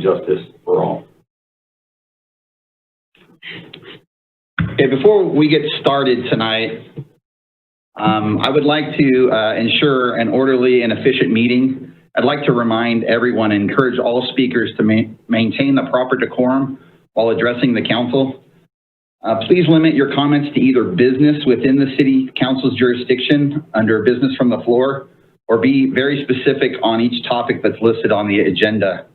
justice for all. Okay, before we get started tonight, I would like to ensure an orderly and efficient meeting. I'd like to remind everyone and encourage all speakers to maintain the proper decorum while addressing the council. Please limit your comments to either business within the City Council's jurisdiction under business from the floor, or be very specific on each topic that's listed on the agenda.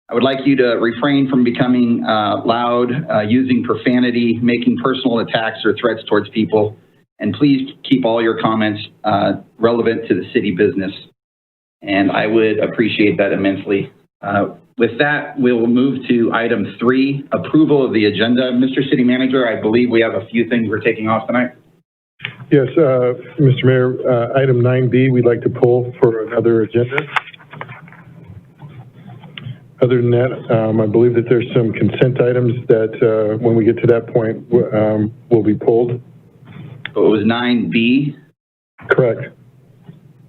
I would like you to refrain from becoming loud, using profanity, making personal attacks or threats towards people, and please keep all your comments relevant to the city business. And I would appreciate that immensely. With that, we'll move to item 3, approval of the agenda. Mr. City Manager, I believe we have a few things we're taking off tonight. Yes, Mr. Mayor, item 9B, we'd like to pull for another agenda. Other than that, I believe that there's some consent items that when we get to that point will be pulled. So it was 9B? Correct.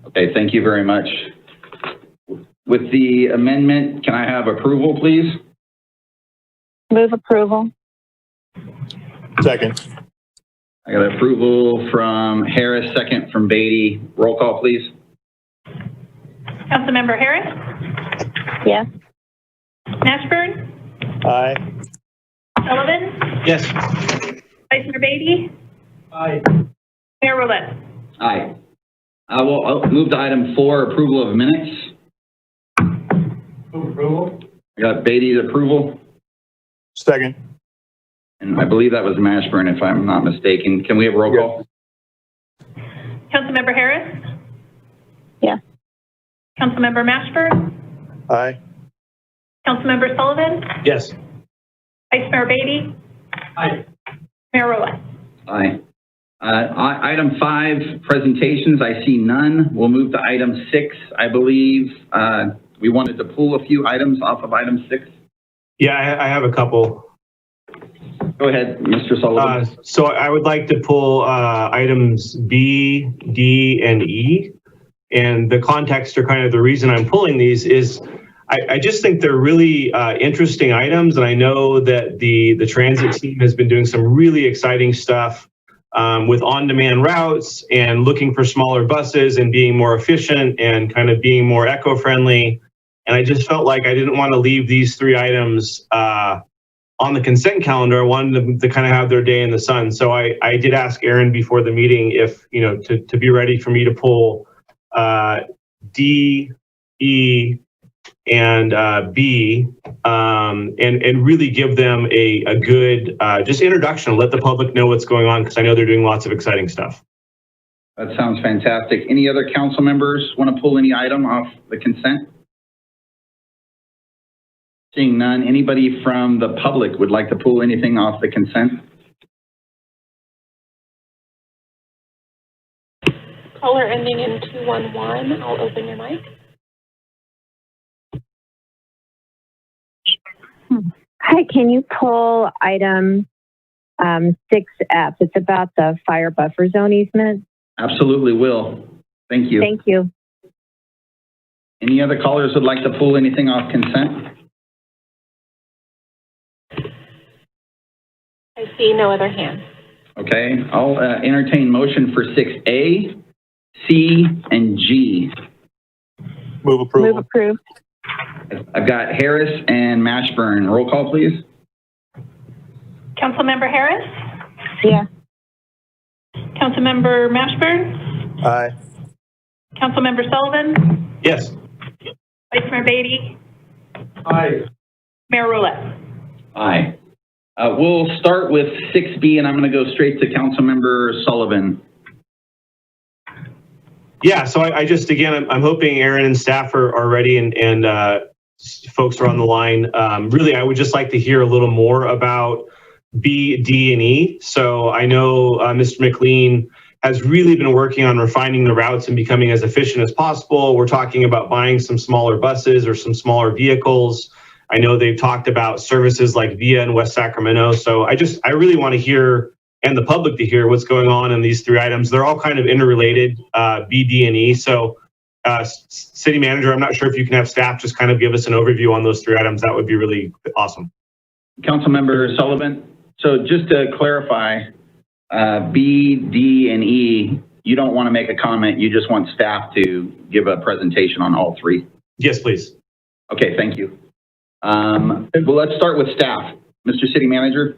Okay, thank you very much. With the amendment, can I have approval, please? Move approval. Second. I got approval from Harris, second from Beatty. Roll call, please. Councilmember Harris? Yes. Mashburn? Aye. Sullivan? Yes. Vice Mayor Beatty? Aye. Mayor Roulette? Aye. I'll move to item 4, approval of minutes. Move approval. I got Beatty's approval, Second. and I believe that was Mashburn, if I'm not mistaken. Can we have roll call? Councilmember Harris? Yes. Councilmember Mashburn? Aye. Councilmember Sullivan? Yes. Vice Mayor Beatty? Aye. Mayor Roulette? Aye. Item 5, presentations. I see none. We'll move to item 6. I believe we wanted to pull a few items off of item 6. Yeah, I have a couple. Go ahead, Mr. Sullivan. So I would like to pull items B, D, and E. And the context, or kind of the reason I'm pulling these, is I just think they're really interesting items. And I know that the transit team has been doing some really exciting stuff with on-demand routes and looking for smaller buses and being more efficient and kind of being more eco-friendly. And I just felt like I didn't want to leave these 3 items on the consent calendar. I wanted them to kind of have their day in the sun. So I did ask Aaron before the meeting if, to be ready for me to pull D, E, and B, and really give them a good just introduction, let the public know what's going on, because I know they're doing lots of exciting stuff. That sounds fantastic. Any other council members want to pull any item off the consent? Seeing none, anybody from the public would like to pull anything off the consent? Caller ending in 211, I'll open your mic. Hi, can you pull item 6F? It's about the fire buffer zone easement. Absolutely will. Thank you. Thank you. Any other callers would like to pull anything off consent? I see no other hands. Okay, I'll entertain motion for 6A, C, and G. Move approval. Move approved. I've got Harris and Mashburn. Roll call, please. Councilmember Harris? Yes. Councilmember Mashburn? Aye. Councilmember Sullivan? Yes. Vice Mayor Beatty? Aye. Mayor Roulette? Aye. We'll start with 6B, and I'm going to go straight to Councilmember Sullivan. Yeah, so I just, again, I'm hoping Aaron and staff are ready and folks are on the line. Really, I would just like to hear a little more about B, D, and E. So I know Mr. McLean has really been working on refining the routes and becoming as efficient as possible. We're talking about buying some smaller buses or some smaller vehicles. I know they've talked about services like VIA in West Sacramento. So I really want to hear, and the public to hear, what's going on in these 3 items. They're all kind of interrelated, B, D, and E. So City Manager, I'm not sure if you can have staff just kind of give us an overview on those 3 items. That would be really awesome. Councilmember Sullivan, so just to clarify, B, D, and E, you don't want to make a comment, you just want staff to give a presentation on all 3? Yes, please. Okay, thank you. Well, let's start with staff. Mr. City Manager?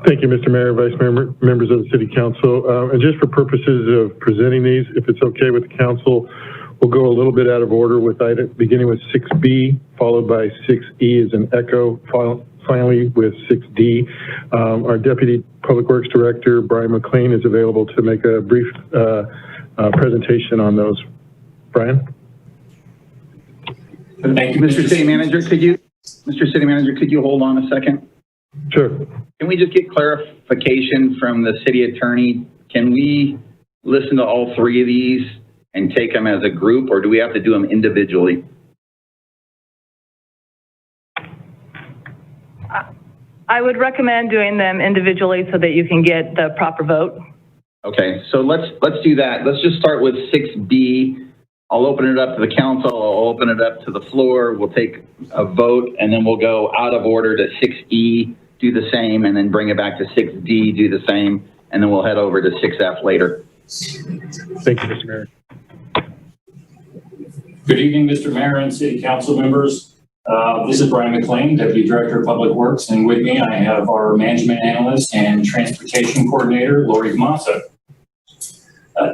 Thank you, Mr. Mayor, Vice Mayor, members of the City Council. And just for purposes of presenting these, if it's okay with the council, we'll go a little bit out of order with item, beginning with 6B, followed by 6E as an echo, finally with 6D. Our Deputy Public Works Director, Brian McLean, is available to make a brief presentation on those. Brian? Thank you, Mr. City Manager. Mr. City Manager, could you hold on a second? Sure. Can we just get clarification from the city attorney? Can we listen to all 3 of these and take them as a group, or do we have to do them individually? I would recommend doing them individually so that you can get the proper vote. Okay, so let's do that. Let's just start with 6B. I'll open it up to the council. I'll open it up to the floor. We'll take a vote, and then we'll go out of order to 6E, do the same, and then bring it back to 6D, do the same, and then we'll head over to 6F later. Thank you, Mr. Mayor. Good evening, Mr. Mayor and City Council members. This is Brian McLean, Deputy Director of Public Works, and with me I have our Management Analyst and Transportation Coordinator, Lori Massa.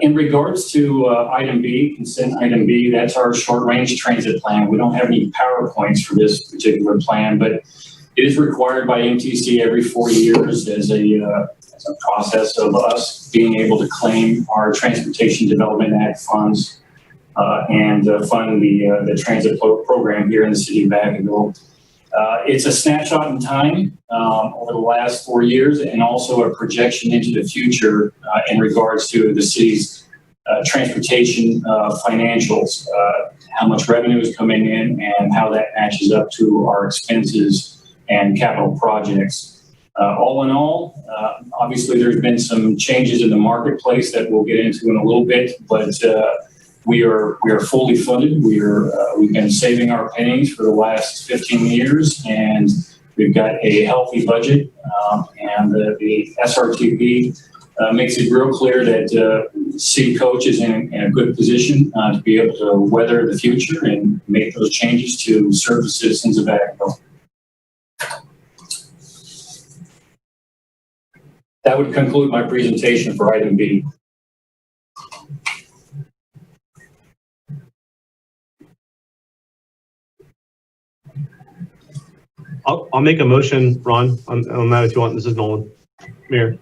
In regards to item B, consent item B, that's our short-range transit plan. We don't have any PowerPoints for this particular plan, but it is required by MTC every 4 years as a process of us being able to claim our Transportation Development Act funds and fund the transit program here in the city of Vacaville. It's a snapshot in time over the last 4 years, and also a projection into the future in regards to the city's transportation financials, how much revenue is coming in and how that matches up to our expenses and capital projects. All in all, obviously there's been some changes in the marketplace that we'll get into in a little bit, but we are fully funded. We've been saving our pennies for the last 15 years, and we've got a healthy budget. And the SRTP makes it real clear that City Coach is in a good position to be able to weather the future and make those changes to serve the citizens of Vacaville. That would conclude my presentation for item B. I'll make a motion, Ron, on that if you want. This is Nolan. Mayor.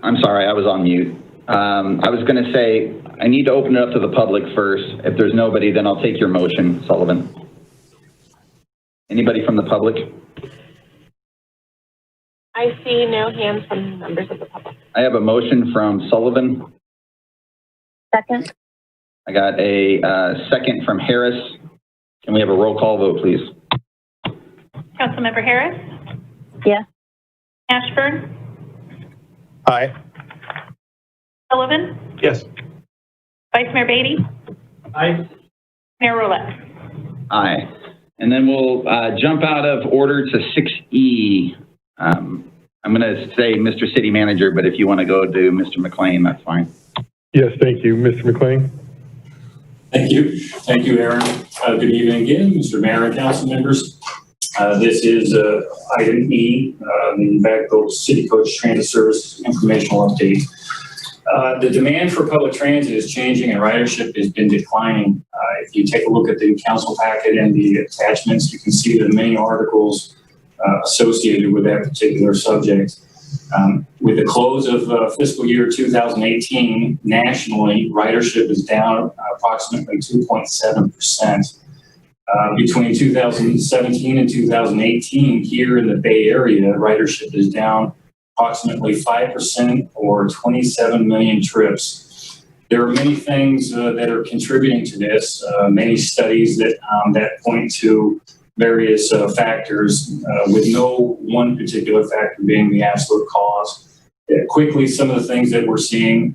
I'm sorry, I was on mute. I was going to say, I need to open it up to the public first. If there's nobody, then I'll take your motion, Sullivan. Anybody from the public? I see no hands from members of the public. I have a motion from Sullivan. Second. I got a second from Harris. Can we have a roll call vote, please? Councilmember Harris? Yes. Ashburn? Aye. Sullivan? Yes. Vice Mayor Beatty? Aye. Mayor Roulette? Aye. And then we'll jump out of order to 6E. I'm going to say Mr. City Manager, but if you want to go to Mr. McLean, that's fine. Yes, thank you. Mr. McLean? Thank you. Thank you, Aaron. Good evening again, Mr. Mayor and council members. This is item E, the Vacaville City Coach Transit Service informational update. The demand for public transit is changing and ridership has been declining. If you take a look at the council packet and the attachments, you can see the many articles associated with that particular subject. With the close of fiscal year 2018, nationally, ridership is down approximately 2.7%. Between 2017 and 2018, here in the Bay Area, ridership is down approximately 5% or 27 million trips. There are many things that are contributing to this, many studies that point to various factors, with no one particular factor being the absolute cause. Quickly, some of the things that we're seeing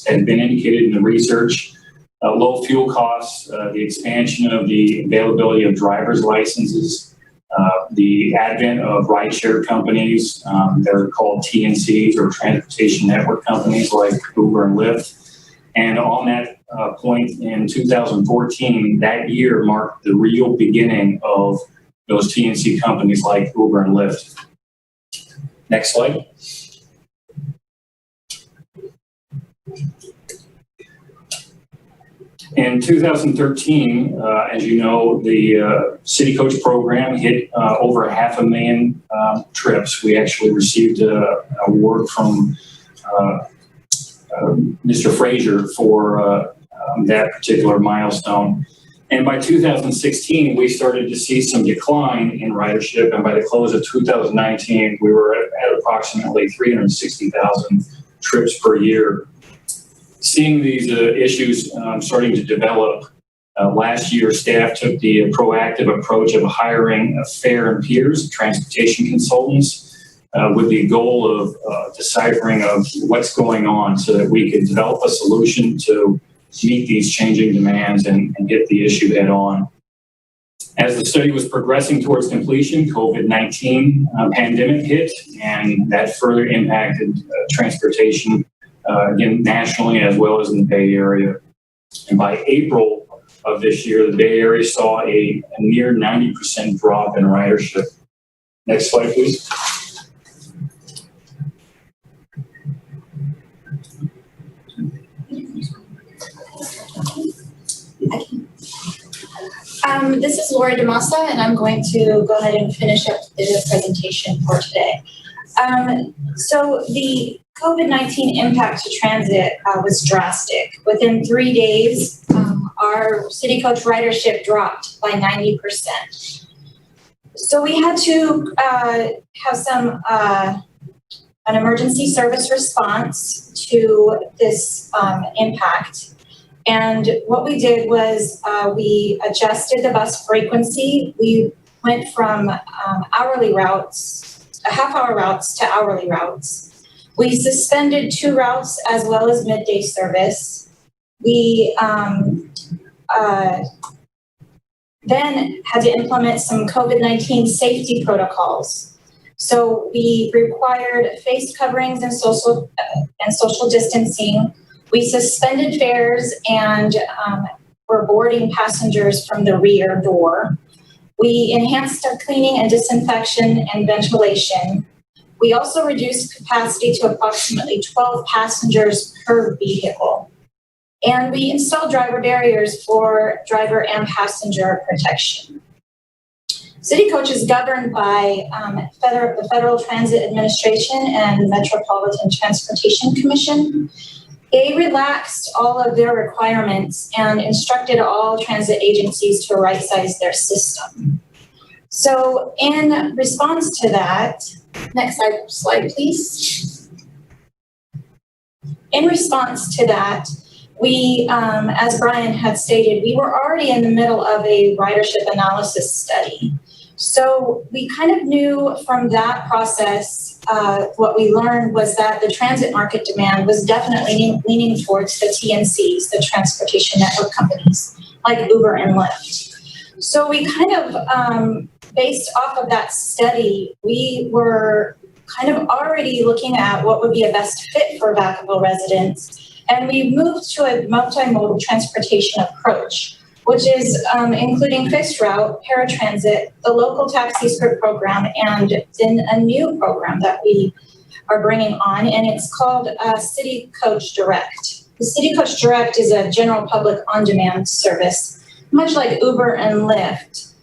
had been indicated in the research. Low fuel costs, the expansion of the availability of driver's licenses, the advent of rideshare companies, they're called TNCs or transportation network companies like Uber and Lyft. And on that point in 2014, that year marked the real beginning of those TNC companies like Uber and Lyft. Next slide. In 2013, as you know, the City Coach program hit over 500,000 trips. We actually received an award from Mr. Frazier for that particular milestone. And by 2016, we started to see some decline in ridership. And by the close of 2019, we were at approximately 360,000 trips per year. Seeing these issues starting to develop, last year staff took the proactive approach of hiring fare and peers, transportation consultants, with the goal of deciphering of what's going on so that we could develop a solution to meet these changing demands and get the issue head on. As the study was progressing towards completion, COVID-19 pandemic hit, and that further impacted transportation again, nationally as well as in the Bay Area. And by April of this year, the Bay Area saw a near 90% drop in ridership. Next slide, please. This is Lori DeMassa, and I'm going to go ahead and finish up the presentation for today. So the COVID-19 impact to transit was drastic. Within 3 days, our City Coach ridership dropped by 90%. So we had to have some an emergency service response to this impact. And what we did was we adjusted the bus frequency. We went from hourly routes, half-hour routes to hourly routes. We suspended 2 routes as well as midday service. We then had to implement some COVID-19 safety protocols. So we required face coverings and social distancing. We suspended fares and were boarding passengers from the rear door. We enhanced our cleaning and disinfection and ventilation. We also reduced capacity to approximately 12 passengers per vehicle. And we installed driver barriers for driver and passenger protection. City Coach is governed by the Federal Transit Administration and Metropolitan Transportation Commission. They relaxed all of their requirements and instructed all transit agencies to right-size their system. So in response to that, next slide, please. In response to that, we, as Brian had stated, we were already in the middle of a ridership analysis study. So we kind of knew from that process, what we learned was that the transit market demand was definitely leaning towards the TNCs, the transportation network companies, like Uber and Lyft. So we kind of, based off of that study, we were kind of already looking at what would be a best fit for Vacaville residents. And we moved to a multimodal transportation approach, which is including fixed route, paratransit, the local taxi script program, and then a new program that we are bringing on, and it's called City Coach Direct. The City Coach Direct is a general public on-demand service, much like Uber and Lyft.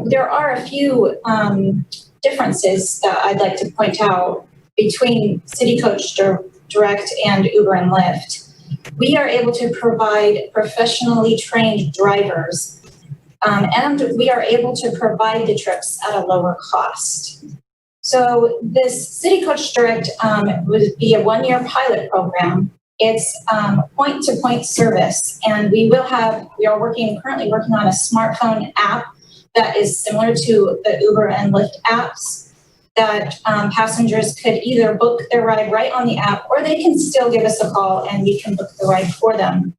There are a few differences that I'd like to point out between City Coach Direct and Uber and Lyft. We are able to provide professionally trained drivers, and we are able to provide the trips at a lower cost. So this City Coach Direct would be a 1-year pilot program. It's point-to-point service, and we are currently working on a smartphone app that is similar to the Uber and Lyft apps that passengers could either book their ride right on the app, or they can still give us a call and we can book the ride for them.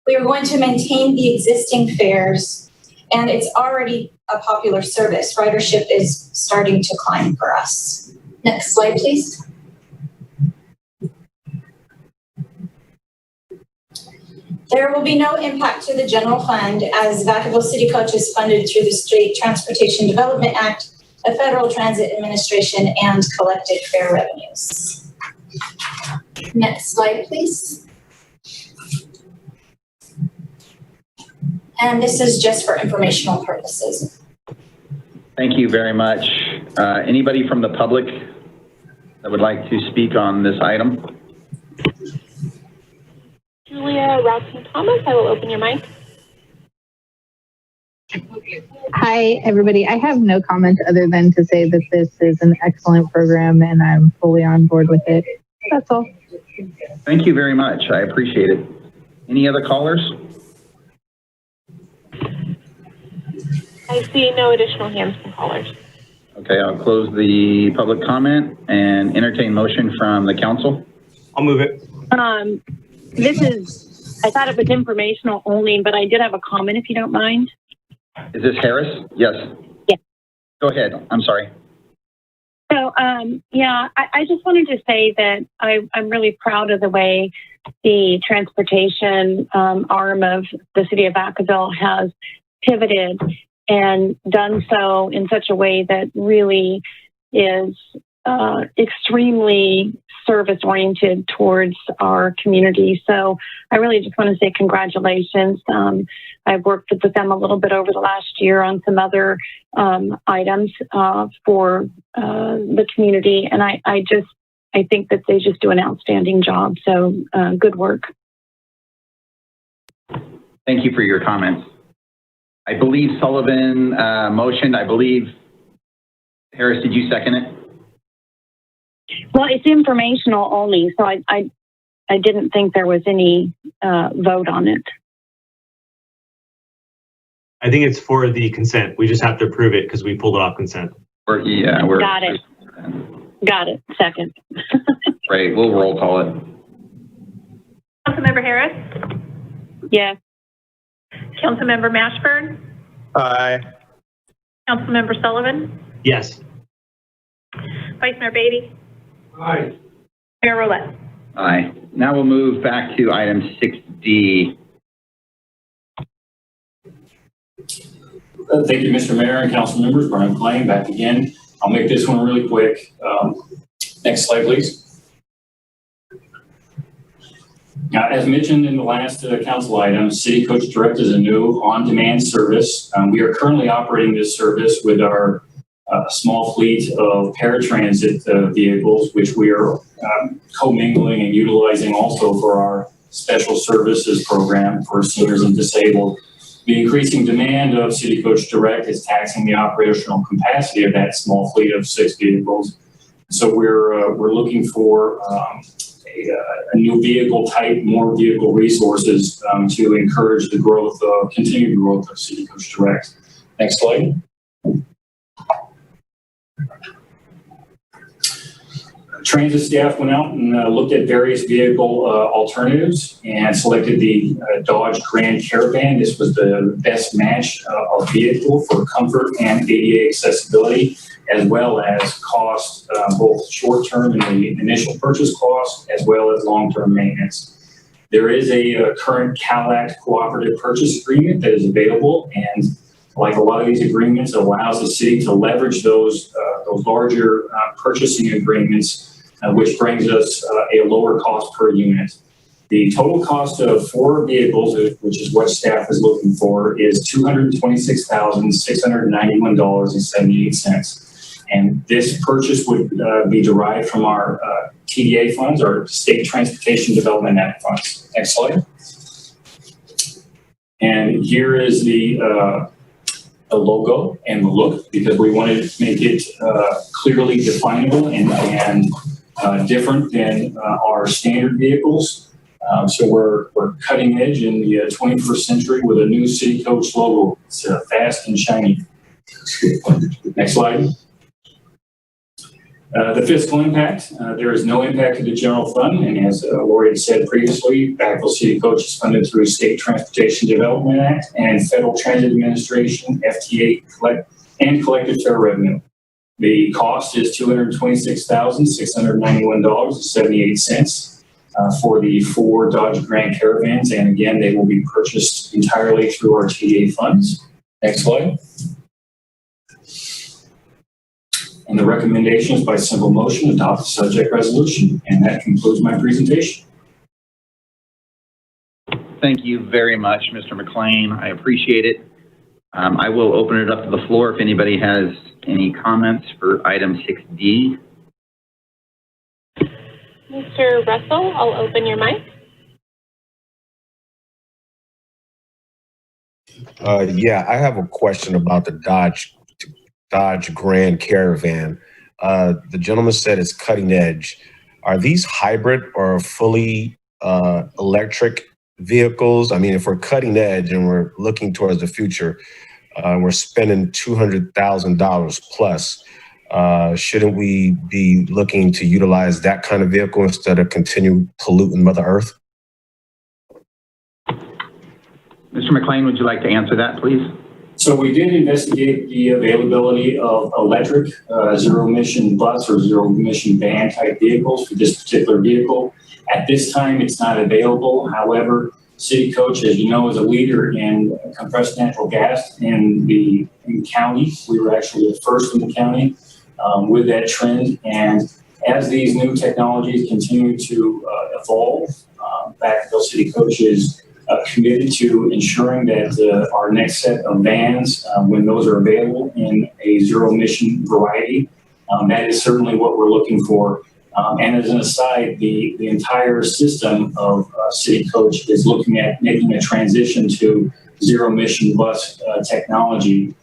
We are going to maintain the existing fares, and it's already a popular service. Ridership is starting to climb for us. Next slide, please. There will be no impact to the general fund, as Vacaville City Coach is funded through the State Transportation Development Act, the Federal Transit Administration, and collected fare revenues. Next slide, please. And this is just for informational purposes. Thank you very much. Anybody from the public that would like to speak on this item? Julia Robson-Thomas, I will open your mic. Hi, everybody. I have no comment other than to say that this is an excellent program and I'm fully on board with it. That's all. Thank you very much. I appreciate it. Any other callers? I see no additional hands from callers. Okay, I'll close the public comment and entertain motion from the council. I'll move it. I thought it was informational only, but I did have a comment if you don't mind. Is this Harris? Yes. Yeah. Go ahead. I'm sorry. So, I just wanted to say that I'm really proud of the way the transportation arm of the city of Vacaville has pivoted and done so in such a way that really is extremely service oriented towards our community. So I really just want to say congratulations. I've worked with them a little bit over the last year on some other items for the community. And I think that they just do an outstanding job. So good work. Thank you for your comments. I believe Sullivan motioned. I believe, Harris, did you second it? Well, it's informational only, so I didn't think there was any vote on it. I think it's for the consent. We just have to approve it because we pulled it off consent. Got it. Got it. Second. Right. We'll roll call it. Councilmember Harris? Yes. Councilmember Mashburn? Aye. Councilmember Sullivan? Yes. Vice Mayor Beatty? Aye. Mayor Roulette? Aye. Now we'll move back to item 6D. Thank you, Mr. Mayor and council members. Brian McLean back again. I'll make this one really quick. Next slide, please. Now, as mentioned in the last council item, City Coach Direct is a new on-demand service. We are currently operating this service with our small fleet of paratransit vehicles, which we are commingling and utilizing also for our special services program for seniors and disabled. The increasing demand of City Coach Direct is taxing the operational capacity of that small fleet of 6 vehicles. So we're looking for a new vehicle type, more vehicle resources to encourage the growth, continued growth of City Coach Direct. Next slide. Transit staff went out and looked at various vehicle alternatives and selected the Dodge Grand Caravan. This was the best match of vehicle for comfort and ADA accessibility, as well as cost, both short-term in the initial purchase cost, as well as long-term maintenance. There is a current CalAct cooperative purchase agreement that is available, and like a lot of these agreements, it allows the city to leverage those larger purchasing agreements, which brings us a lower cost per unit. The total cost of 4 vehicles, which is what staff is looking for, is $226,691.78. And this purchase would be derived from our TDA funds, our State Transportation Development Act funds. Next slide. And here is the logo and the look, because we wanted to make it clearly definable and different than our standard vehicles. So we're cutting edge in the 21st century with a new City Coach logo. It's fast and shiny. Next slide. The fiscal impact, there is no impact to the general fund, and as Lori had said previously, Vacaville City Coach is funded through State Transportation Development Act and Federal Transit Administration, FTA, and collected fair revenue. The cost is $226,691.78 for the 4 Dodge Grand Caravans, and again, they will be purchased entirely through our TA funds. Next slide. And the recommendation is by simple motion, adopt the subject resolution. And that concludes my presentation. Thank you very much, Mr. McLean. I appreciate it. I will open it up to the floor if anybody has any comments for item 6D. Mr. Russell, I'll open your mic. Yeah, I have a question about the Dodge Grand Caravan. The gentleman said it's cutting edge. Are these hybrid or fully electric vehicles? I mean, if we're cutting edge and we're looking towards the future, we're spending $200,000 plus. Shouldn't we be looking to utilize that kind of vehicle instead of continue polluting Mother Earth? Mr. McLean, would you like to answer that, please? So we did investigate the availability of electric zero-emission bus or zero-emission van type vehicles for this particular vehicle. At this time, it's not available. However, City Coach, as you know, is a leader in compressed natural gas in the county. We were actually the first in the county with that trend. And as these new technologies continue to evolve, Vacaville City Coach is committed to ensuring that our next set of vans, when those are available in a zero-emission variety, that is certainly what we're looking for. And as an aside, the entire system of City Coach is looking at making a transition to zero-emission bus technology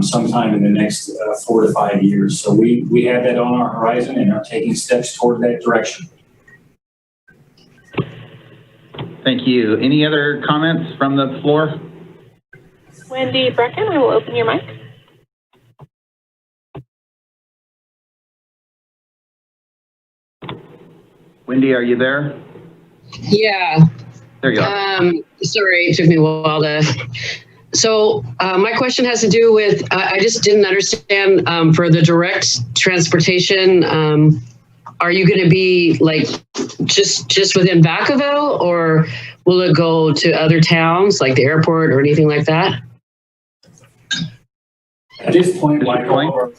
sometime in the next 4 to 5 years. So we have that on our horizon and are taking steps toward that direction. Thank you. Any other comments from the floor? Wendy Brecken, I will open your mic. Wendy, are you there? Yeah. There you go. Sorry, it took me a while to. So my question has to do with, I just didn't understand for the direct transportation, are you going to be like just within Vacaville, or will it go to other towns like the airport or anything like that? At this point, like all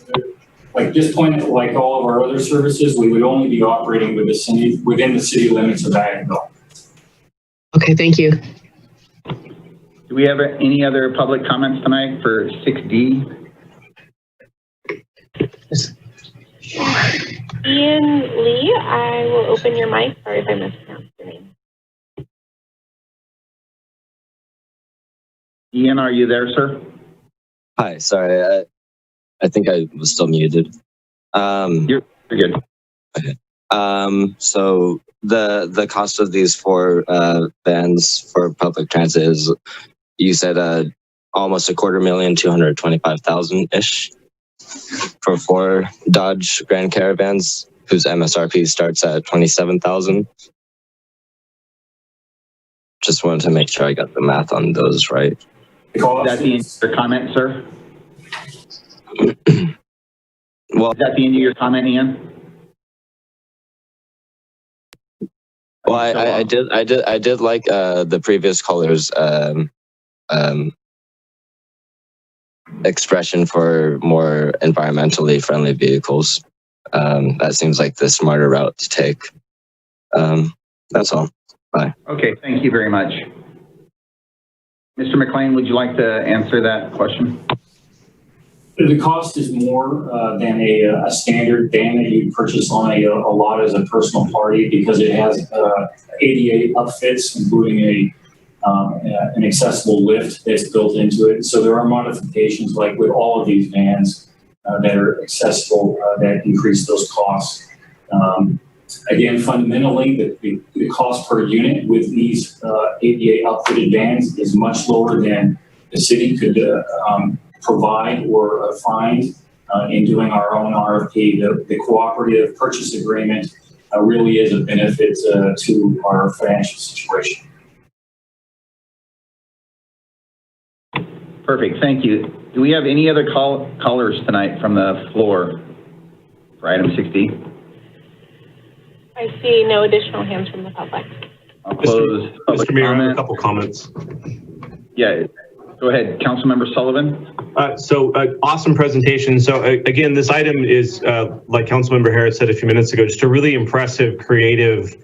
of our other services, we would only be operating with within the city limits of Vacaville. Okay, thank you. Do we have any other public comments tonight for 6D? Ian Lee, I will open your mic. Sorry if I mispronounced your name. Ian, are you there, sir? Hi, sorry, I think I was still muted. You're good. Okay. So the cost of these 4 vans for public transit is, you said almost $225,000-ish for 4 Dodge Grand Caravans, whose MSRP starts at $27,000. Just wanted to make sure I got the math on those right. Is that the end of your comment, sir? Well, is that the end of your comment, Ian? Well, I did like the previous caller's expression for more environmentally friendly vehicles. That seems like the smarter route to take. That's all. Bye. Okay, thank you very much. Mr. McLean, would you like to answer that question? The cost is more than a standard van that you purchase on a lot as a personal party, because it has 88 upfits, including an accessible lift that's built into it. So there are modifications, like with all of these vans that are accessible, that increase those costs. Again, fundamentally, the cost per unit with these 88 outfitted vans is much lower than the city could provide or find in doing our own RFP. The cooperative purchase agreement really is a benefit to our financial situation. Perfect, thank you. Do we have any other callers tonight from the floor for item 6D? I see no additional hands from the public. I'll close public Mr. Mayor, I have a comment. couple comments. Yeah, go ahead, Councilmember Sullivan. Awesome presentation. So again, this item is, like Councilmember Harris said a few minutes ago, just a really impressive, creative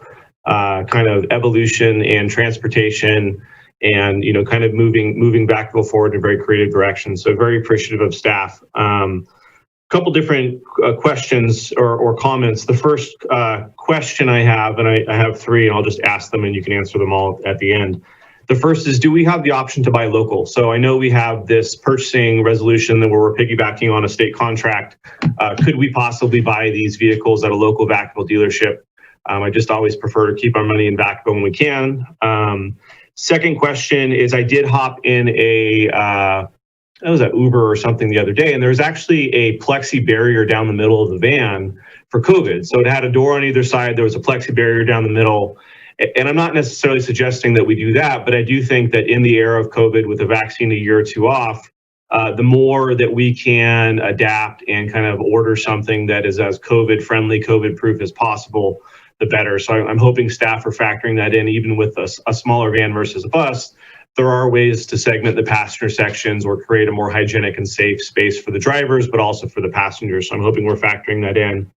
kind of evolution and transportation and, you know, kind of moving Vacaville forward in a very creative direction. So very appreciative of staff. Couple different questions or comments. The first question I have, and I have three, and I'll just ask them and you can answer them all at the end. The first is, do we have the option to buy local? So I know we have this purchasing resolution that we're piggybacking on a state contract. Could we possibly buy these vehicles at a local Vacaville dealership? I just always prefer to keep our money in Vacaville when we can. Second question is, I did hop in it was an Uber or something the other day, and there was actually a plexi barrier down the middle of the van for COVID. So it had a door on either side. There was a plexi barrier down the middle. And I'm not necessarily suggesting that we do that, but I do think that in the era of COVID, with a vaccine a year or two off, the more that we can adapt and kind of order something that is as COVID-friendly, COVID-proof as possible, the better. So I'm hoping staff are factoring that in, even with a smaller van versus a bus. There are ways to segment the passenger sections or create a more hygienic and safe space for the drivers, but also for the passengers. So I'm hoping we're factoring that in.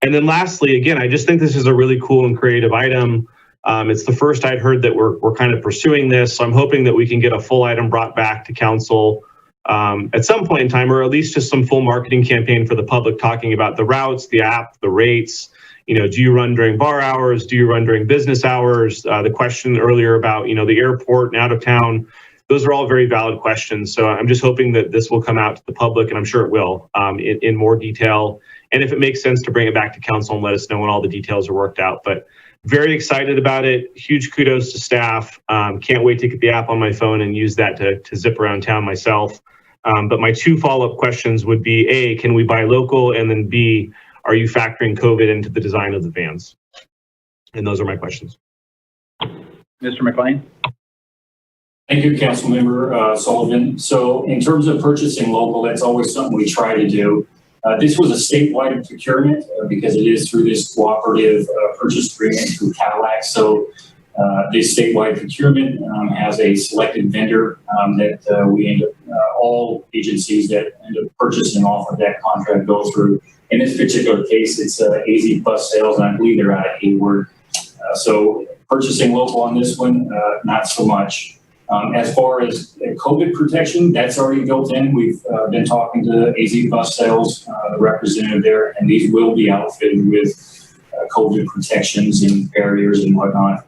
And then lastly, again, I just think this is a really cool and creative item. It's the first I'd heard that we're kind of pursuing this. So I'm hoping that we can get a full item brought back to council at some point in time, or at least just some full marketing campaign for the public, talking about the routes, the app, the rates. You know, do you run during bar hours? Do you run during business hours? The question earlier about, you know, the airport and out of town, those are all very valid questions. So I'm just hoping that this will come out to the public, and I'm sure it will, in more detail. And if it makes sense to bring it back to council and let us know when all the details are worked out. But very excited about it. Huge kudos to staff. Can't wait to get the app on my phone and use that to zip around town myself. But my two follow-up questions would be, A, can we buy local? And then B, are you factoring COVID into the design of the vans? And those are my questions. Mr. McLean. Thank you, Councilmember Sullivan. So in terms of purchasing local, that's always something we try to do. This was a statewide procurement because it is through this cooperative purchase agreement through Cadillac. So this statewide procurement has a selected vendor that we end up, all agencies that end up purchasing off of that contract go through. In this particular case, it's AZ Bus Sales, and I believe they're out of Hayward. So purchasing local on this one, not so much. As far as COVID protection, that's already built in. We've been talking to AZ Bus Sales, the representative there, and these will be outfitted with COVID protections and barriers and whatnot.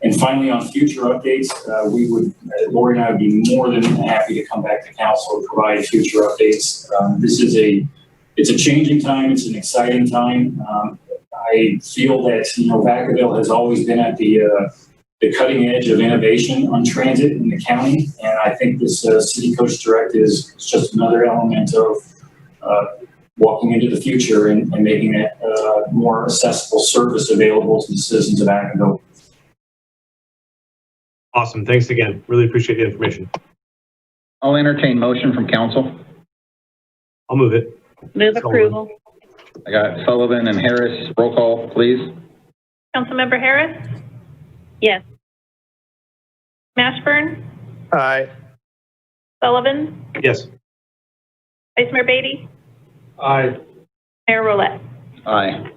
And finally, on future updates, we would, Lori and I would be more than happy to come back to council and provide future updates. It's a changing time. It's an exciting time. I feel that, you know, Vacaville has always been at the cutting edge of innovation on transit in the county. And I think this City Coach Direct is just another element of walking into the future and making it more accessible service available to the citizens of Vacaville. Awesome. Thanks again. Really appreciate the information. I'll entertain motion from council. I'll move it. Move approval. I got Sullivan and Harris. Roll call, please. Councilmember Harris? Yes. Mashburn? Aye. Sullivan? Yes. Vice Mayor Beatty? Aye. Mayor Roulette? Aye.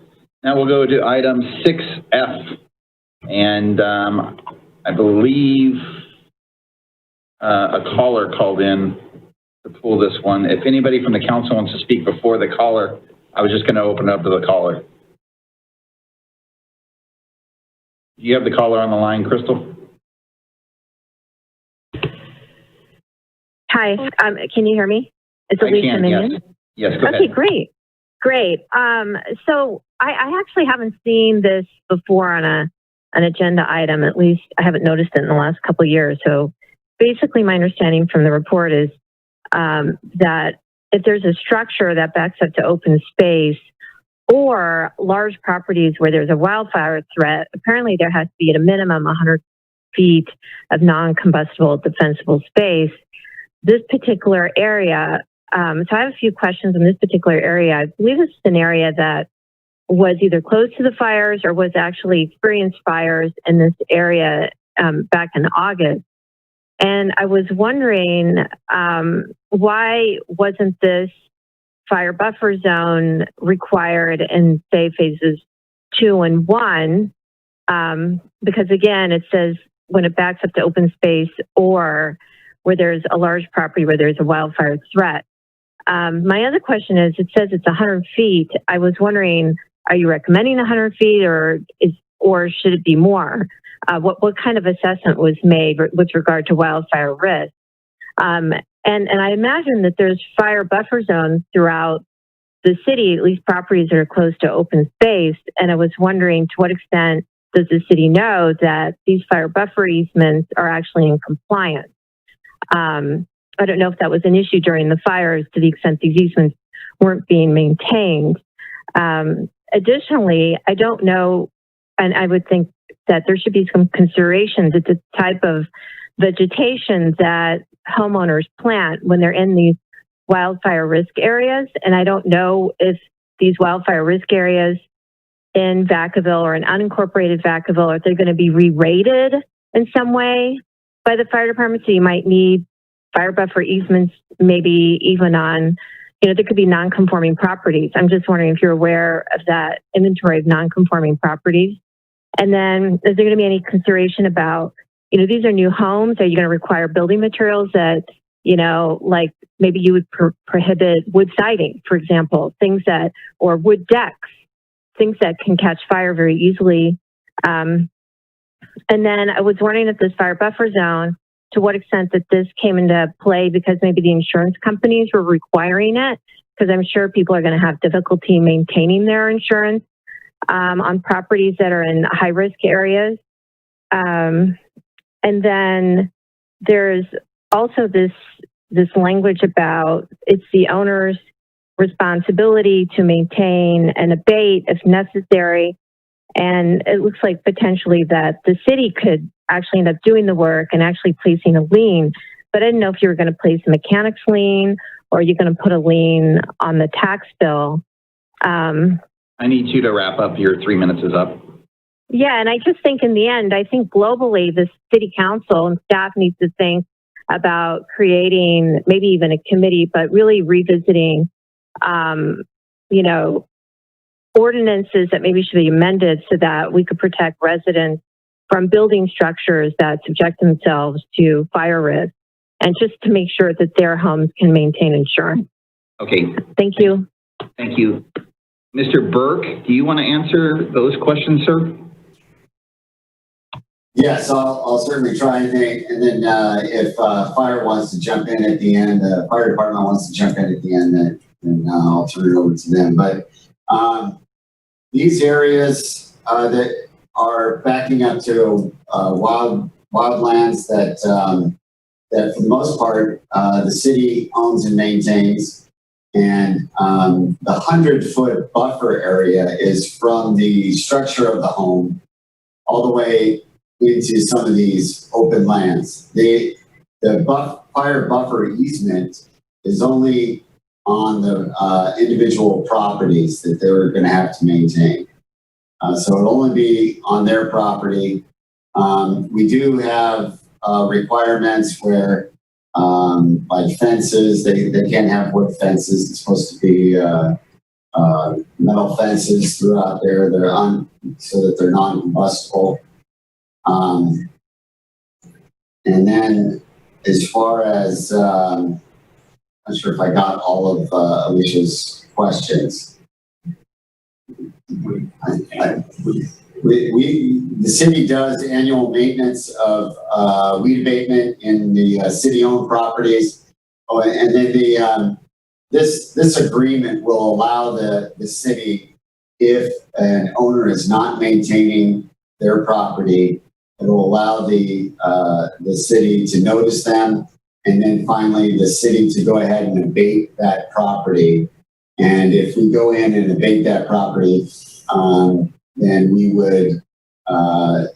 Now we'll go to item 6F. And I believe a caller called in to pull this one. If anybody from the council wants to speak before the caller, I was just going to open up to the caller. Do you have the caller on the line, Crystal? Hi, can you hear me? It's Alicia Minion. Yes. Yes, go ahead. Okay, great. Great. So I actually haven't seen this before on an agenda item. At least I haven't noticed it in the last couple of years. So basically my understanding from the report is that if there's a structure that backs up to open space or large properties where there's a wildfire threat, apparently there has to be at a minimum 100 feet of non-combustible defensible space. This particular area, so I have a few questions on this particular area. I believe this is an area that was either close to the fires or was actually experienced fires in this area back in August. And I was wondering, why wasn't this fire buffer zone required in, say, phases 2 and 1? Because again, it says when it backs up to open space or where there's a large property where there's a wildfire threat. My other question is, it says it's 100 feet. I was wondering, are you recommending 100 feet or should it be more? What kind of assessment was made with regard to wildfire risk? And I imagine that there's fire buffer zones throughout the city, at least properties that are close to open space. And I was wondering, to what extent does the city know that these fire buffer easements are actually in compliance? I don't know if that was an issue during the fires to the extent these easements weren't being maintained. Additionally, I don't know, and I would think that there should be some considerations at the type of vegetation that homeowners plant when they're in these wildfire risk areas. And I don't know if these wildfire risk areas in Vacaville or in unincorporated Vacaville, if they're going to be re-rated in some way by the fire department. So you might need fire buffer easements, maybe even on, there could be non-conforming properties. I'm just wondering if you're aware of that inventory of non-conforming properties. And then is there going to be any consideration about, these are new homes. Are you going to require building materials that, like maybe you would prohibit wood siding, for example, or wood decks, things that can catch fire very easily. And then I was wondering if this fire buffer zone, to what extent that this came into play because maybe the insurance companies were requiring it, because I'm sure people are going to have difficulty maintaining their insurance on properties that are in high-risk areas. And then there's also this language about it's the owner's responsibility to maintain and abate if necessary. And it looks like potentially that the city could actually end up doing the work and actually placing a lien. But I didn't know if you were going to place a mechanic's lien or you're going to put a lien on the tax bill. I need you to wrap up. Your 3 minutes is up. Yeah, and I just think in the end, I think globally, the city council and staff needs to think about creating maybe even a committee, but really revisiting, ordinances that maybe should be amended so that we could protect residents from building structures that subject themselves to fire risk, and just to make sure that their homes can maintain insurance. Okay. Thank you. Thank you. Mr. Burke, do you want to answer those questions, sir? Yes, I'll certainly try and then if fire wants to jump in at the end, the fire department wants to jump in at the end, then I'll turn it over to them. But these areas that are backing up to wildlands that for the most part the city owns and maintains, and the 100-foot buffer area is from the structure of the home all the way into some of these open lands. The fire buffer easement is only on the individual properties that they're going to have to maintain. So it'll only be on their property. We do have requirements where, like fences, they can't have wood fences. It's supposed to be metal fences throughout there. So that they're non-combustible. And then as far as, I'm not sure if I got all of Alicia's questions. The city does annual maintenance of weed abatement in the city-owned properties. Oh, and then this agreement will allow the city, if an owner is not maintaining their property, it will allow the city to notice them and then finally the city to go ahead and abate that property. And if we go in and abate that property, then we would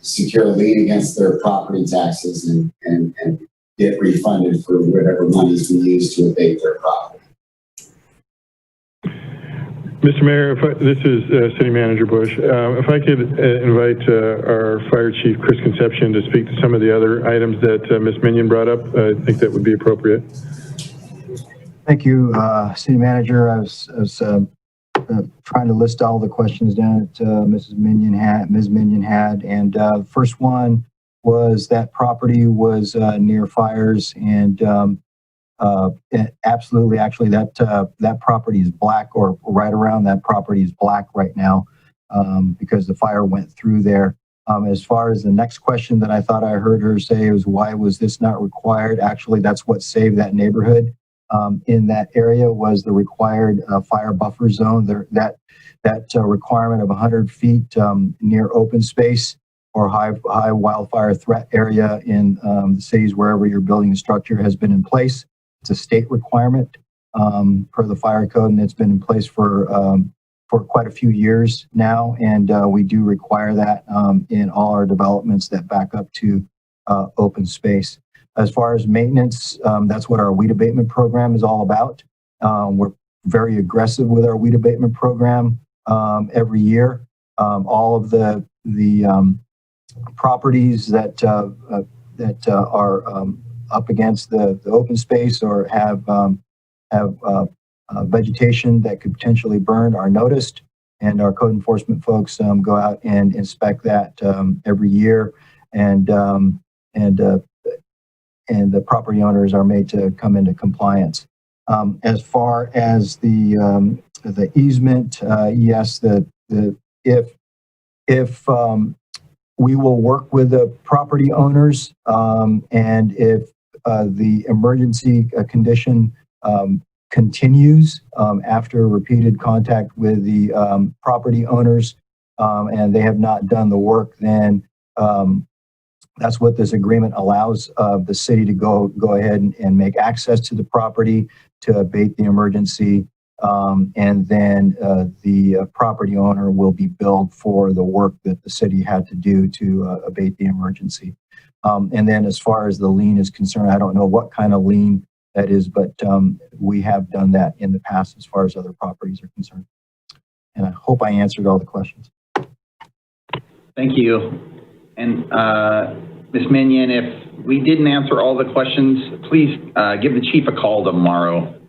secure a lien against their property taxes and get refunded for whatever monies we use to abate their property. Mr. Mayor, this is City Manager Bush. If I could invite our Fire Chief, Chris Concepcion, to speak to some of the other items that Ms. Minion brought up, I think that would be appropriate. Thank you, City Manager. I was trying to list all the questions down that Ms. Minion had, and the first one was that property was near fires, and absolutely, actually, that property is black, or right around that property is black right now, because the fire went through there. As far as the next question that I thought I heard her say was, why was this not required? Actually, that's what saved that neighborhood. In that area was the required fire buffer zone. That requirement of 100 feet near open space or high wildfire threat area in the cities wherever you're building a structure has been in place. It's a state requirement per the fire code, and it's been in place for quite a few years now. And we do require that in all our developments that back up to open space. As far as maintenance, that's what our weed abatement program is all about. We're very aggressive with our weed abatement program every year. All of the properties that are up against the open space or have vegetation that could potentially burn are noticed, and our code enforcement folks go out and inspect that every year, and the property owners are made to come into compliance. As far as the easement, yes, if we will work with the property owners, and if the emergency condition continues after repeated contact with the property owners, and they have not done the work, then that's what this agreement allows the city to go ahead and make access to the property to abate the emergency, and then the property owner will be billed for the work that the city had to do to abate the emergency. And then as far as the lien is concerned, I don't know what kind of lien that is, but we have done that in the past as far as other properties are concerned. And I hope I answered all the questions. Thank you. And Ms. Minion, if we didn't answer all the questions, please give the chief a call tomorrow,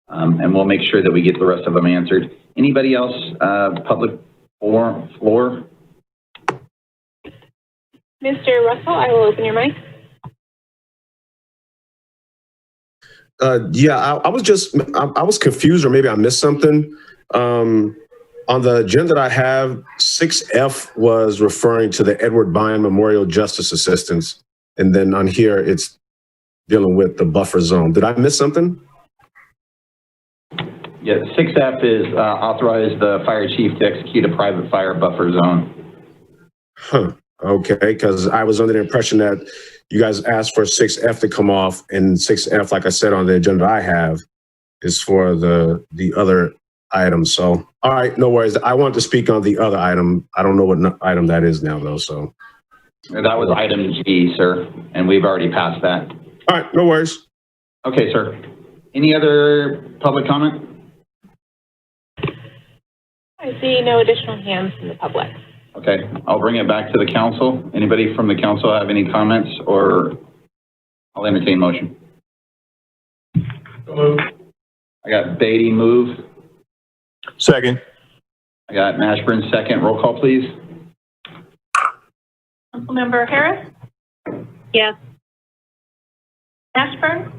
and we'll make sure that we get the rest of them answered. Anybody else, public floor? Mr. Russell, I will open your mic. Yeah, I was confused, or maybe I missed something. On the agenda that I have, 6F was referring to the Edward Byon Memorial Justice Assistance. And then on here, it's dealing with the buffer zone. Did I miss something? Yeah, 6F is authorize the fire chief to execute a private fire buffer zone. Huh, okay, because I was under the impression that you guys asked for 6F to come off, and 6F, like I said, on the agenda I have, is for the other item. So, all right, no worries. I want to speak on the other item. I don't know what item that is now, though. So that was item G, sir, and we've already passed that. All right, no worries. Okay, sir. Any other public comment? I see no additional hands from the public. Okay, I'll bring it back to the council. Anybody from the council have any comments, or I'll entertain motion? Move. I got Beatty move. Second. I got Mashburn second. Roll call, please. Councilmember Harris? Yes. Mashburn?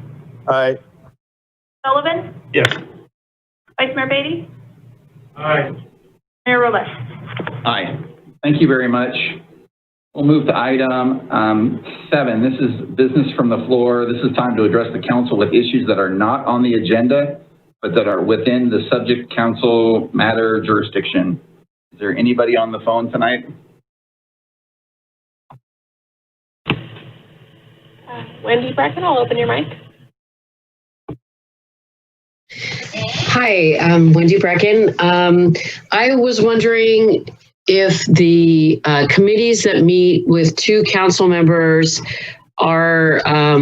Aye. Sullivan? Yes. Vice Mayor Beatty? Aye. Mayor Rolette? Aye. Thank you very much. We'll move to item 7. This is business from the floor. This is time to address the council with issues that are not on the agenda, but that are within the subject council matter jurisdiction. Is there anybody on the phone tonight? Wendy Brecken, I'll open your mic. Hi, I'm Wendy Brecken. I was wondering if the committees that meet with 2 council members are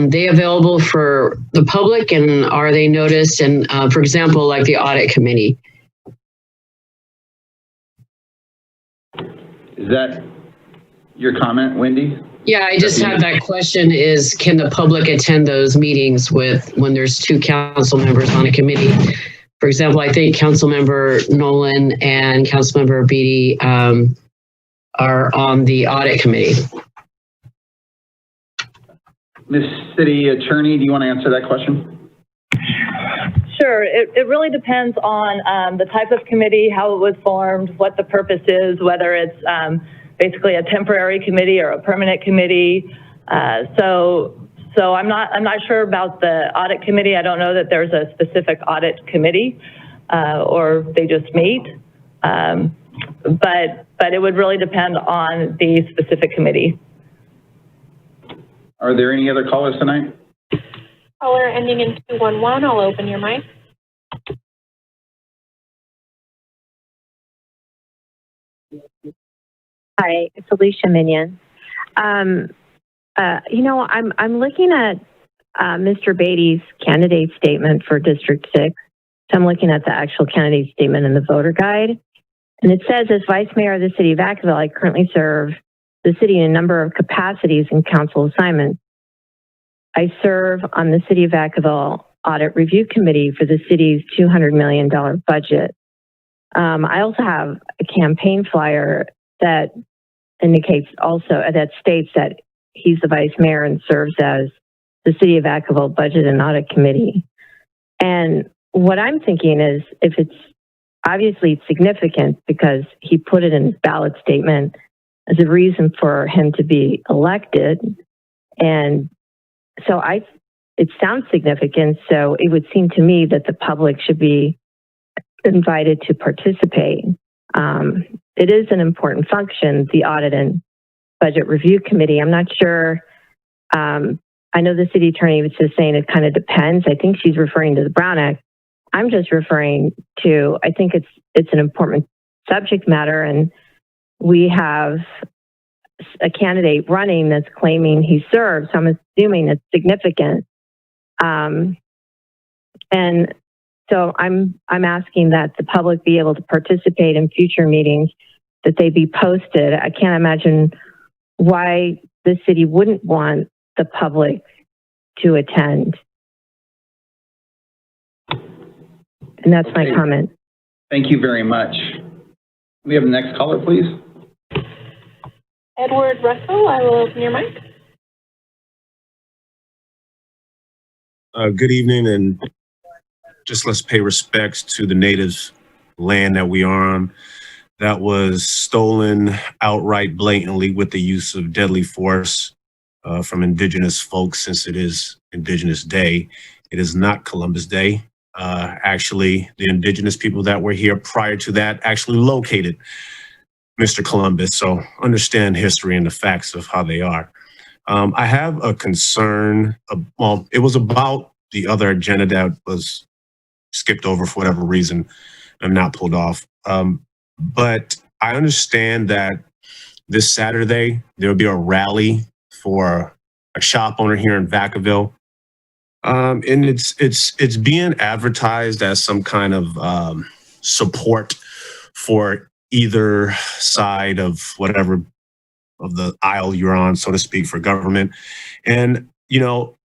they available for the public, and are they noticed? And for example, like the audit committee. Is that your comment, Wendy? Yeah, I just had that question is, can the public attend those meetings when there's 2 council members on a committee? For example, I think Councilmember Nolan and Councilmember Beatty are on the audit committee. Ms. City Attorney, do you want to answer that question? Sure. It really depends on the type of committee, how it was formed, what the purpose is, whether it's basically a temporary committee or a permanent committee. So I'm not sure about the audit committee. I don't know that there's a specific audit committee or they just meet. But it would really depend on the specific committee. Are there any other callers tonight? Caller ending in 211, I'll open your mic. Hi, it's Alicia Minion. You know, I'm looking at Mr. Beatty's candidate statement for District 6. So I'm looking at the actual candidate statement in the voter guide. And it says, as Vice Mayor of the City of Vacaville, I currently serve the city in a number of capacities and council assignments. I serve on the City of Vacaville Audit Review Committee for the city's $200 million budget. I also have a campaign flyer that indicates also, that states that he's the Vice Mayor and serves as the City of Vacaville Budget and Audit Committee. And what I'm thinking is, if it's obviously significant because he put it in his ballot statement as a reason for him to be elected. And so it sounds significant. So it would seem to me that the public should be invited to participate. It is an important function, the Audit and Budget Review Committee. I'm not sure. I know the city attorney was just saying it kind of depends. I think she's referring to the Brown Act. I'm just referring to, I think it's an important subject matter, and we have a candidate running that's claiming he served, so I'm assuming it's significant. And so I'm asking that the public be able to participate in future meetings, that they be posted. I can't imagine why the city wouldn't want the public to attend. And that's my comment. Thank you very much. We have the next caller, please. Edward Russell, I will open your mic. Good evening, and just let's pay respects to the native land that we are on that was stolen outright blatantly with the use of deadly force from indigenous folks, since it is Indigenous Day. It is not Columbus Day. Actually, the indigenous people that were here prior to that actually located Mr. Columbus. So understand history and the facts of how they are. I have a concern. Well, it was about the other agenda that was skipped over for whatever reason and not pulled off. But I understand that this Saturday, there'll be a rally for a shop owner here in Vacaville. And it's being advertised as some kind of support for either side of whatever of the aisle you're on, so to speak, for government. And you know,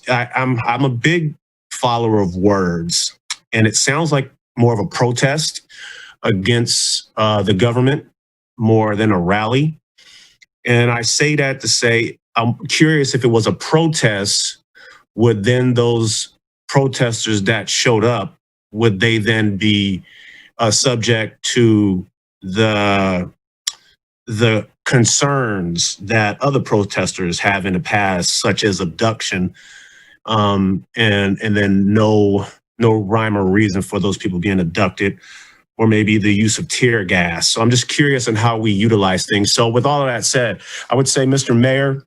I'm a big follower of words, and it sounds like more of a protest against the government more than a rally. And I say that to say, I'm curious, if it was a protest, would then those protesters that showed up, would they then be subject to the concerns that other protesters have in the past, such as abduction, and then no rhyme or reason for those people being abducted, or maybe the use of tear gas. So I'm just curious on how we utilize things. So with all of that said, I would say, Mr. Mayor,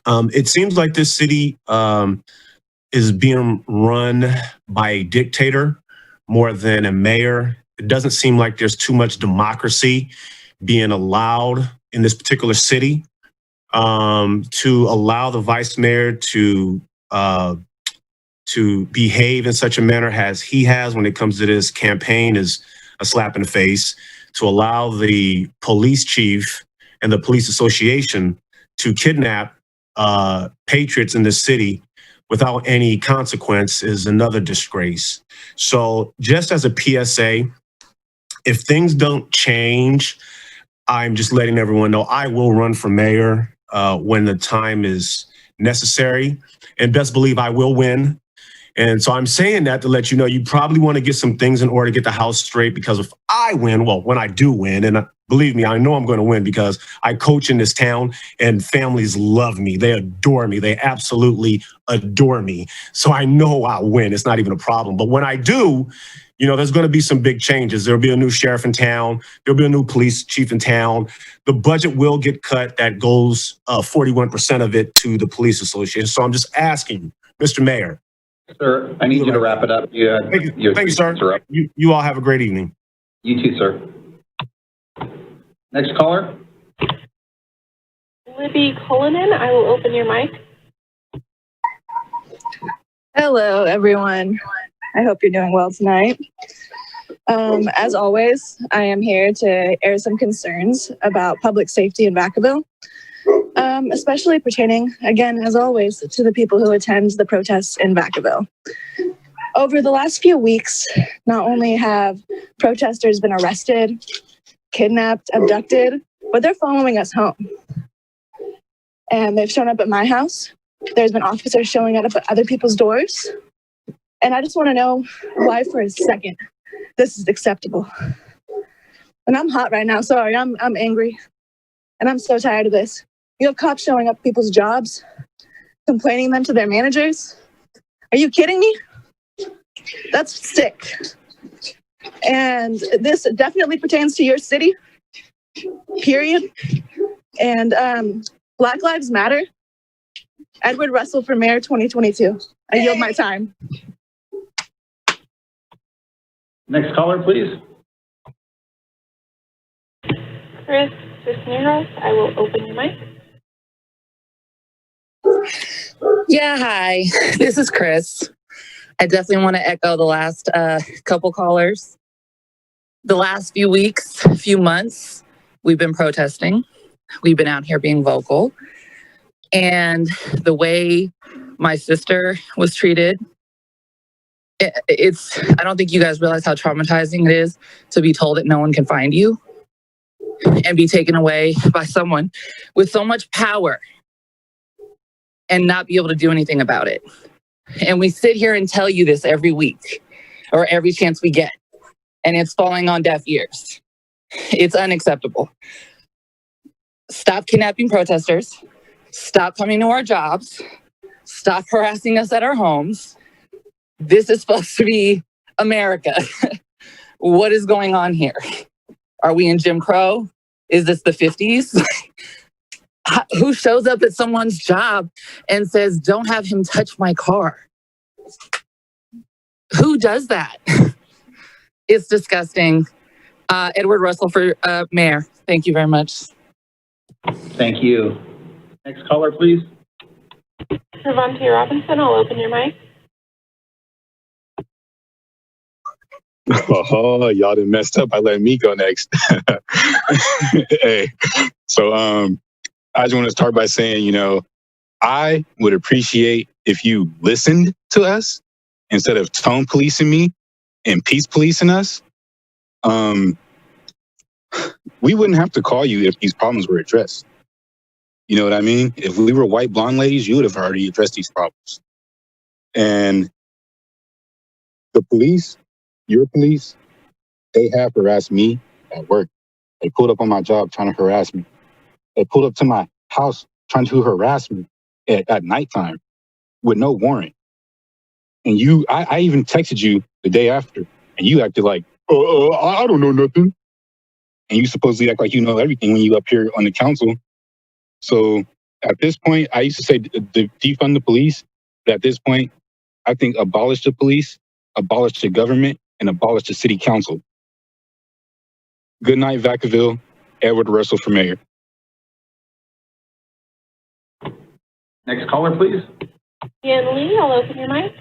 it seems like this city is being run by a dictator more than a mayor. It doesn't seem like there's too much democracy being allowed in this particular city. To allow the vice mayor to behave in such a manner as he has when it comes to this campaign is a slap in the face. To allow the police chief and the police association to kidnap patriots in this city without any consequence is another disgrace. So just as a PSA, if things don't change, I'm just letting everyone know I will run for mayor when the time is necessary, and best believe I will win. And so I'm saying that to let you know you probably want to get some things in order to get the house straight, because if I win, well, when I do win, and believe me, I know I'm going to win because I coach in this town and families love me. They adore me. They absolutely adore me. So I know I'll win. It's not even a problem. But when I do, you know, there's going to be some big changes. There'll be a new sheriff in town. There'll be a new police chief in town. The budget will get cut. That goes 41% of it to the police association. So I'm just asking you, Mr. Mayor. Sir, I need you to wrap it up. Thank you, sir. You all have a great evening. You too, sir. Next caller. Libby Cullinan, I will open your mic. Hello, everyone. I hope you're doing well tonight. As always, I am here to air some concerns about public safety in Vacaville, especially pertaining, again, as always, to the people who attend the protests in Vacaville. Over the last few weeks, not only have protesters been arrested, kidnapped, abducted, but they're following us home. And they've shown up at my house. There's been officers showing up at other people's doors. And I just want to know why for a second this is acceptable. And I'm hot right now. Sorry, I'm angry. And I'm so tired of this. You have cops showing up at people's jobs, complaining them to their managers. Are you kidding me? That's sick. And this definitely pertains to your city, period. And Black Lives Matter. Edward Russell for Mayor 2022. I yield my time. Next caller, please. Chris Cisneros, I will open your mic. Yeah, hi. This is Chris. I definitely want to echo the last couple callers. The last few weeks, few months, we've been protesting. We've been out here being vocal. And the way my sister was treated, I don't think you guys realize how traumatizing it is to be told that no one can find you and be taken away by someone with so much power and not be able to do anything about it. And we sit here and tell you this every week or every chance we get, and it's falling on deaf ears. It's unacceptable. Stop kidnapping protesters. Stop coming to our jobs. Stop harassing us at our homes. This is supposed to be America. What is going on here? Are we in Jim Crow? Is this the 50s? Who shows up at someone's job and says, don't have him touch my car? Who does that? It's disgusting. Edward Russell for mayor. Thank you very much. Thank you. Next caller, please. Trevante Robinson, I'll open your mic. Oh, y'all done messed up by letting me go next. Hey, so I just want to start by saying, you know, I would appreciate if you listened to us instead of tone policing me and peace policing us. We wouldn't have to call you if these problems were addressed. You know what I mean? If we were white blonde ladies, you would have already addressed these problems. And the police, your police, they have harassed me at work. They pulled up on my job trying to harass me. They pulled up to my house trying to harass me at nighttime with no warrant. And I even texted you the day after, and you acted like, I don't know nothing. And you supposedly act like you know everything when you up here on the council. So at this point, I used to say defund the police. But at this point, I think abolish the police, abolish the government, and abolish the city council. Good night, Vacaville. Edward Russell for mayor. Next caller, please. Ian Lee, I'll open your mic.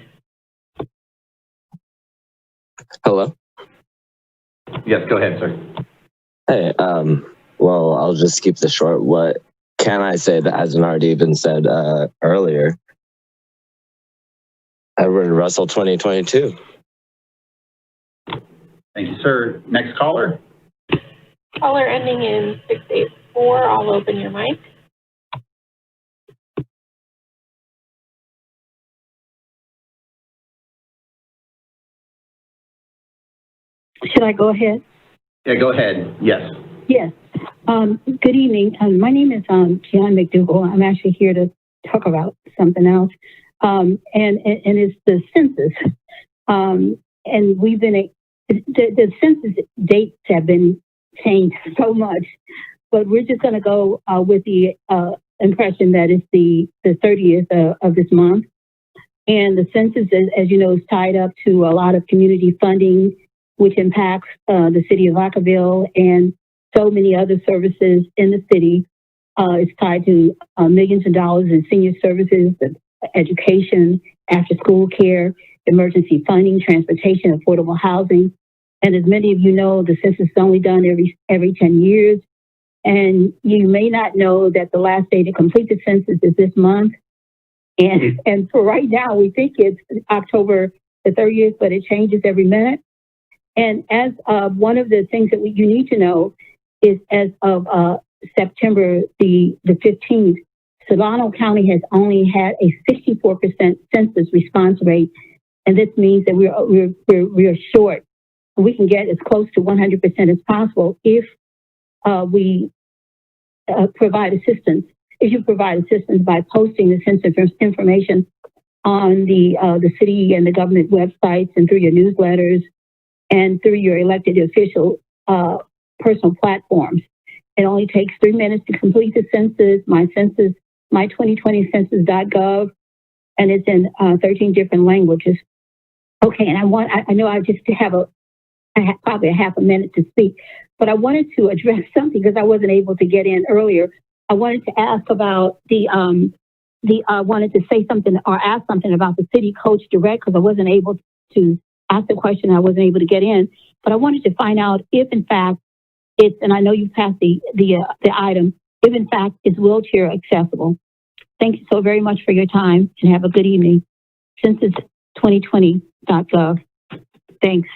Hello? Yes, go ahead, sir. Hey, well, I'll just keep this short. What can I say that hasn't already been said earlier? Edward Russell 2022. Thank you, sir. Next caller. Caller ending in 684, I'll open your mic. Should I go ahead? Yeah, go ahead. Yes. Yes. Good evening. My name is John McDougall. I'm actually here to talk about something else, and it's the census. And we've been the census dates have been changed so much, but we're just going to go with the impression that it's the 30th of this month. And the census, as you know, is tied up to a lot of community funding, which impacts the city of Vacaville and so many other services in the city. It's tied to millions of dollars in senior services, education, after-school care, emergency funding, transportation, affordable housing. And as many of you know, the census is only done every 10 years. And you may not know that the last day to complete the census is this month. And for right now, we think it's October the 30th, but it changes every minute. And as one of the things that you need to know is as of September the 15th, Solano County has only had a 64% census response rate. And this means that we're short. We can get as close to 100% as possible if we provide assistance. If you provide assistance by posting the census information on the city and the government websites and through your newsletters and through your elected official personal platforms. It only takes 3 minutes to complete the census, my 2020census.gov, and it's in 13 different languages. Okay, and I know I just have probably a half a minute to speak, but I wanted to address something because I wasn't able to get in earlier. I wanted to ask about I wanted to say something or ask something about the city coach direct because I wasn't able to ask the question. I wasn't able to get in, but I wanted to find out if in fact it's, and I know you passed the item, if in fact it's wheelchair accessible. Thank you so very much for your time and have a good evening. Census2020.gov. Thanks.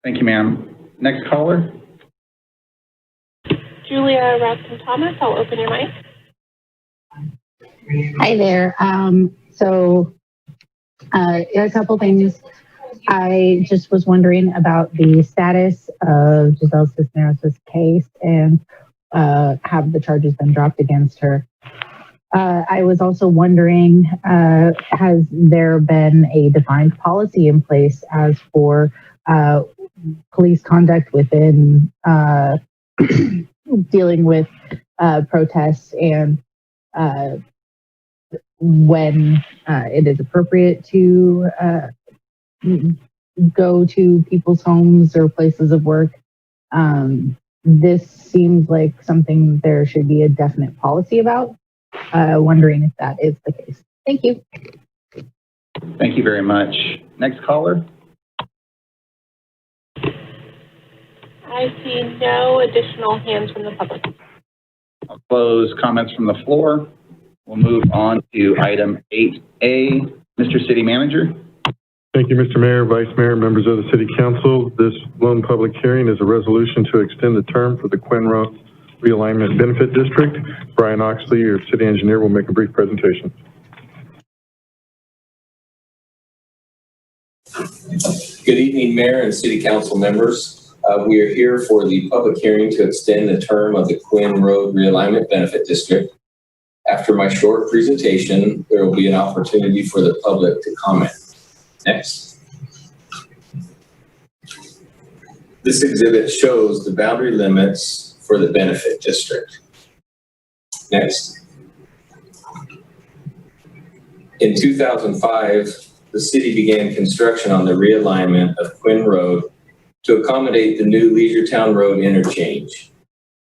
Thank you, ma'am. Next caller. Julia Raskin Thomas, I'll open your mic. Hi there. A couple things. I just was wondering about the status of Giselle Cisneros' case and have the charges been dropped against her. I was also wondering, has there been a defined policy in place as for police conduct within dealing with protests and when it is appropriate to go to people's homes or places of work? This seems like something there should be a definite policy about. Wondering if that is the case. Thank you. Thank you very much. Next caller. I see no additional hands from the public. I'll close comments from the floor. We'll move on to item 8A. Mr. City Manager. Thank you, Mr. Mayor, Vice Mayor, members of the City Council. This lone public hearing is a resolution to extend the term for the Quinn Road Realignment Benefit District. Brian Oxley, your city engineer, will make a brief presentation. Good evening, Mayor and City Council members. We are here for the public hearing to extend the term of the Quinn Road Realignment Benefit District. After my short presentation, there will be an opportunity for the public to comment. Next. This exhibit shows the boundary limits for the benefit district. Next. In 2005, the city began construction on the realignment of Quinn Road to accommodate the new Leisurestown Road interchange.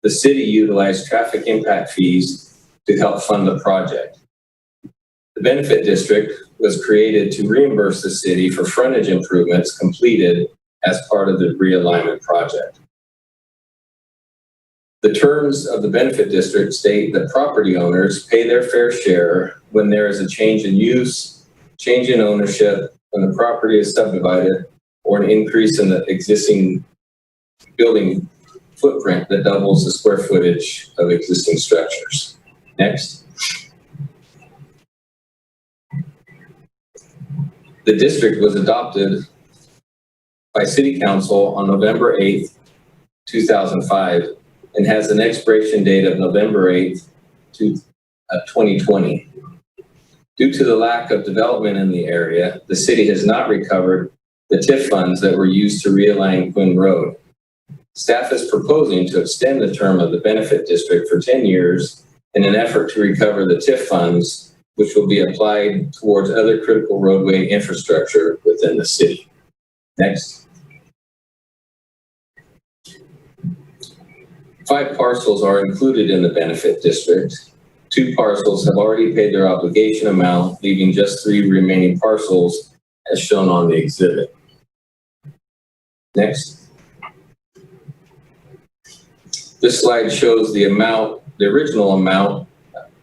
The city utilized traffic impact fees to help fund the project. The benefit district was created to reimburse the city for frontage improvements completed as part of the realignment project. The terms of the benefit district state that property owners pay their fair share when there is a change in use, change in ownership, when the property is subdivided, or an increase in the existing building footprint that doubles the square footage of existing structures. Next. The district was adopted by City Council on November 8th, 2005, and has an expiration date of November 8th, 2020. Due to the lack of development in the area, the city has not recovered the TIF funds that were used to realign Quinn Road. Staff is proposing to extend the term of the benefit district for 10 years in an effort to recover the TIF funds, which will be applied towards other critical roadway infrastructure within the city. Next. 5 parcels are included in the benefit district. 2 parcels have already paid their obligation amount, leaving just 3 remaining parcels as shown on the exhibit. Next. This slide shows the original amount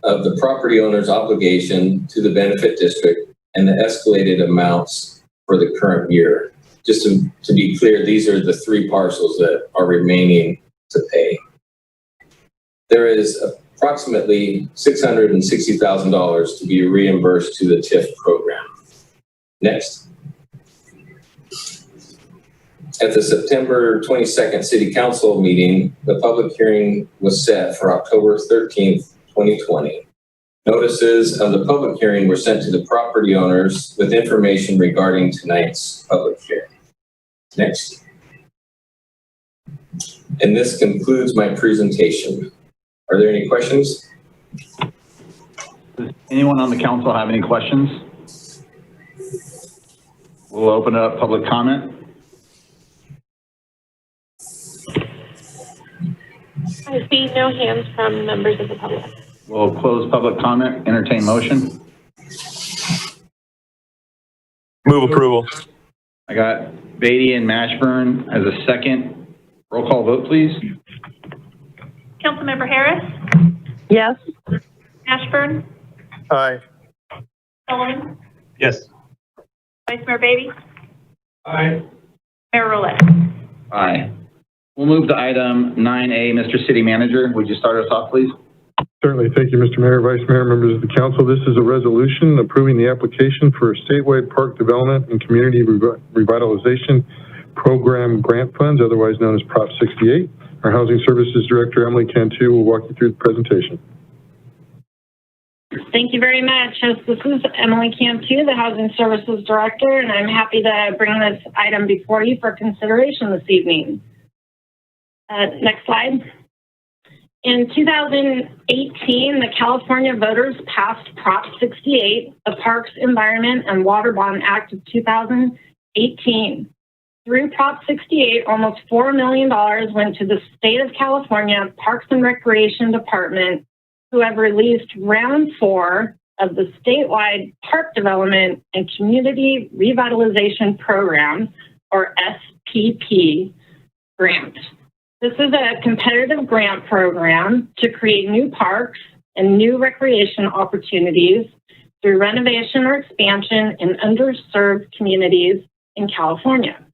of the property owner's obligation to the benefit district and the escalated amounts for the current year. Just to be clear, these are the 3 parcels that are remaining to pay. There is approximately $660,000 to be reimbursed to the TIF program. Next. At the September 22nd City Council meeting, the public hearing was set for October 13th, 2020. Notices of the public hearing were sent to the property owners with information regarding tonight's public hearing. Next. And this concludes my presentation. Are there any questions? Does anyone on the council have any questions? We'll open up public comment. I see no hands from members of the public. We'll close public comment, entertain motion. Move approval. I got Beatty and Mashburn as a second. Roll call vote, please. Councilmember Harris, Yes. Ashburn, Aye. Sullivan, Yes. Vice Mayor Beatty, Aye. Mayor Roulette. Aye. We'll move to item 9A. Mr. City Manager, would you start us off, please? Certainly. Thank you, Mr. Mayor, Vice Mayor, members of the council. This is a resolution approving the application for a statewide park development and community revitalization program grant funds, otherwise known as Prop 68. Our Housing Services Director, Emily Cantu, will walk you through the presentation. Thank you very much. This is Emily Cantu, the Housing Services Director, and I'm happy to bring this item before you for consideration this evening. Next slide. In 2018, the California voters passed Prop 68, the Parks, Environment, and Water Bond Act of 2018. Through Prop 68, almost $4 million went to the state of California Parks and Recreation Department, who have released round 4 of the statewide Park Development and Community Revitalization Program, or SPP, grant. This is a competitive grant program to create new parks and new recreation opportunities through renovation or expansion in underserved communities in California.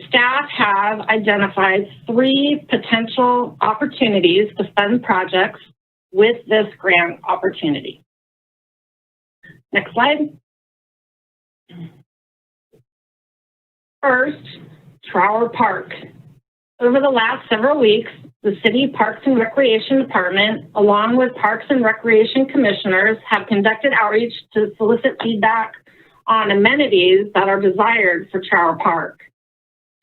Staff have identified 3 potential opportunities to fund projects with this grant opportunity. Next slide. First, Trower Park. Over the last several weeks, the City Parks and Recreation Department, along with Parks and Recreation Commissioners, have conducted outreach to solicit feedback on amenities that are desired for Trower Park.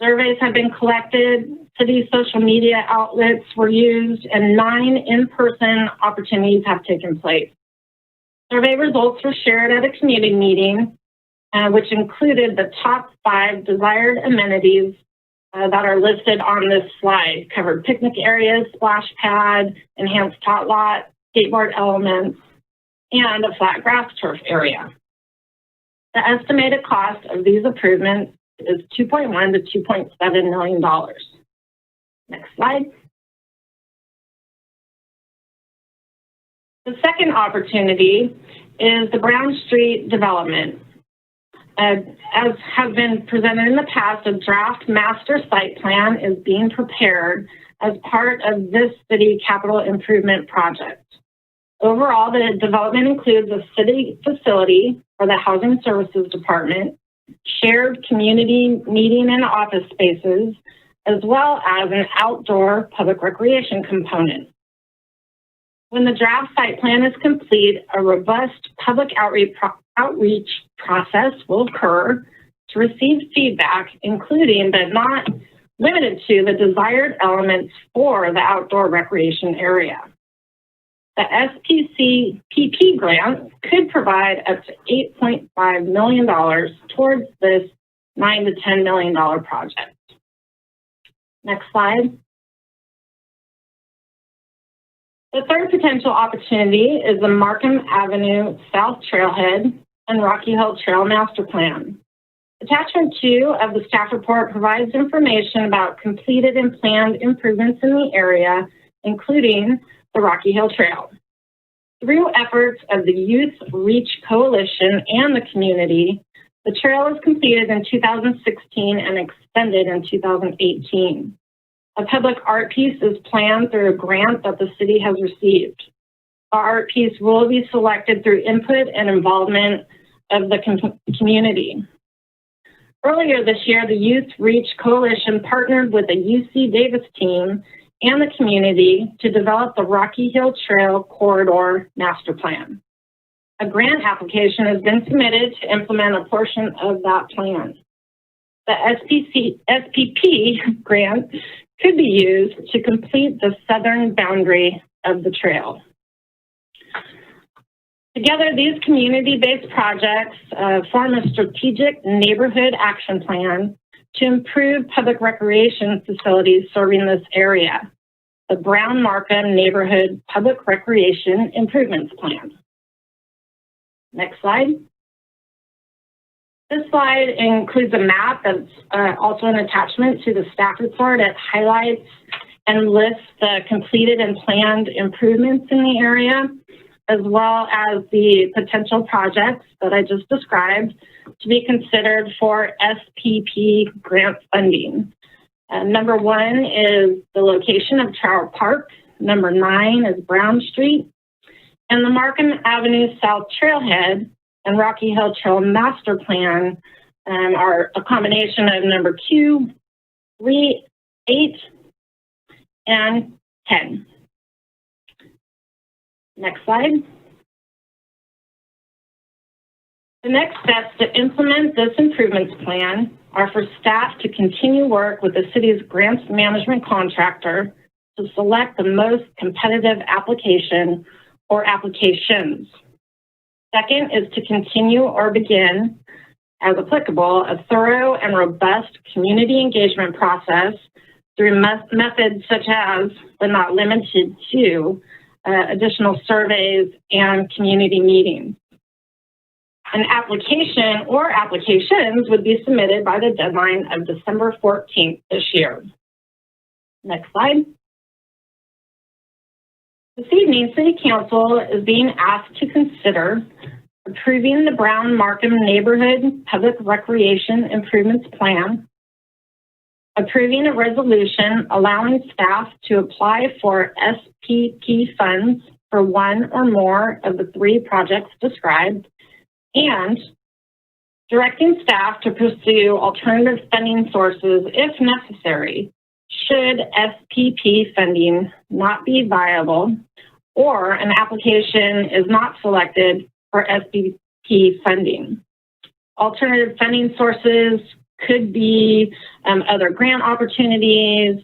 Surveys have been collected, city social media outlets were used, and 9 in-person opportunities have taken place. Survey results were shared at a community meeting, which included the top 5 desired amenities that are listed on this slide. Covered picnic areas, splash pad, enhanced tot lot, skateboard elements, and a flat grass turf area. The estimated cost of these improvements is $2.1 to $2.7 million. Next slide. The second opportunity is the Brown Street development. As has been presented in the past, a draft master site plan is being prepared as part of this city capital improvement project. Overall, the development includes a city facility for the Housing Services Department, shared community meeting and office spaces, as well as an outdoor public recreation component. When the draft site plan is complete, a robust public outreach process will occur to receive feedback, including but not limited to the desired elements for the outdoor recreation area. The SPCPP grant could provide up to $8.5 million towards this $9 to $10 million project. Next slide. The third potential opportunity is the Markham Avenue South Trailhead and Rocky Hill Trail Master Plan. Attachment 2 of the staff report provides information about completed and planned improvements in the area, including the Rocky Hill Trail. Through efforts of the Youth Reach Coalition and the community, the trail was completed in 2016 and extended in 2018. A public art piece is planned through a grant that the city has received. The art piece will be selected through input and involvement of the community. Earlier this year, the Youth Reach Coalition partnered with the UC Davis team and the community to develop the Rocky Hill Trail Corridor Master Plan. A grant application has been submitted to implement a portion of that plan. The SPP grant could be used to complete the southern boundary of the trail. Together, these community-based projects form a strategic neighborhood action plan to improve public recreation facilities serving this area, the Brown Markham Neighborhood Public Recreation Improvements Plan. Next slide. This slide includes a map that's also an attachment to the staff report. It highlights and lists the completed and planned improvements in the area, as well as the potential projects that I just described to be considered for SPP grant funding. Number 1 is the location of Trower Park. Number 9 is Brown Street. And the Markham Avenue South Trailhead and Rocky Hill Trail Master Plan are a combination of number 2, 3, 8, and 10. Next slide. The next steps to implement this improvements plan are for staff to continue work with the city's grants management contractor to select the most competitive application or applications. Second is to continue or begin, as applicable, a thorough and robust community engagement process through methods such as, but not limited to, additional surveys and community meetings. An application or applications would be submitted by the deadline of December 14th this year. Next slide. This evening, City Council is being asked to consider approving the Brown Markham Neighborhood Public Recreation Improvements Plan, approving a resolution allowing staff to apply for SPP funds for one or more of the 3 projects described, and directing staff to pursue alternative funding sources if necessary, should SPP funding not be viable or an application is not selected for SPP funding. Alternative funding sources could be other grant opportunities,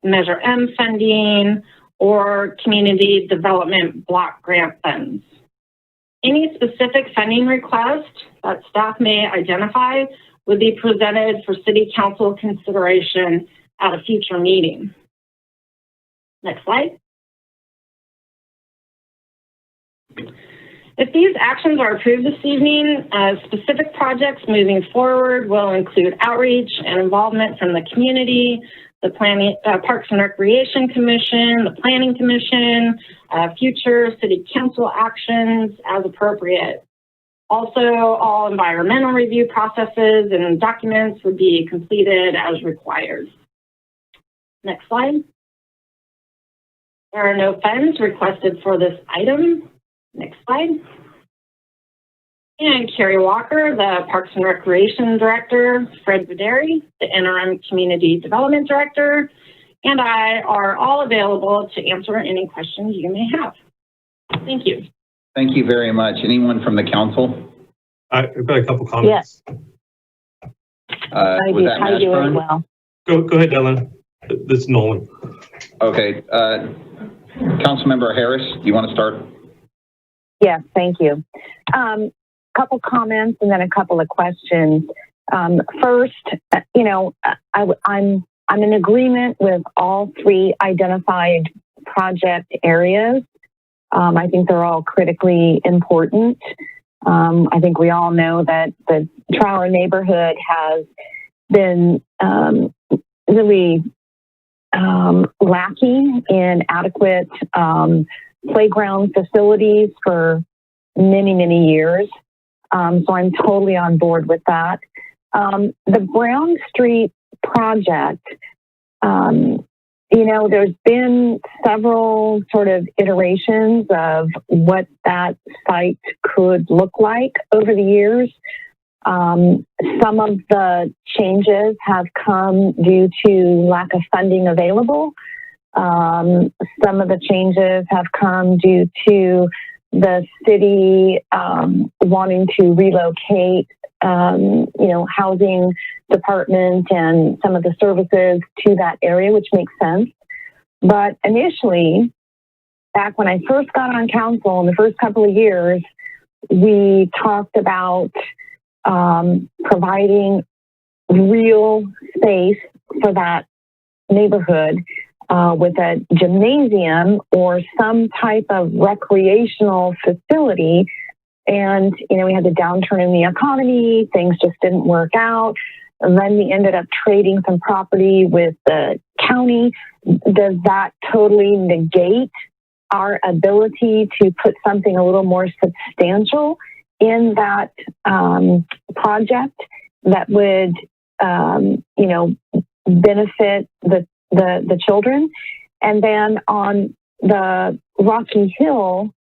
Measure M funding, or community development block grant funds. Any specific funding request that staff may identify would be presented for City Council consideration at a future meeting. Next slide. If these actions are approved this evening, specific projects moving forward will include outreach and involvement from the community, the Parks and Recreation Commission, the Planning Commission, future City Council actions as appropriate. Also, all environmental review processes and documents would be completed as required. Next slide. There are no funds requested for this item. Next slide. And Carrie Walker, the Parks and Recreation Director, Fred Videri, the Interim Community Development Director, and I are all available to answer any questions you may have. Thank you. Thank you very much. Anyone from the council? I've got a couple comments. Yes. I do as well. Go ahead, Ellen. This is Nolan. Okay. Councilmember Harris, do you want to start? Yes, thank you. Couple comments and then a couple of questions. First, I'm in agreement with all three identified project areas. I think they're all critically important. I think we all know that the Trower neighborhood has been really lacking in adequate playground facilities for many, many years. So I'm totally on board with that. The Brown Street project, there's been several sort of iterations of what that site could look like over the years. Some of the changes have come due to lack of funding available. Some of the changes have come due to the city wanting to relocate, housing department and some of the services to that area, which makes sense. But initially, back when I first got on council in the first couple of years, we talked about providing real space for that neighborhood with a gymnasium or some type of recreational facility. And, we had the downturn in the economy, things just didn't work out. And then we ended up trading some property with the county. Does that totally negate our ability to put something a little more substantial in that project that would, benefit the children? And then on the Rocky Hill,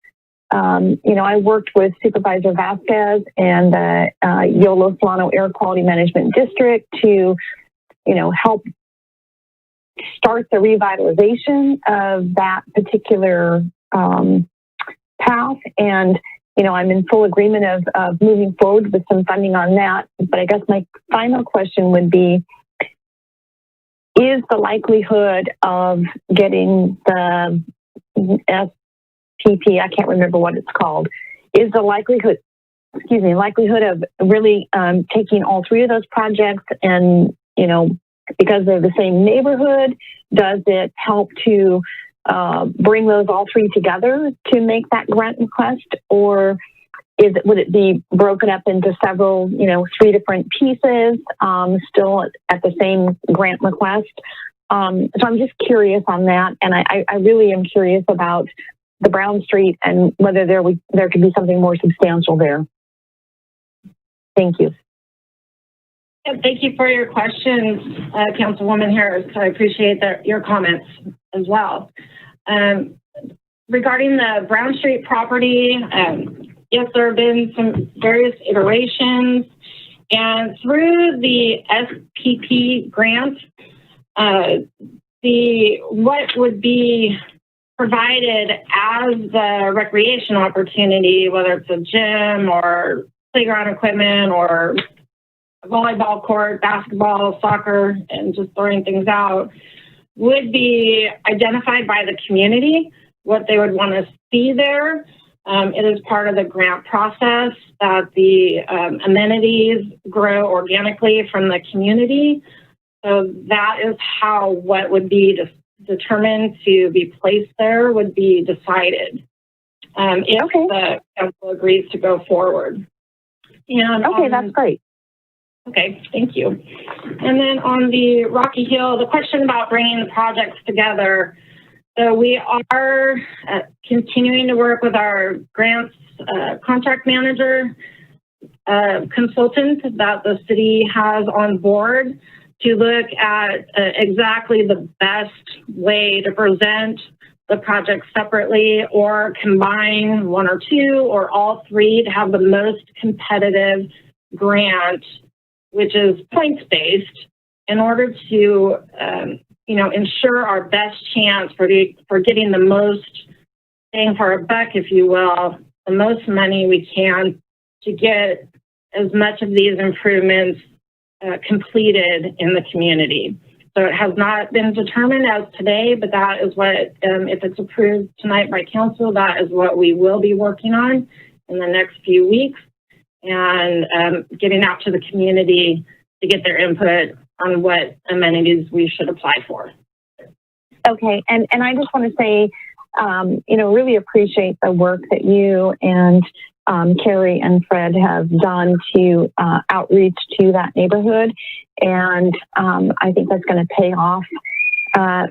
I worked with Supervisor Vasquez and the Yolo Solano Air Quality Management District to, help start the revitalization of that particular path. And, I'm in full agreement of moving forward with some funding on that. But I guess my final question would be, is the likelihood of getting the SPP, I can't remember what it's called, is the likelihood of really taking all three of those projects and, because they're the same neighborhood, does it help to bring those all three together to make that grant request? Or would it be broken up into several, three different pieces, still at the same grant request? So I'm just curious on that. And I really am curious about the Brown Street and whether there could be something more substantial there. Thank you. Thank you for your questions, Councilwoman Harris. I appreciate your comments as well. Regarding the Brown Street property, yes, there have been some various iterations, and through the SPP grant, what would be provided as the recreation opportunity, whether it's a gym or playground equipment or a volleyball court, basketball, soccer, and just throwing things out, would be identified by the community, what they would want to see there. It is part of the grant process that the amenities grow organically from the community. So that is how what would be determined to be placed there would be decided if the council agrees to go forward. And that's great. Okay, thank you. And then on the Rocky Hill, the question about bringing the projects together. So we are continuing to work with our grants contract manager consultant that the city has on board to look at exactly the best way to present the projects separately or combine one or two or all three to have the most competitive grant, which is points-based, in order to ensure our best chance for getting the most bang for our buck, if you will, the most money we can to get as much of these improvements completed in the community. So it has not been determined as today, but that is what, if it's approved tonight by council, that is what we will be working on in the next few weeks, and getting out to the community to get their input on what amenities we should apply for. Okay, and I just want to say, really appreciate the work that you and Carrie and Fred have done to outreach to that neighborhood. And I think that's going to pay off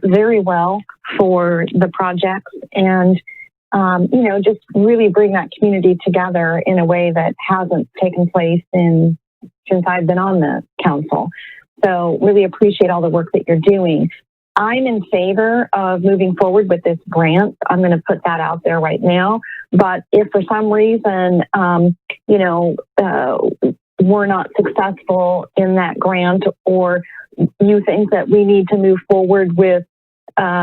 very well for the projects and, just really bring that community together in a way that hasn't taken place since I've been on the council. So really appreciate all the work that you're doing. I'm in favor of moving forward with this grant. I'm going to put that out there right now. But if for some reason, we're not successful in that grant, or you think that we need to move forward with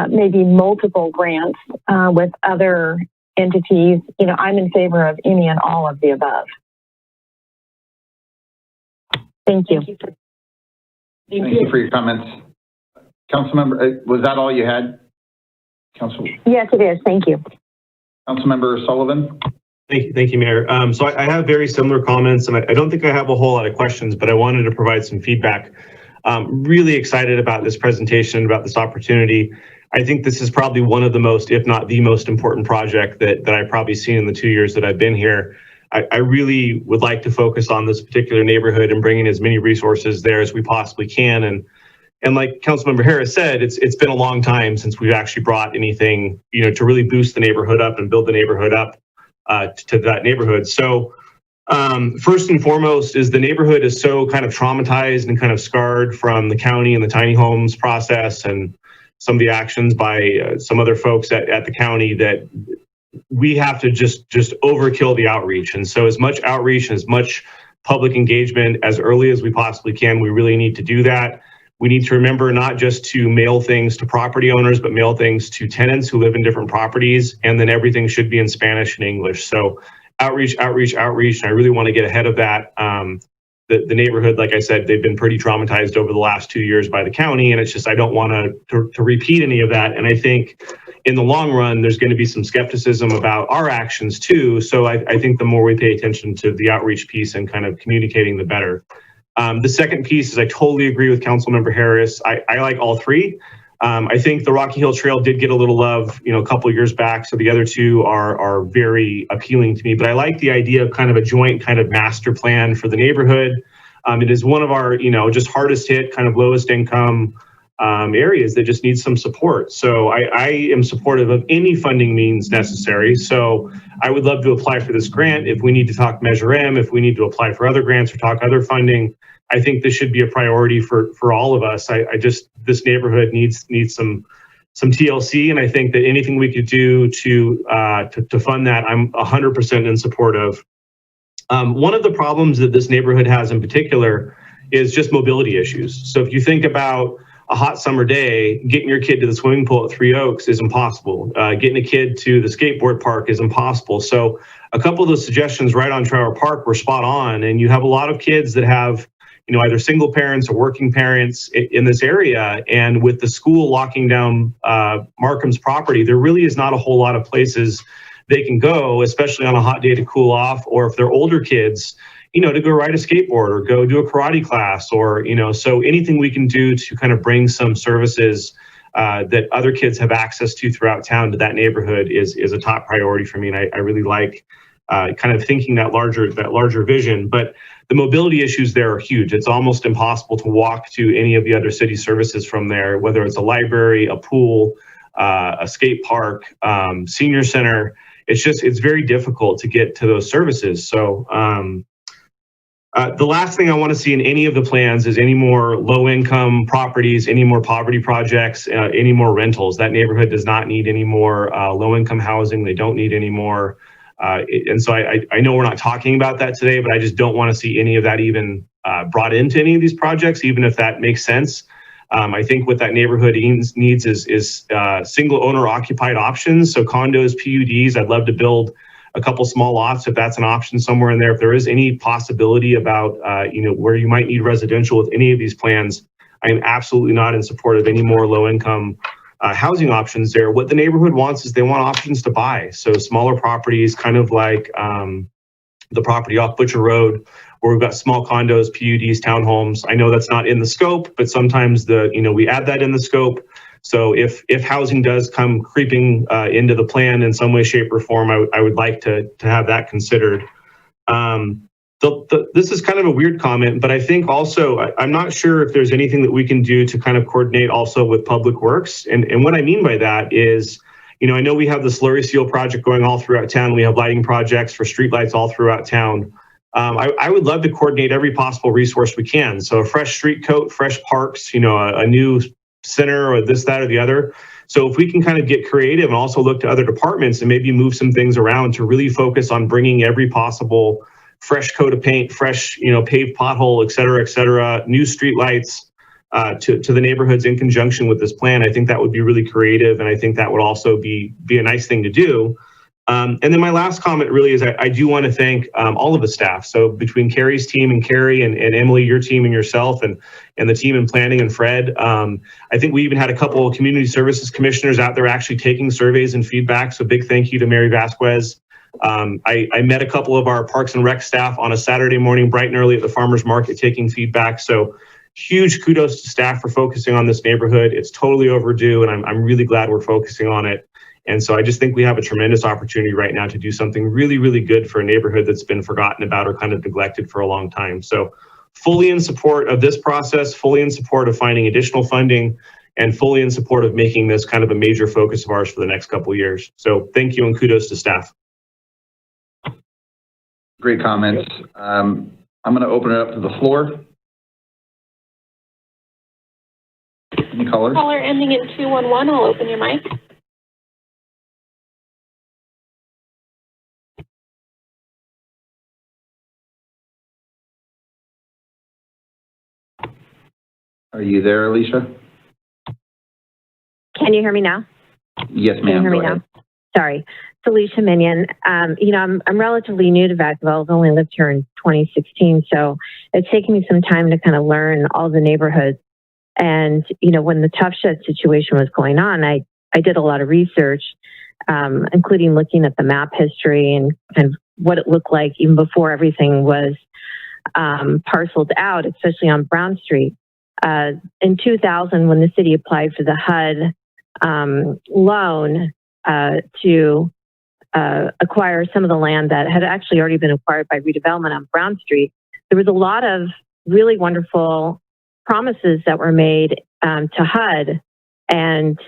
maybe multiple grants with other entities, I'm in favor of any and all of the above. Thank you. Thank you for your comments. Councilmember, was that all you had? Yes, it is. Thank you. Councilmember Sullivan? Thank you, Mayor. So I have very similar comments, and I don't think I have a whole lot of questions, but I wanted to provide some feedback. Really excited about this presentation, about this opportunity. I think this is probably one of the most, if not the most important project that I've probably seen in the 2 years that I've been here. I really would like to focus on this particular neighborhood and bringing as many resources there as we possibly can. And like Councilmember Harris said, it's been a long time since we've actually brought anything, to really boost the neighborhood up and build the neighborhood up to that neighborhood. So first and foremost is the neighborhood is so kind of traumatized and kind of scarred from the county and the tiny homes process and some of the actions by some other folks at the county that we have to just overkill the outreach. And so as much outreach and as much public engagement as early as we possibly can, we really need to do that. We need to remember not just to mail things to property owners, but mail things to tenants who live in different properties, and then everything should be in Spanish and English. So outreach, outreach, outreach, and I really want to get ahead of that. The neighborhood, like I said, they've been pretty traumatized over the last 2 years by the county, and it's just I don't want to repeat any of that. And I think in the long run, there's going to be some skepticism about our actions too. So I think the more we pay attention to the outreach piece and kind of communicating, the better. The second piece is I totally agree with Councilmember Harris. I like all three. I think the Rocky Hill Trail did get a little love, a couple of years back. So the other two are very appealing to me. But I like the idea of kind of a joint kind of master plan for the neighborhood. It is one of our, just hardest hit, kind of lowest income areas that just needs some support. So I am supportive of any funding means necessary. So I would love to apply for this grant. If we need to talk Measure M, if we need to apply for other grants or talk other funding, I think this should be a priority for all of us. This neighborhood needs some TLC, and I think that anything we could do to fund that, I'm 100% in support of. One of the problems that this neighborhood has in particular is just mobility issues. So if you think about a hot summer day, getting your kid to the swimming pool at Three Oaks is impossible. Getting a kid to the skateboard park is impossible. So a couple of those suggestions right on Trailer Park were spot on, and you have a lot of kids that have either single parents or working parents in this area. And with the school locking down Markham's property, there really is not a whole lot of places they can go, especially on a hot day to cool off, or if they're older kids, to go ride a skateboard or go do a karate class, or, so anything we can do to kind of bring some services that other kids have access to throughout town to that neighborhood is a top priority for me. And I really like kind of thinking that larger vision. But the mobility issues there are huge. It's almost impossible to walk to any of the other city services from there, whether it's a library, a pool, a skate park, senior center. It's very difficult to get to those services. So the last thing I want to see in any of the plans is any more low-income properties, any more poverty projects, any more rentals. That neighborhood does not need any more low-income housing. They don't need any more. And so I know we're not talking about that today, but I just don't want to see any of that even brought into any of these projects, even if that makes sense. I think what that neighborhood needs is single owner occupied options. So condos, PUDs. I'd love to build a couple small lots if that's an option somewhere in there. If there is any possibility about, where you might need residential with any of these plans, I am absolutely not in support of any more low income housing options there. What the neighborhood wants is they want options to buy. So smaller properties, kind of like the property off Butcher Road, where we've got small condos, PUDs, townhomes. I know that's not in the scope, but sometimes we add that in the scope. So if housing does come creeping into the plan in some way, shape, or form, I would like to have that considered. This is kind of a weird comment, but I think also I'm not sure if there's anything that we can do to kind of coordinate also with Public Works. And what I mean by that is, I know we have the slurry seal project going all throughout town. We have lighting projects for streetlights all throughout town. I would love to coordinate every possible resource we can. So a fresh street coat, fresh parks, a new center, or this, that, or the other. So if we can kind of get creative and also look to other departments and maybe move some things around to really focus on bringing every possible fresh coat of paint, fresh, paved pothole, et cetera, new street lights to the neighborhoods in conjunction with this plan, I think that would be really creative. And I think that would also be a nice thing to do. And then my last comment really is I do want to thank all of the staff. So between Carrie's team and Carrie and Emily, your team and yourself and the team in planning and Fred, I think we even had a couple of community services commissioners out there actually taking surveys and feedback. So big thank you to Mary Vasquez. I met a couple of our Parks and Rec staff on a Saturday morning, bright and early at the farmers market, taking feedback. So huge kudos to staff for focusing on this neighborhood. It's totally overdue, and I'm really glad we're focusing on it. And so I just think we have a tremendous opportunity right now to do something really, really good for a neighborhood that's been forgotten about or kind of neglected for a long time. So fully in support of this process, fully in support of finding additional funding, and fully in support of making this kind of a major focus of ours for the next couple of years. So thank you and kudos to staff. Great comments. I'm going to open it up to the floor. Any callers? Caller ending in 211, I'll open your mic. Are you there, Alicia? Can you hear me now? Yes, ma'am. Can you hear me Go ahead. now? Sorry. It's Alicia Minion. I'm relatively new to Vacaville. I've only lived here in 2016, so it's taken me some time to kind of learn all the neighborhoods. And, when the Tough Shed situation was going on, I did a lot of research, including looking at the map history and kind of what it looked like even before everything was parceled out, especially on Brown Street. In 2000, when the city applied for the HUD loan to acquire some of the land that had actually already been acquired by redevelopment on Brown Street, there was a lot of really wonderful promises that were made to HUD. And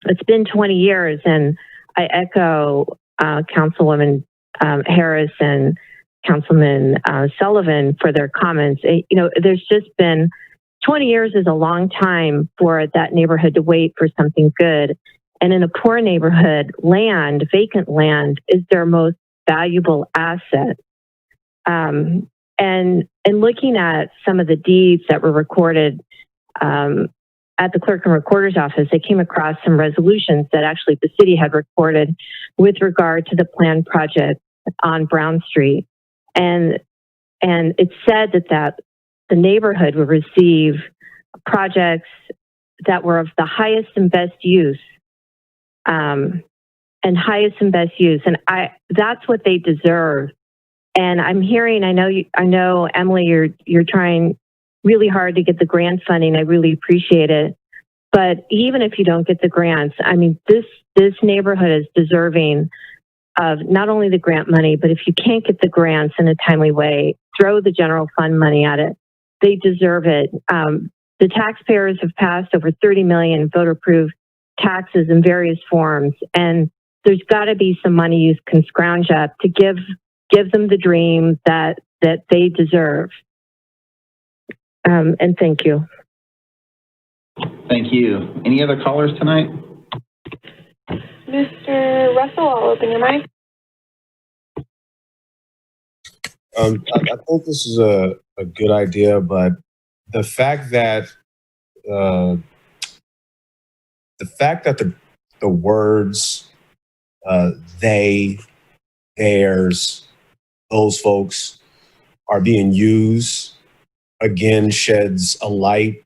it's been 20 years, and I echo Councilwoman Harris and Councilman Sullivan for their comments. There's just been 20 years is a long time for that neighborhood to wait for something good. And in a poor neighborhood, vacant land is their most valuable asset. And looking at some of the deeds that were recorded at the clerk and recorder's office, they came across some resolutions that actually the city had recorded with regard to the planned project on Brown Street. And it said that the neighborhood would receive projects that were of the highest and best use. And and highest and best use. And that's what they deserve. And I'm hearing, I know, Emily, you're trying really hard to get the grant funding. I really appreciate it. But even if you don't get the grants, I mean, this neighborhood is deserving of not only the grant money, but if you can't get the grants in a timely way, throw the general fund money at it. They deserve it. The taxpayers have passed over 30 million voter-approved taxes in various forms, and there's got to be some money you can scrounge up to give them the dream that they deserve. And thank you. Thank you. Any other callers tonight? Mr. Russell, I'll open your mic. I think this is a good idea, but the fact that the words they, theirs, those folks are being used again sheds a light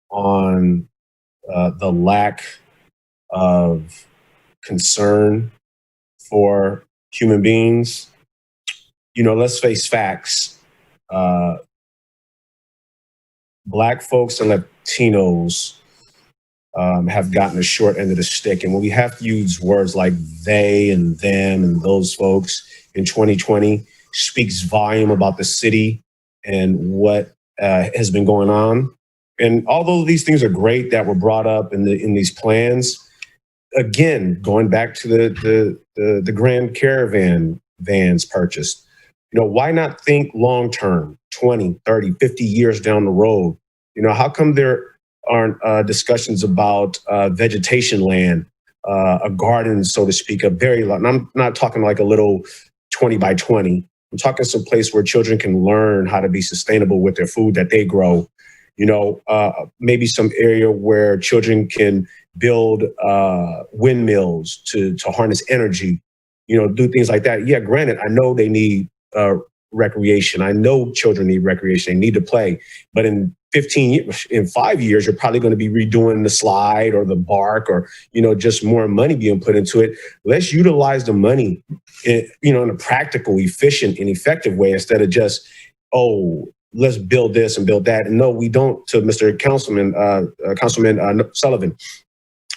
on the lack of concern for human beings. You know, let's face facts. Black folks and Latinos have gotten the short end of the stick. And when we have to use words like they and them and those folks in 2020 speaks volume about the city and what has been going on. And although these things are great that were brought up in these plans, again, going back to the Grand Caravan vans purchased, you know, why not think long-term, 20, 30, 50 years down the road? You know, how come there aren't discussions about vegetation land, a garden, so to speak, a very long, and I'm not talking like a little 20 by 20. I'm talking some place where children can learn how to be sustainable with their food that they grow. You know, maybe some area where children can build windmills to harness energy, you know, do things like that. Yeah, granted, I know they need recreation. I know children need recreation. They need to play. But in 5 years, you're probably going to be redoing the slide or the bark or, you know, just more money being put into it. Let's utilize the money, in a practical, efficient, and effective way instead of just, let's build this and build that. And no, we don't, to Mr. Councilman Sullivan,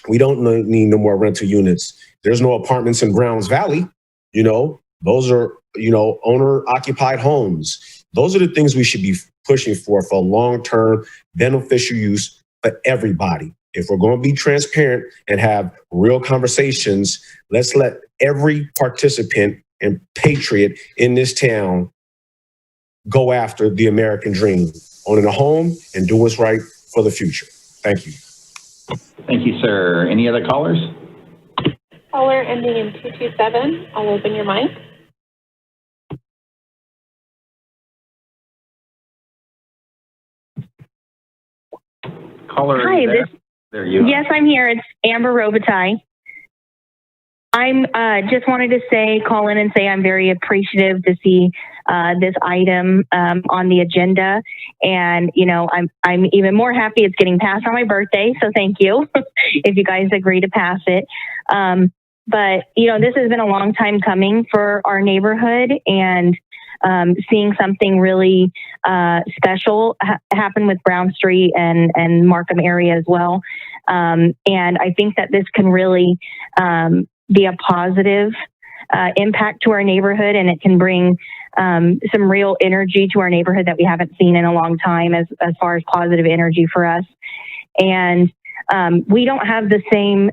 we don't need no more rental units. There's no apartments in Browns Valley. You know, those are, owner-occupied homes. Those are the things we should be pushing for long-term beneficial use for everybody. If we're going to be transparent and have real conversations, let's let every participant and patriot in this town go after the American dream, owning a home and do what's right for the future. Thank you. Thank you, sir. Any other callers? Caller ending in 227, I'll open your mic. Caller, hi, there you are. Yes, I'm here. It's Amber Robitaille. I'm just wanted to call in and say I'm very appreciative to see this item on the agenda, and I'm even more happy it's getting passed on my birthday. So thank you if you guys agree to pass it. But this has been a long time coming for our neighborhood, and seeing something really special happen with Brown Street and Markham area as well. And I think that this can really be a positive impact to our neighborhood, and it can bring some real energy to our neighborhood that we haven't seen in a long time as far as positive energy for us. And we don't have the same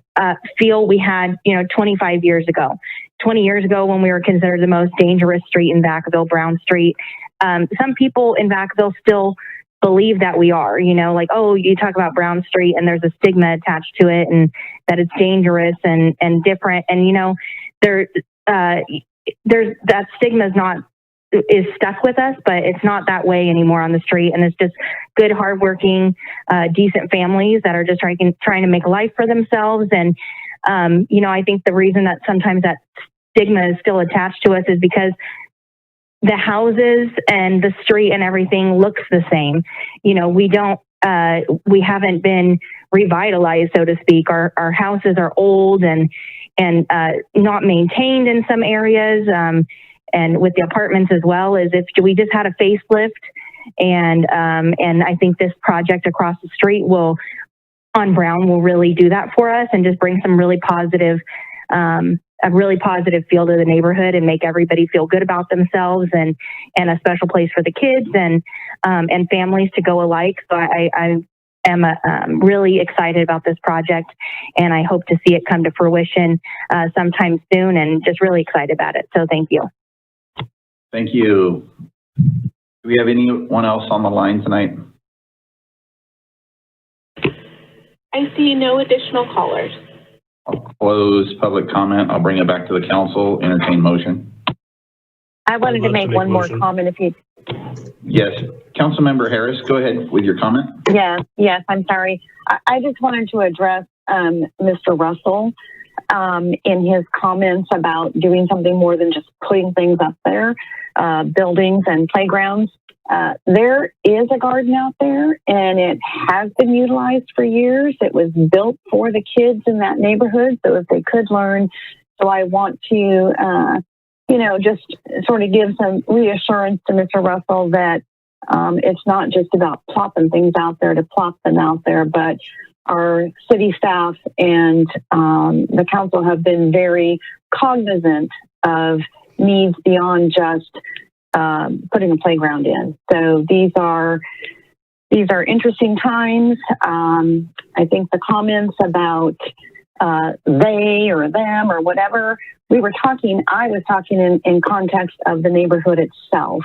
feel we had, 25 years ago. 20 years ago, when we were considered the most dangerous street in Vacaville, Brown Street. Some people in Vacaville still believe that we are, you talk about Brown Street and there's a stigma attached to it and that it's dangerous and different. And, there's that stigma is stuck with us, but it's not that way anymore on the street. And it's just good, hardworking, decent families that are just trying to make a life for themselves. And, I think the reason that sometimes that stigma is still attached to us is because the houses and the street and everything looks the same. We haven't been revitalized, so to speak. Our houses are old, and not maintained in some areas, and with the apartments as well, is if we just had a facelift, and I think this project across the street on Brown will really do that for us and just bring some really positive, a really positive feel to the neighborhood and make everybody feel good about themselves, and a special place for the kids and families to go alike. So I am really excited about this project, and I hope to see it come to fruition sometime soon, and just really excited about it. So thank you. Thank you. Do we have anyone else on the line tonight? I see no additional callers. I'll close public comment. I'll bring it back to the council. Entertain motion. I wanted to make one more comment if you. Yes. Councilmember Harris, go ahead with your comment. Yes, I'm sorry. I just wanted to address Mr. Russell in his comments about doing something more than just putting things up there, buildings and playgrounds. There is a garden out there, and it has been utilized for years. It was built for the kids in that neighborhood so that they could learn. So I want to, just sort of give some reassurance to Mr. Russell that it's not just about plopping things out there to plop them out there, but our city staff and the council have been very cognizant of needs beyond just putting a playground in. So these are interesting times. I think the comments about they or them or whatever, I was talking in context of the neighborhood itself.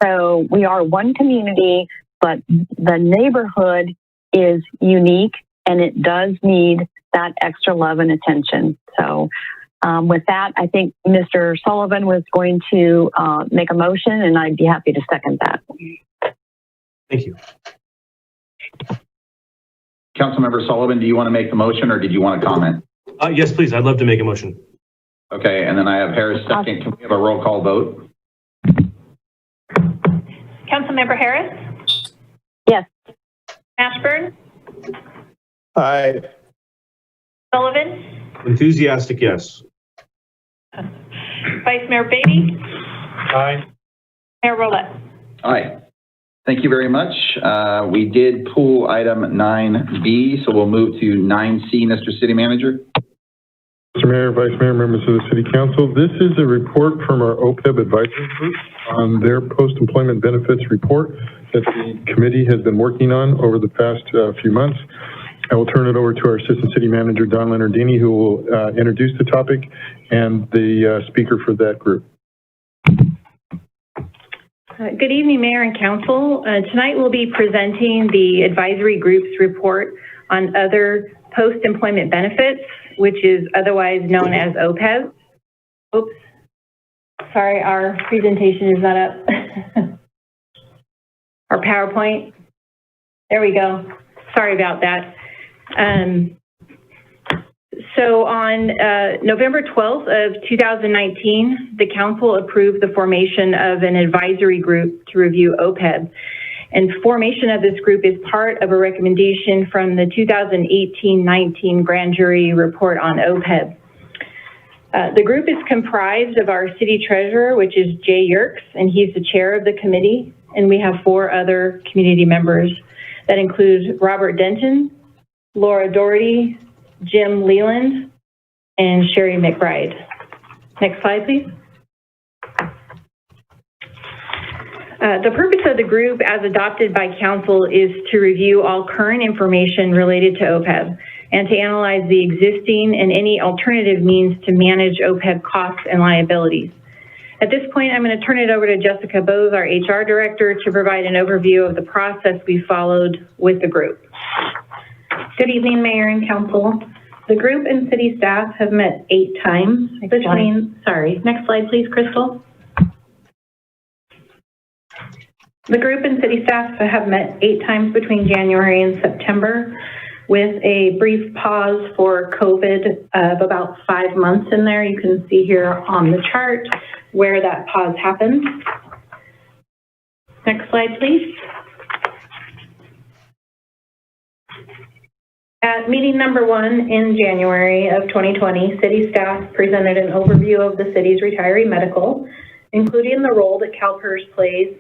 So we are one community, but the neighborhood is unique, and it does need that extra love and attention. So with that, I think Mr. Sullivan was going to make a motion, and I'd be happy to second that. Thank you. Councilmember Sullivan, do you want to make the motion, or did you want to comment? Yes, please. I'd love to make a motion. Okay, and then I have Harris second. Can we have a roll call vote? Councilmember Harris? Yes. Ashburn? Aye. Sullivan? Enthusiastic, yes. Vice Mayor Beatty? Aye. Mayor Rolette? Aye. Thank you very much. We did pull item 9B, so we'll move to 9C, Mr. City Manager. Mr. Mayor, Vice Mayor, members of the City Council, this is a report from our OPEB advisory group on their post-employment benefits report that the committee has been working on over the past few months. I will turn it over to our Assistant City Manager, Don Leonardini, who will introduce the topic and the speaker for that group. Good evening, Mayor and Council. Tonight we'll be presenting the advisory group's report on other post-employment benefits, which is otherwise known as OPEB. Oops, sorry, our presentation is not up. Our PowerPoint. There we go. Sorry about that. So on November 12th of 2019, the council approved the formation of an advisory group to review OPEB. And formation of this group is part of a recommendation from the 2018-19 grand jury report on OPEB. The group is comprised of our city treasurer, which is Jay Yerkes, and he's the chair of the committee. And we have 4 other community members that include Robert Denton, Laura Doherty, Jim Leland, and Sherry McBride. Next slide, please. The purpose of the group, as adopted by council, is to review all current information related to OPEB and to analyze the existing and any alternative means to manage OPEB costs and liabilities. At this point, I'm going to turn it over to Jessica Bose, our HR director, to provide an overview of the process we followed with the group. Good evening, Mayor and Council. The group and city staff have met 8 times between, next slide please, Crystal. The group and city staff have met 8 times between January and September, with a brief pause for COVID of about 5 months in there. You can see here on the chart where that pause happened. Next slide, please. At meeting number 1 in January of 2020, city staff presented an overview of the city's retiree medical, including the role that CalPERS plays,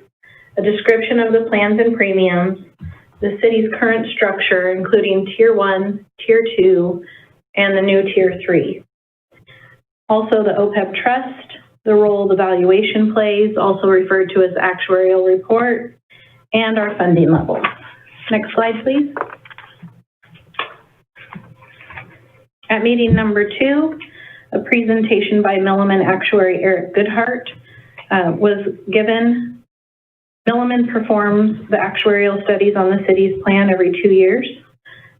a description of the plans and premiums, the city's current structure, including Tier 1, Tier 2, and the new Tier 3. Also, the OPEB trust, the role the valuation plays, also referred to as actuarial report, and our funding levels. Next slide, please. At meeting number 2, a presentation by Milliman actuary Eric Goodhart was given. Milliman performs the actuarial studies on the city's plan every 2 years.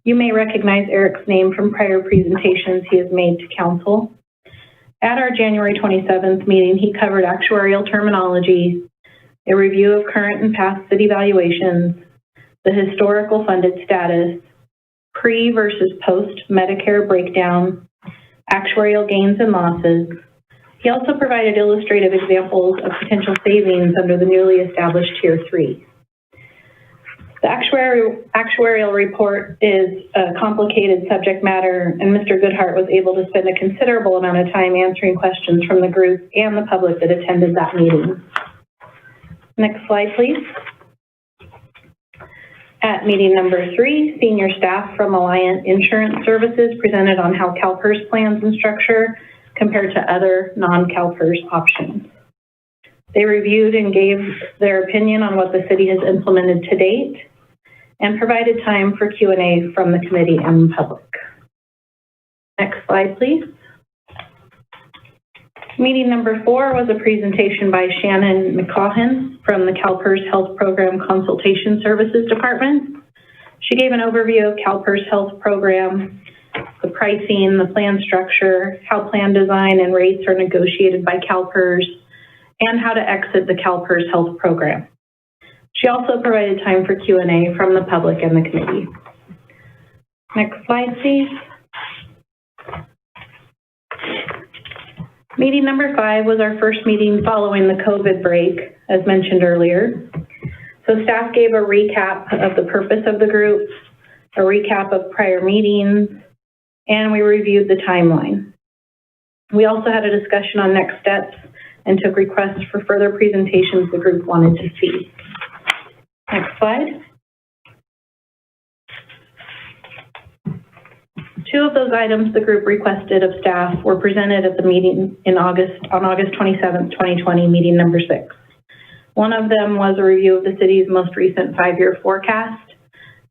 You may recognize Eric's name from prior presentations he has made to council. At our January 27th meeting, he covered actuarial terminology, a review of current and past city valuations, the historical funded status, pre versus post Medicare breakdown, actuarial gains and losses. He also provided illustrative examples of potential savings under the newly established Tier 3. The actuarial report is a complicated subject matter, and Mr. Goodhart was able to spend a considerable amount of time answering questions from the group and the public that attended that meeting. Next slide, please. At meeting number 3, senior staff from Alliant Insurance Services presented on how CalPERS plans and structure compared to other non-CalPERS options. They reviewed and gave their opinion on what the city has implemented to date and provided time for Q&A from the committee and the public. Next slide, please. Meeting number 4 was a presentation by Shannon McCaughan from the CalPERS Health Program Consultation Services Department. She gave an overview of CalPERS Health Program, the pricing, the plan structure, how plan design and rates are negotiated by CalPERS, and how to exit the CalPERS Health Program. She also provided time for Q&A from the public and the committee. Next slide, please. Meeting number 5 was our first meeting following the COVID break, as mentioned earlier. So staff gave a recap of the purpose of the group, a recap of prior meetings, and we reviewed the timeline. We also had a discussion on next steps and took requests for further presentations the group wanted to see. Next slide. 2 of those items the group requested of staff were presented at the meeting on August 27th, 2020, meeting number 6. One of them was a review of the city's most recent 5-year forecast.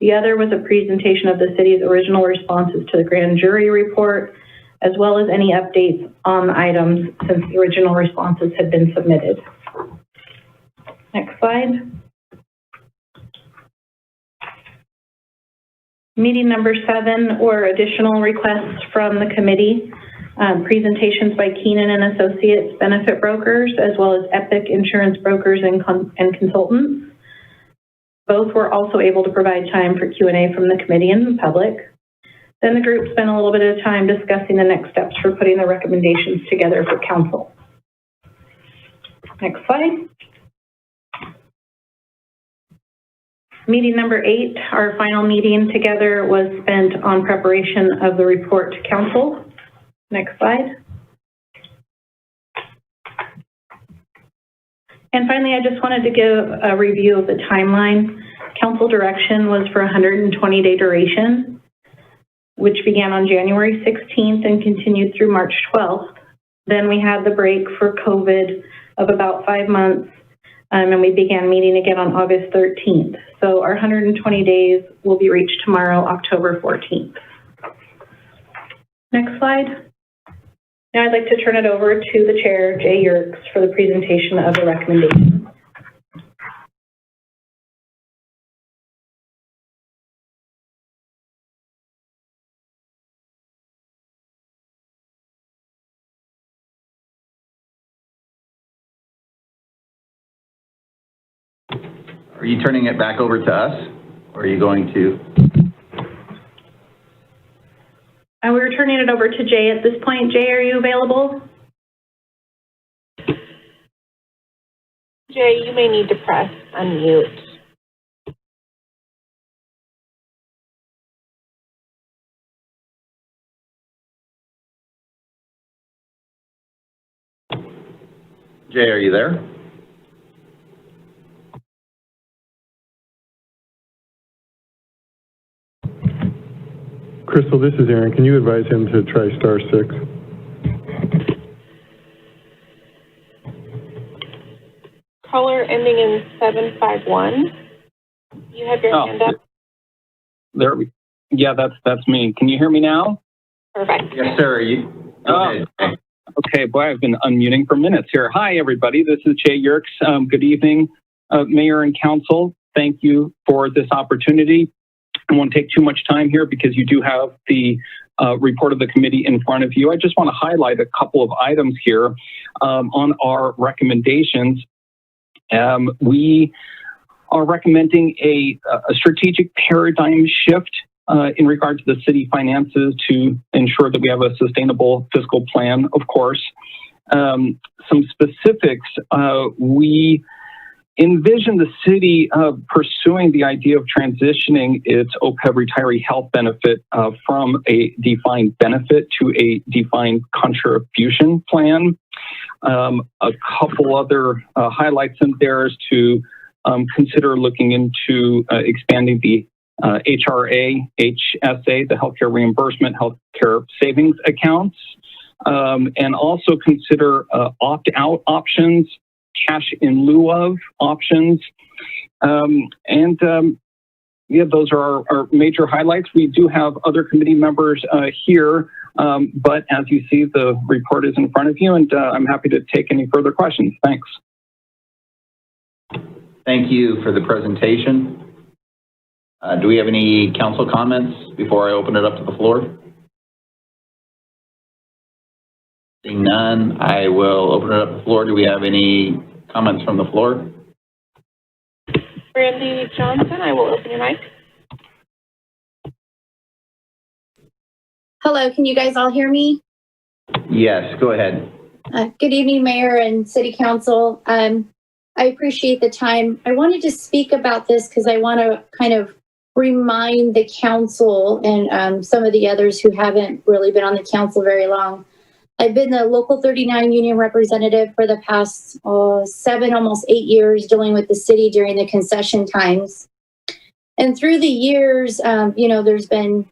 The other was a presentation of the city's original responses to the grand jury report, as well as any updates on the items since the original responses had been submitted. Next slide. Meeting number 7 were additional requests from the committee, presentations by Keenan and Associates benefit brokers, as well as Epic insurance brokers and consultants. Both were also able to provide time for Q&A from the committee and the public. Then the group spent a little bit of time discussing the next steps for putting the recommendations together for council. Next slide. Meeting number 8, our final meeting together, was spent on preparation of the report to council. Next slide. And finally, I just wanted to give a review of the timeline. Council direction was for 120-day duration, which began on January 16th and continued through March 12th. Then we had the break for COVID of about 5 months, and we began meeting again on August 13th. So our 120 days will be reached tomorrow, October 14th. Next slide. Now I'd like to turn it over to the chair, Jay Yerkes, for the presentation of the recommendations. Are you turning it back over to us, or are you going to? We're turning it over to Jay at this point. Jay, are you available? Jay, you may need to press unmute. Jay, are you there? Crystal, this is Aaron. Can you advise him to try *6? Caller ending in 751. You have your hand up. There we. Yeah, that's me. Can you hear me now? Perfect. Yes, sir. Go ahead. Okay, boy, I've been unmuting for minutes here. Hi, everybody. This is Jay Yerkes. Good evening, Mayor and Council. Thank you for this opportunity. I won't take too much time here because you do have the report of the committee in front of you. I just want to highlight a couple of items here on our recommendations. We are recommending a strategic paradigm shift in regard to the city finances to ensure that we have a sustainable fiscal plan, of course. Some specifics, we envision the city pursuing the idea of transitioning its OPEB retiree health benefit from a defined benefit to a defined contribution plan. A couple other highlights in there is to consider looking into expanding the HRA, HSA, the healthcare reimbursement, healthcare savings accounts, and also consider opt-out options, cash in lieu of options. Yeah, those are our major highlights. We do have other committee members here, but as you see, the report is in front of you, and I'm happy to take any further questions. Thanks. Thank you for the presentation. Do we have any council comments before I open it up to the floor? Seeing none, I will open it up to the floor. Do we have any comments from the floor? Brandy Johnson, I will open your mic. Hello, can you guys all hear me? Yes, go ahead. Good evening, Mayor and City Council. I appreciate the time. I wanted to speak about this because I want to kind of remind the council and some of the others who haven't really been on the council very long. I've been the Local 39 union representative for the past 7, almost 8 years, dealing with the city during the concession times. And through the years, there's been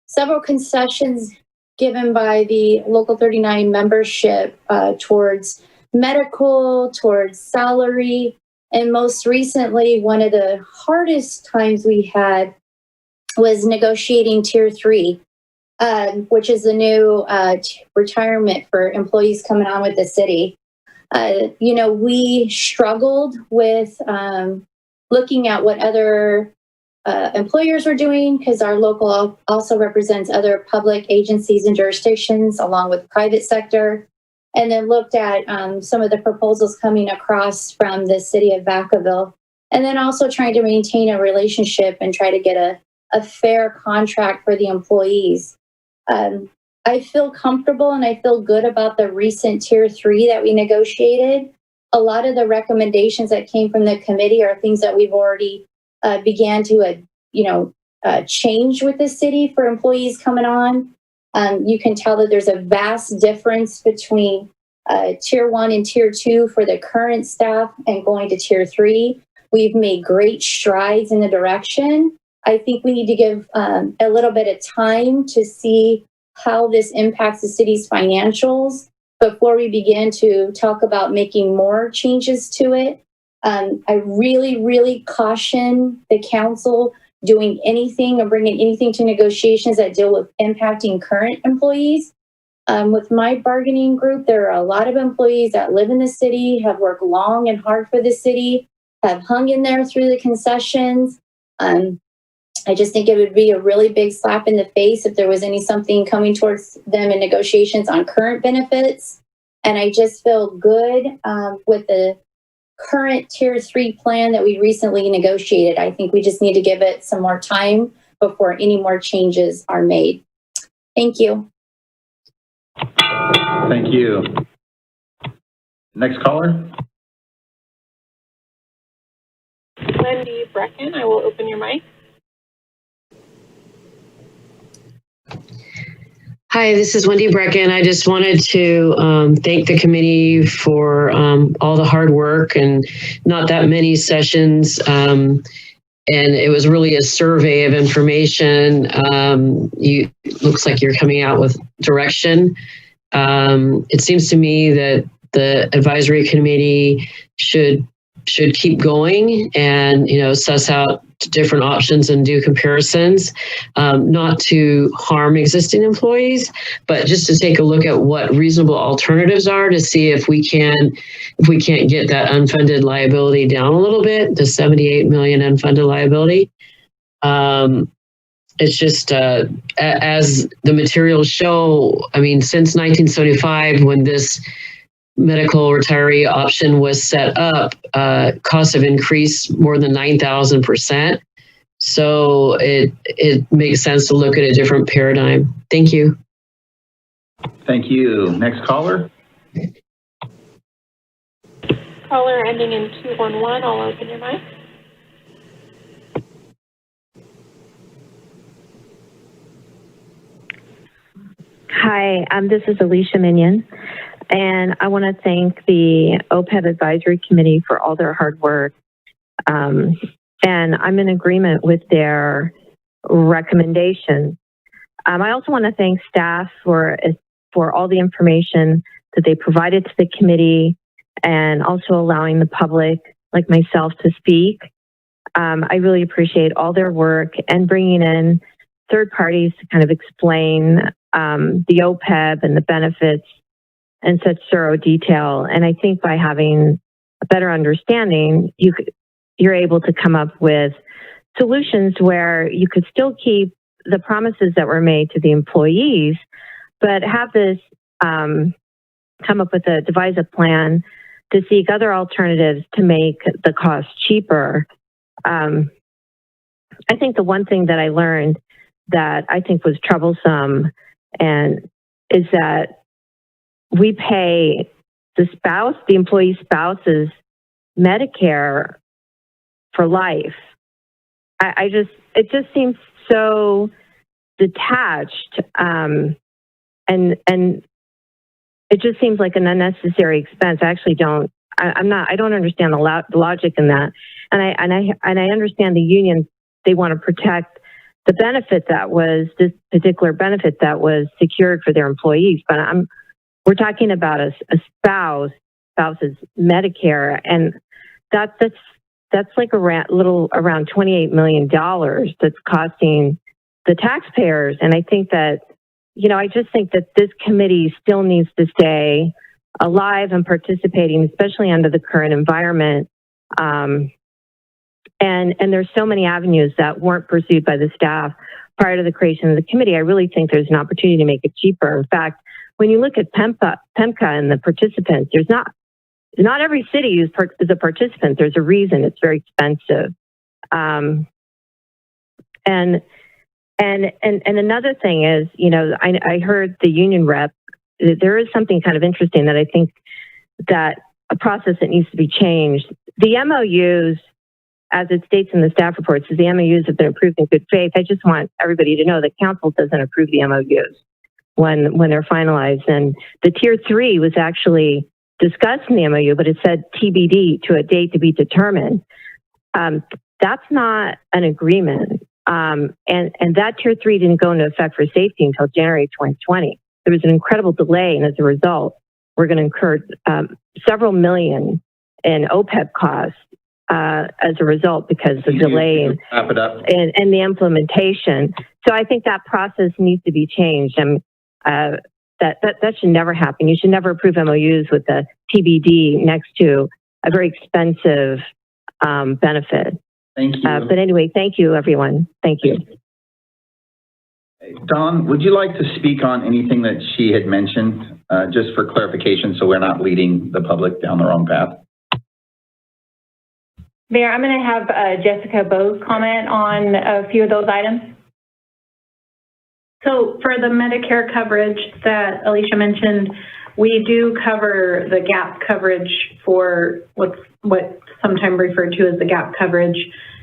several concessions given by the Local 39 membership towards medical, towards salary, and most recently, one of the hardest times we had was negotiating Tier 3. Which is the new retirement for employees coming on with the city. We struggled with looking at what other employers were doing because our local also represents other public agencies and jurisdictions along with the private sector, and then looked at some of the proposals coming across from the city of Vacaville, and then also trying to maintain a relationship and try to get a fair contract for the employees. I feel comfortable and I feel good about the recent Tier 3 that we negotiated. A lot of the recommendations that came from the committee are things that we've already began to, change with the city for employees coming on. You can tell that there's a vast difference between Tier 1 and Tier 2 for the current staff and going to Tier 3. We've made great strides in the direction. I think we need to give a little bit of time to see how this impacts the city's financials before we begin to talk about making more changes to it. I really, really caution the council doing anything or bringing anything to negotiations that deal with impacting current employees. With my bargaining group, there are a lot of employees that live in the city, have worked long and hard for the city, have hung in there through the concessions. I just think it would be a really big slap in the face if there was something coming towards them in negotiations on current benefits. And I just feel good with the current Tier 3 plan that we recently negotiated. I think we just need to give it some more time before any more changes are made. Thank you. Thank you. Next caller. Wendy Brecken, I will open your mic. Hi, this is Wendy Brecken. I just wanted to thank the committee for all the hard work and not that many sessions. And it was really a survey of information. Looks like you're coming out with direction. It seems to me that the advisory committee should keep going and, suss out different options and do comparisons, not to harm existing employees, but just to take a look at what reasonable alternatives are to see if we can't get that unfunded liability down a little bit, the 78 million unfunded liability. It's just, as the materials show, since 1975, when this medical retiree option was set up, costs have increased more than 9,000%. So it makes sense to look at a different paradigm. Thank you. Thank you. Next caller. Caller ending in 211, I'll open your mic. Hi, this is Alicia Minion. And I want to thank the OPEB Advisory Committee for all their hard work. And I'm in agreement with their recommendations. I also want to thank staff for all the information that they provided to the committee and also allowing the public, like myself, to speak. I really appreciate all their work and bringing in third parties to kind of explain the OPEB and the benefits in such thorough detail. And I think by having a better understanding, you're able to come up with solutions where you could still keep the promises that were made to the employees, but have this come up with devise a plan to seek other alternatives to make the cost cheaper. I think the one thing that I learned that I think was troublesome is that we pay the employee spouse's Medicare for life. It just seems so detached, and it just seems like an unnecessary expense. I don't understand the logic in that, and I understand the union, they want to protect the benefit this particular benefit that was secured for their employees, but we're talking about a spouse's Medicare, and that's like around $28 million that's costing the taxpayers. And I think that, I just think that this committee still needs to stay alive and participating, especially under the current environment. And there's so many avenues that weren't pursued by the staff prior to the creation of the committee. I really think there's an opportunity to make it cheaper. In fact, when you look at PEMCA and the participants, there's not every city is a participant. There's a reason it's very expensive. And another thing is, I heard the union rep, there is something kind of interesting that I think that a process that needs to be changed. The MOUs, as it states in the staff reports, the MOUs have been approved in good faith. I just want everybody to know that council doesn't approve the MOUs when they're finalized. And the tier 3 was actually discussed in the MOU, but it said TBD, to a date to be determined. That's not an agreement. And that tier 3 didn't go into effect for safety until January 2020. There was an incredible delay, and as a result, we're going to incur several million in OPEB costs as a result because of the delay and the implementation. So I think that process needs to be changed. That should never happen. You should never approve MOUs with the TBD next to a very expensive benefit. Thank you. But anyway, thank you, everyone. Thank you. Dawn, would you like to speak on anything that she had mentioned, just for clarification, so we're not leading the public down the wrong path? Mayor, I'm going to have Jessica Bose comment on a few of those items. So for the Medicare coverage that Alicia mentioned, we do cover the gap coverage for what's sometimes referred to as the gap coverage,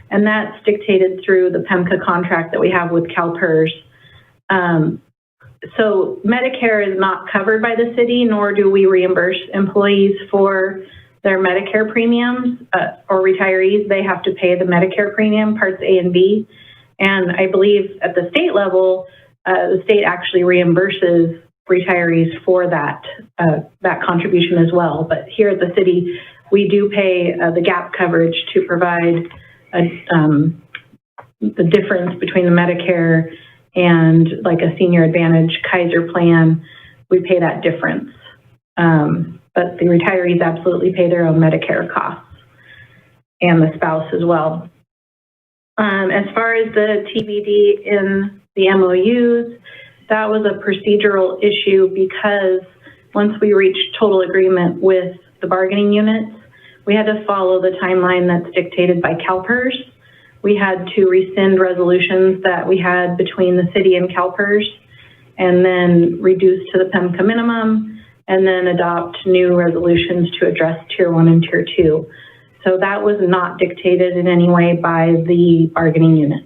and that's dictated through the PEMCA contract that we have with CalPERS. so Medicare is not covered by the city, nor do we reimburse employees for their Medicare premiums or retirees. They have to pay the Medicare premium, parts A and B. And I believe at the state level, the state actually reimburses retirees for that contribution as well. But here at the city, we do pay the gap coverage to provide the difference between the Medicare and like a Senior Advantage Kaiser plan. We pay that difference. But the retirees absolutely pay their own Medicare costs, and the spouse as well. As far as the TBD in the MOUs, that was a procedural issue because once we reached total agreement with the bargaining units, we had to follow the timeline that's dictated by CalPERS. We had to rescind resolutions that we had between the city and CalPERS, and then reduce to the PEMCA minimum, and then adopt new resolutions to address Tier 1 and Tier 2. So that was not dictated in any way by the bargaining unit.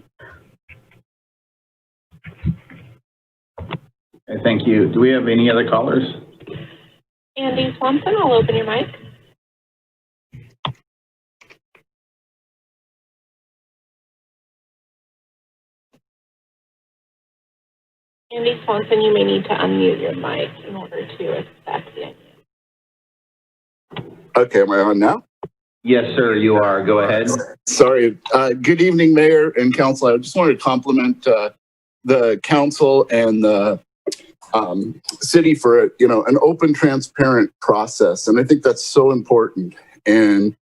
Okay, thank you. Do we have any other callers? Andy Swanson, I'll open your mic. Andy Swanson, you may need to unmute your mic in order to accept the unmute. Okay, am I on now? Yes, sir, you are. Go ahead. Sorry. Good evening, Mayor and Council. I just wanted to compliment the council and the city for an open, transparent process, and I think that's so important. And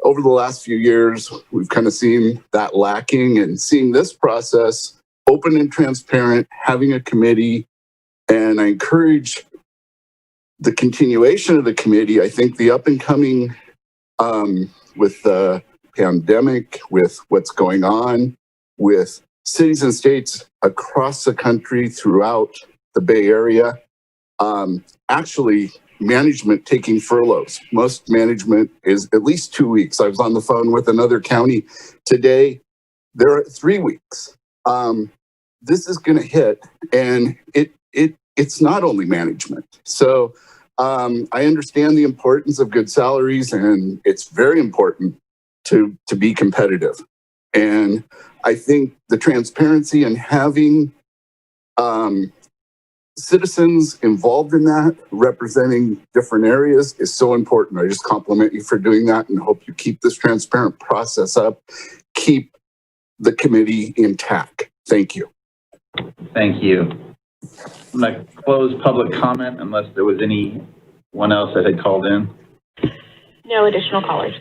over the last few years, we've kind of seen that lacking, and seeing this process open and transparent, having a committee, and I encourage the continuation of the committee. I think the up and coming with the pandemic, with what's going on with cities and states across the country, throughout the Bay Area, actually management taking furloughs. Most management is at least 2 weeks. I was on the phone with another county today. They're at 3 weeks. This is going to hit, and it's not only management. So I understand the importance of good salaries, and it's very important to be competitive. And I think the transparency and having citizens involved in that, representing different areas, is so important. I just compliment you for doing that, and hope you keep this transparent process up, keep the committee intact. Thank you. Thank you. I'm going to close public comment unless there was anyone else that had called in. No additional callers.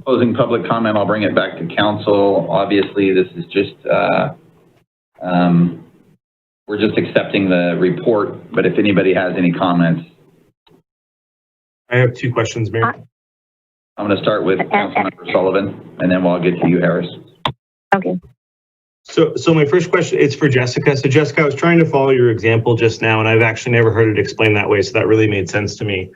Closing public comment, I'll bring it back to council. Obviously, this is just, we're just accepting the report, but if anybody has any comments. I have 2 questions, Mayor. I'm going to start with Councilmember Sullivan, and then we'll get to you, Harris. Okay. So my first question is for Jessica. So Jessica, I was trying to follow your example just now, and I've actually never heard it explained that way, so that really made sense to me.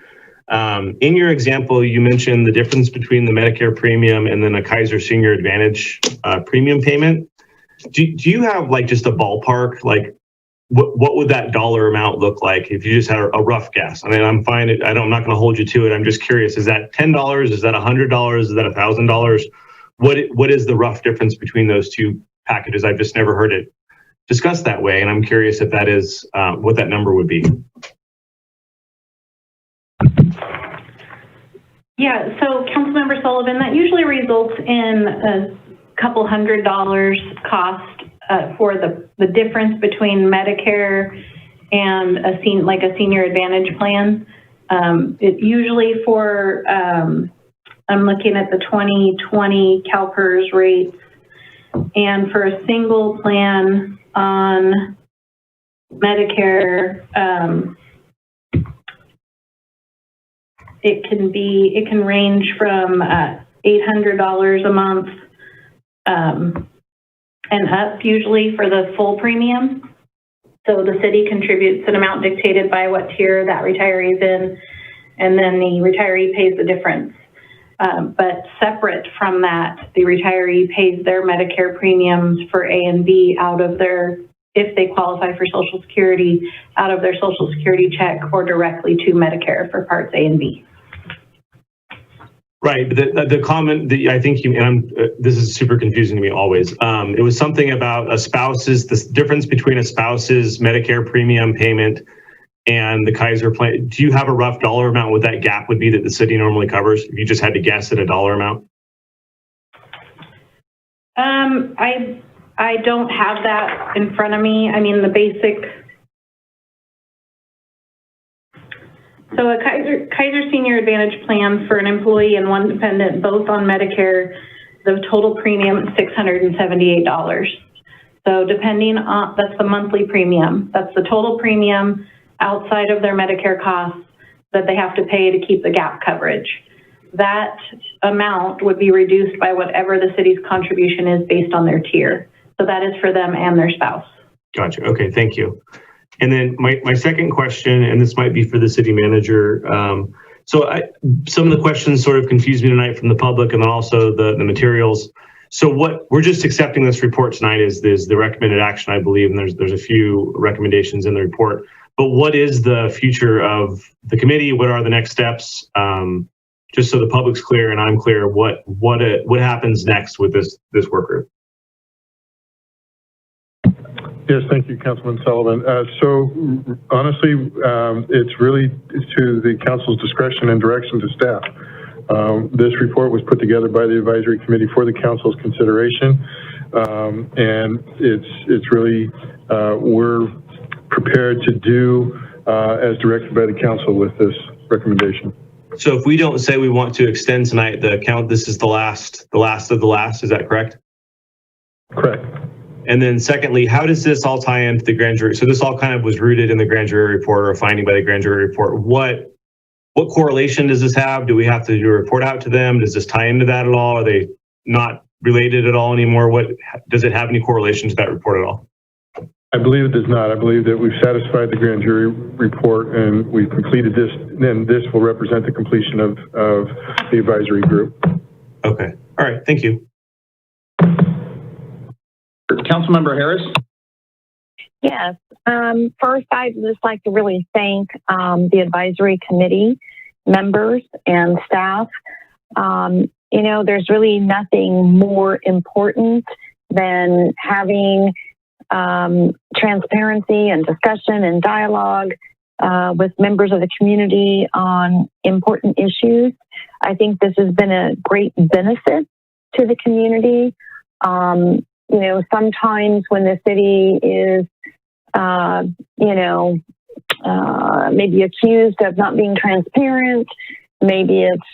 In your example, you mentioned the difference between the Medicare premium and then a Kaiser Senior Advantage premium payment. Do you have like just a ballpark, like what would that dollar amount look like if you just had a rough guess? I mean, I'm fine. I'm not going to hold you to it. I'm just curious. Is that $10? Is that $100? Is that $1,000? What is the rough difference between those two packages? I've just never heard it discussed that way, and I'm curious if that is what that number would be. Yeah, so Councilmember Sullivan, that usually results in a couple $100 cost for the difference between Medicare and a Senior Advantage plan. It usually for, I'm looking at the 2020 CalPERS rates, and for a single plan on Medicare, it can range from $800 a month and up, usually for the full premium. So the city contributes an amount dictated by what tier that retiree is in, and then the retiree pays the difference. But separate from that, the retiree pays their Medicare premiums for A and B out of their if they qualify for Social Security out of their Social Security check or directly to Medicare for Parts A and B. Right, but the comment that I think you, and this is super confusing to me always. It was something about a spouse's, the difference between a spouse's Medicare premium payment and the Kaiser plan. Do you have a rough dollar amount what that gap would be that the city normally covers? If you just had to guess at a dollar amount? I don't have that in front of me. I mean, the basic. So a Kaiser Senior Advantage plan for an employee and one dependent, both on Medicare, the total premium is $678. So depending on, that's the monthly premium. That's the total premium outside of their Medicare costs that they have to pay to keep the gap coverage. That amount would be reduced by whatever the city's contribution is based on their tier. So that is for them and their spouse. Gotcha. Okay, thank you. And then my second question, and this might be for the city manager. Some of the questions sort of confused me tonight from the public and then also the materials. So what we're just accepting this report tonight is the recommended action, I believe, and there's a few recommendations in the report. But what is the future of the committee? What are the next steps? Just so the public's clear and I'm clear, what happens next with this work group? Yes, thank you, Councilman Sullivan. So honestly, it's really to the council's discretion and direction to staff. This report was put together by the advisory committee for the council's consideration. And it's really, we're prepared to do as directed by the council with this recommendation. So if we don't say we want to extend tonight, this is the last of the last, is that correct? Correct. And then secondly, how does this all tie into the grand jury? So this all kind of was rooted in the grand jury report or a finding by the grand jury report. What correlation does this have? Do we have to do a report out to them? Does this tie into that at all? Are they not related at all anymore? Does it have any correlation to that report at all? I believe it does not. I believe that we've satisfied the grand jury report and we've completed this. Then this will represent the completion of the advisory group. Okay. All right. Thank you. Councilmember Harris. Yes. First, I'd just like to really thank the advisory committee members and staff. There's really nothing more important than having transparency and discussion and dialogue with members of the community on important issues. I think this has been a great benefit to the community. Sometimes when the city is, maybe accused of not being transparent, maybe it's,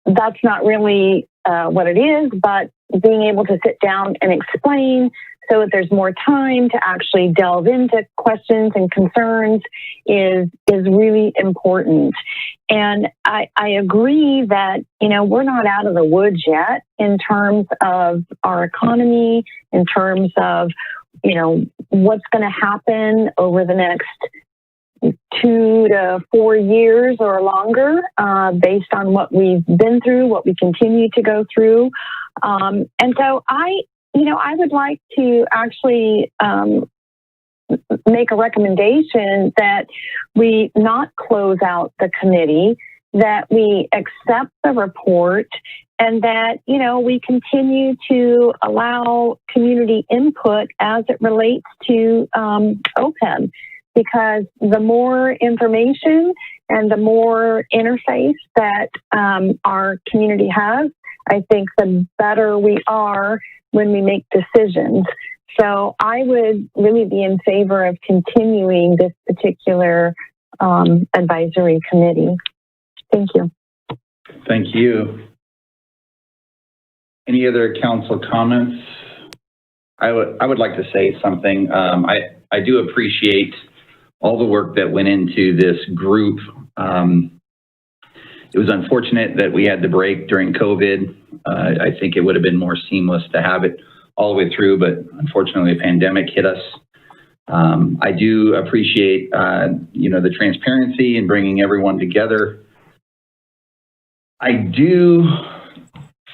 that's not really what it is, but being able to sit down and explain so that there's more time to actually delve into questions and concerns is really important. And I agree that, we're not out of the woods yet in terms of our economy, in terms of, what's going to happen over the next 2 to 4 years or longer, based on what we've been through, what we continue to go through. And so I would like to actually make a recommendation that we not close out the committee, that we accept the report, and that, we continue to allow community input as it relates to OPEB. Because the more information and the more interface that our community has, I think the better we are when we make decisions. So I would really be in favor of continuing this particular advisory committee. Thank you. Thank you. Any other council comments? I would like to say something. I do appreciate all the work that went into this group. It was unfortunate that we had the break during COVID. I think it would have been more seamless to have it all the way through, but unfortunately a pandemic hit us. I do appreciate, the transparency and bringing everyone together. I do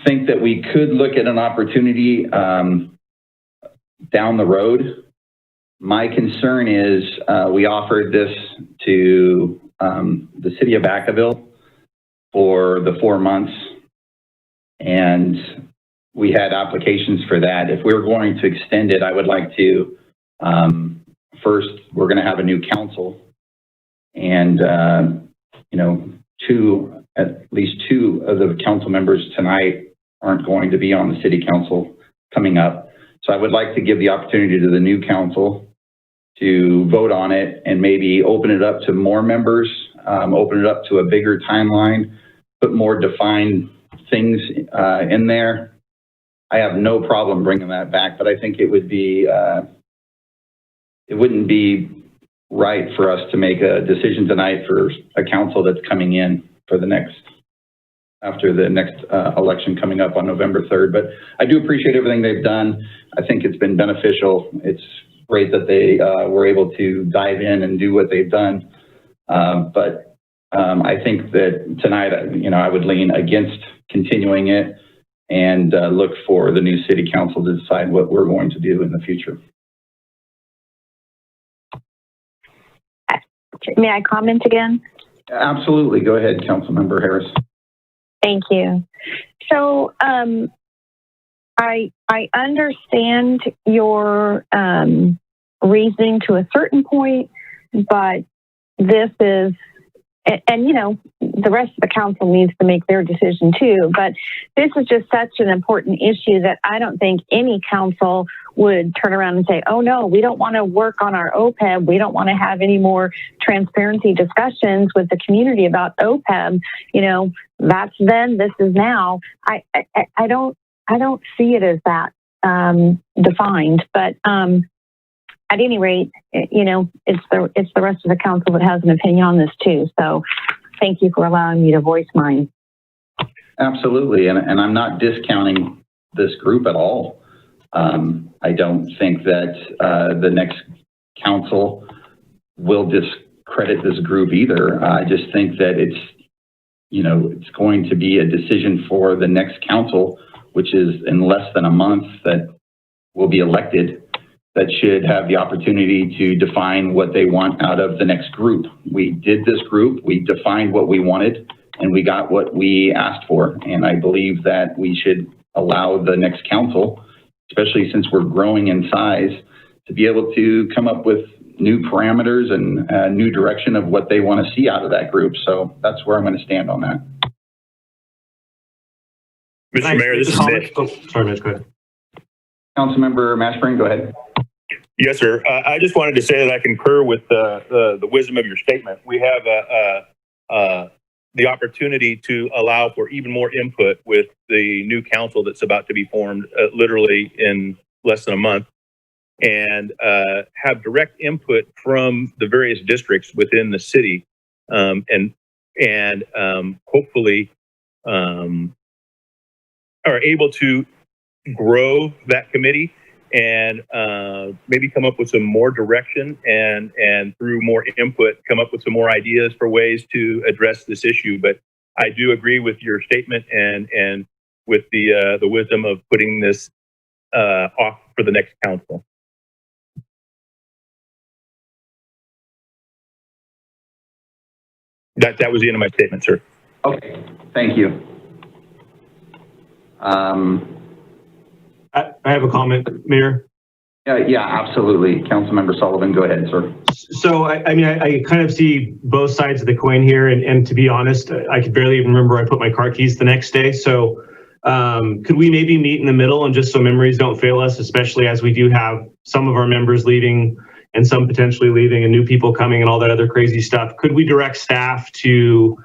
think that we could look at an opportunity down the road. My concern is we offered this to the city of Vacaville for the 4 months, and we had applications for that. If we're going to extend it, I would like to, first, we're going to have a new council, and, you know, at least two of the council members tonight aren't going to be on the city council coming up. So I would like to give the opportunity to the new council to vote on it and maybe open it up to more members, open it up to a bigger timeline, put more defined things in there. I have no problem bringing that back, but I think it would be, it wouldn't be right for us to make a decision tonight for a council that's coming in for the next, after the next election coming up on November 3rd. But I do appreciate everything they've done. I think it's been beneficial. It's great that they were able to dive in and do what they've done. But I think that tonight, you know, I would lean against continuing it and look for the new city council to decide what we're going to do in the future. May I comment again? Absolutely. Go ahead, Councilmember Harris. Thank you. So I understand your reasoning to a certain point, but this is, and you know, the rest of the council needs to make their decision too, but this is just such an important issue that I don't think any council would turn around and say, oh no, we don't want to work on our OPEB. We don't want to have any more transparency discussions with the community about OPEB. You know, that's then, this is now. I don't see it as that defined, but at any rate, you know, it's the rest of the council that has an opinion on this too. So thank you for allowing me to voice mine. Absolutely. And I'm not discounting this group at all. I don't think that the next council will discredit this group either. I just think that it's, you know, it's going to be a decision for the next council, which is in less than a month, that will be elected, that should have the opportunity to define what they want out of the next group. We did this group, we defined what we wanted, and we got what we asked for. And I believe that we should allow the next council, especially since we're growing in size, to be able to come up with new parameters and a new direction of what they want to see out of that group. So that's where I'm going to stand on that. Mr. Mayor, this is Mitch. Oh, sorry, Mitch, go ahead. Councilmember Mashburn, go ahead. Yes, sir. I just wanted to say that I concur with the wisdom of your statement. We have the opportunity to allow for even more input with the new council that's about to be formed literally in less than a month, and have direct input from the various districts within the city, and hopefully are able to grow that committee and maybe come up with some more direction and through more input, come up with some more ideas for ways to address this issue. But I do agree with your statement and with the wisdom of putting this off for the next council. That was the end of my statement, sir. Okay, thank you. I have a comment, Mayor. Yeah, absolutely. Councilmember Sullivan, go ahead, sir. So, I mean, I kind of see both sides of the coin here. And to be honest, I could barely even remember I put my car keys the next day. So could we maybe meet in the middle, and just so memories don't fail us, especially as we do have some of our members leaving and some potentially leaving and new people coming and all that other crazy stuff. Could we direct staff to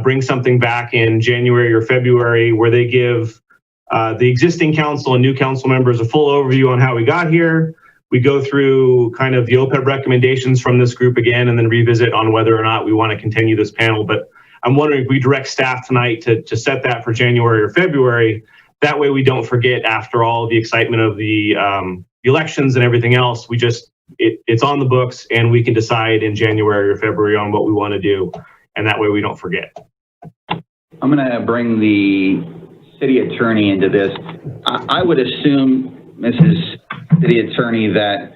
bring something back in January or February where they give the existing council and new council members a full overview on how we got here? We go through kind of the OPEB recommendations from this group again, and then revisit on whether or not we want to continue this panel. But I'm wondering if we direct staff tonight to set that for January or February. That way we don't forget, after all the excitement of the elections and everything else, we just, it's on the books and we can decide in January or February on what we want to do. And that way we don't forget. I'm going to bring the city attorney into this. I would assume, Mrs. city attorney that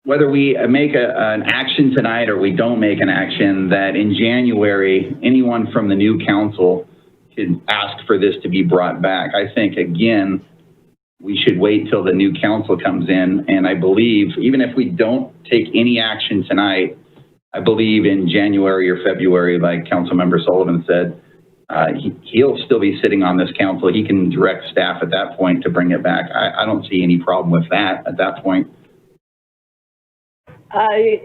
whether we make an action tonight or we don't make an action, that in January, anyone from the new council could ask for this to be brought back. I think, again, we should wait till the new council comes in. And I believe, even if we don't take any action tonight, I believe in January or February, like Councilmember Sullivan said, he'll still be sitting on this council. He can direct staff at that point to bring it back. I don't see any problem with that at that point.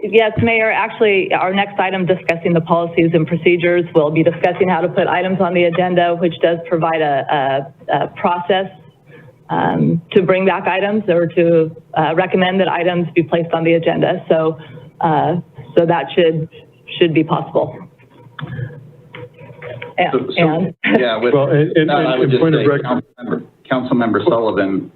Yes, Mayor. Actually, our next item discussing the policies and procedures, we'll be discussing how to put items on the agenda, which does provide a process to bring back items or to recommend that items be placed on the agenda. So, so that should be possible. Yeah, with I would just say, Councilmember Sullivan,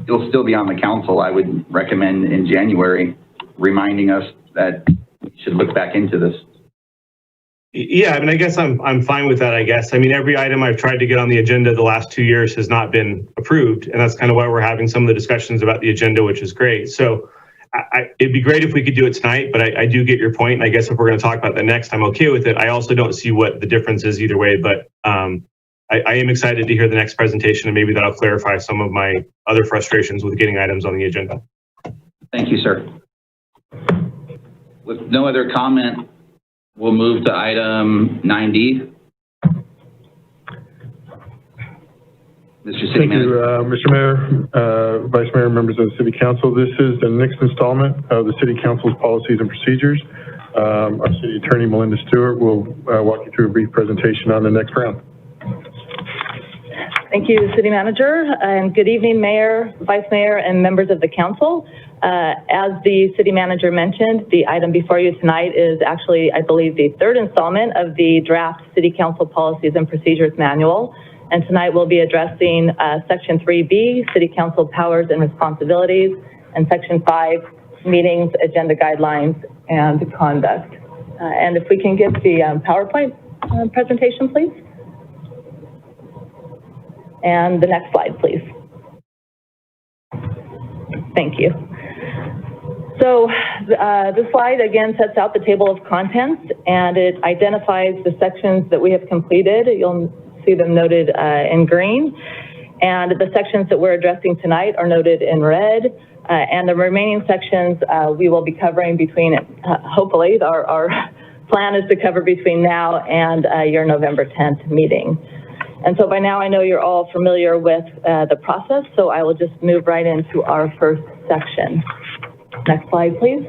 he'll still be on the council. I would recommend in January reminding us that we should look back into this. Yeah, I mean, I guess I'm fine with that, I guess. I mean, every item I've tried to get on the agenda the last 2 years has not been approved. And that's kind of why we're having some of the discussions about the agenda, which is great. So it'd be great if we could do it tonight, but I do get your point. And I guess if we're going to talk about that next, I'm okay with it. I also don't see what the difference is either way, but I am excited to hear the next presentation, and maybe that'll clarify some of my other frustrations with getting items on the agenda. Thank you, sir. With no other comment, we'll move to item 9D. Mr. City Manager. Mr. Mayor, Vice Mayor, members of the City Council. This is the next installment of the City Council's policies and procedures. Our City Attorney, Melinda Stewart, will walk you through a brief presentation on the next round. Thank you, City Manager, and good evening, Mayor, Vice Mayor, and members of the Council. As the City Manager mentioned, the item before you tonight is actually, I believe, the third installment of the draft City Council Policies and Procedures Manual. And tonight we'll be addressing Section 3B, City Council Powers and Responsibilities, and Section 5, Meetings, Agenda Guidelines, and Conduct. And if we can get the PowerPoint presentation, please. And the next slide, please. Thank you. So this slide again sets out the table of contents, and it identifies the sections that we have completed. You'll see them noted in green, and the sections that we're addressing tonight are noted in red, and the remaining sections we will be covering between, hopefully, our plan is to cover between now and your November 10th meeting. And so by now I know you're all familiar with the process, so I will just move right into our first section. Next slide, please.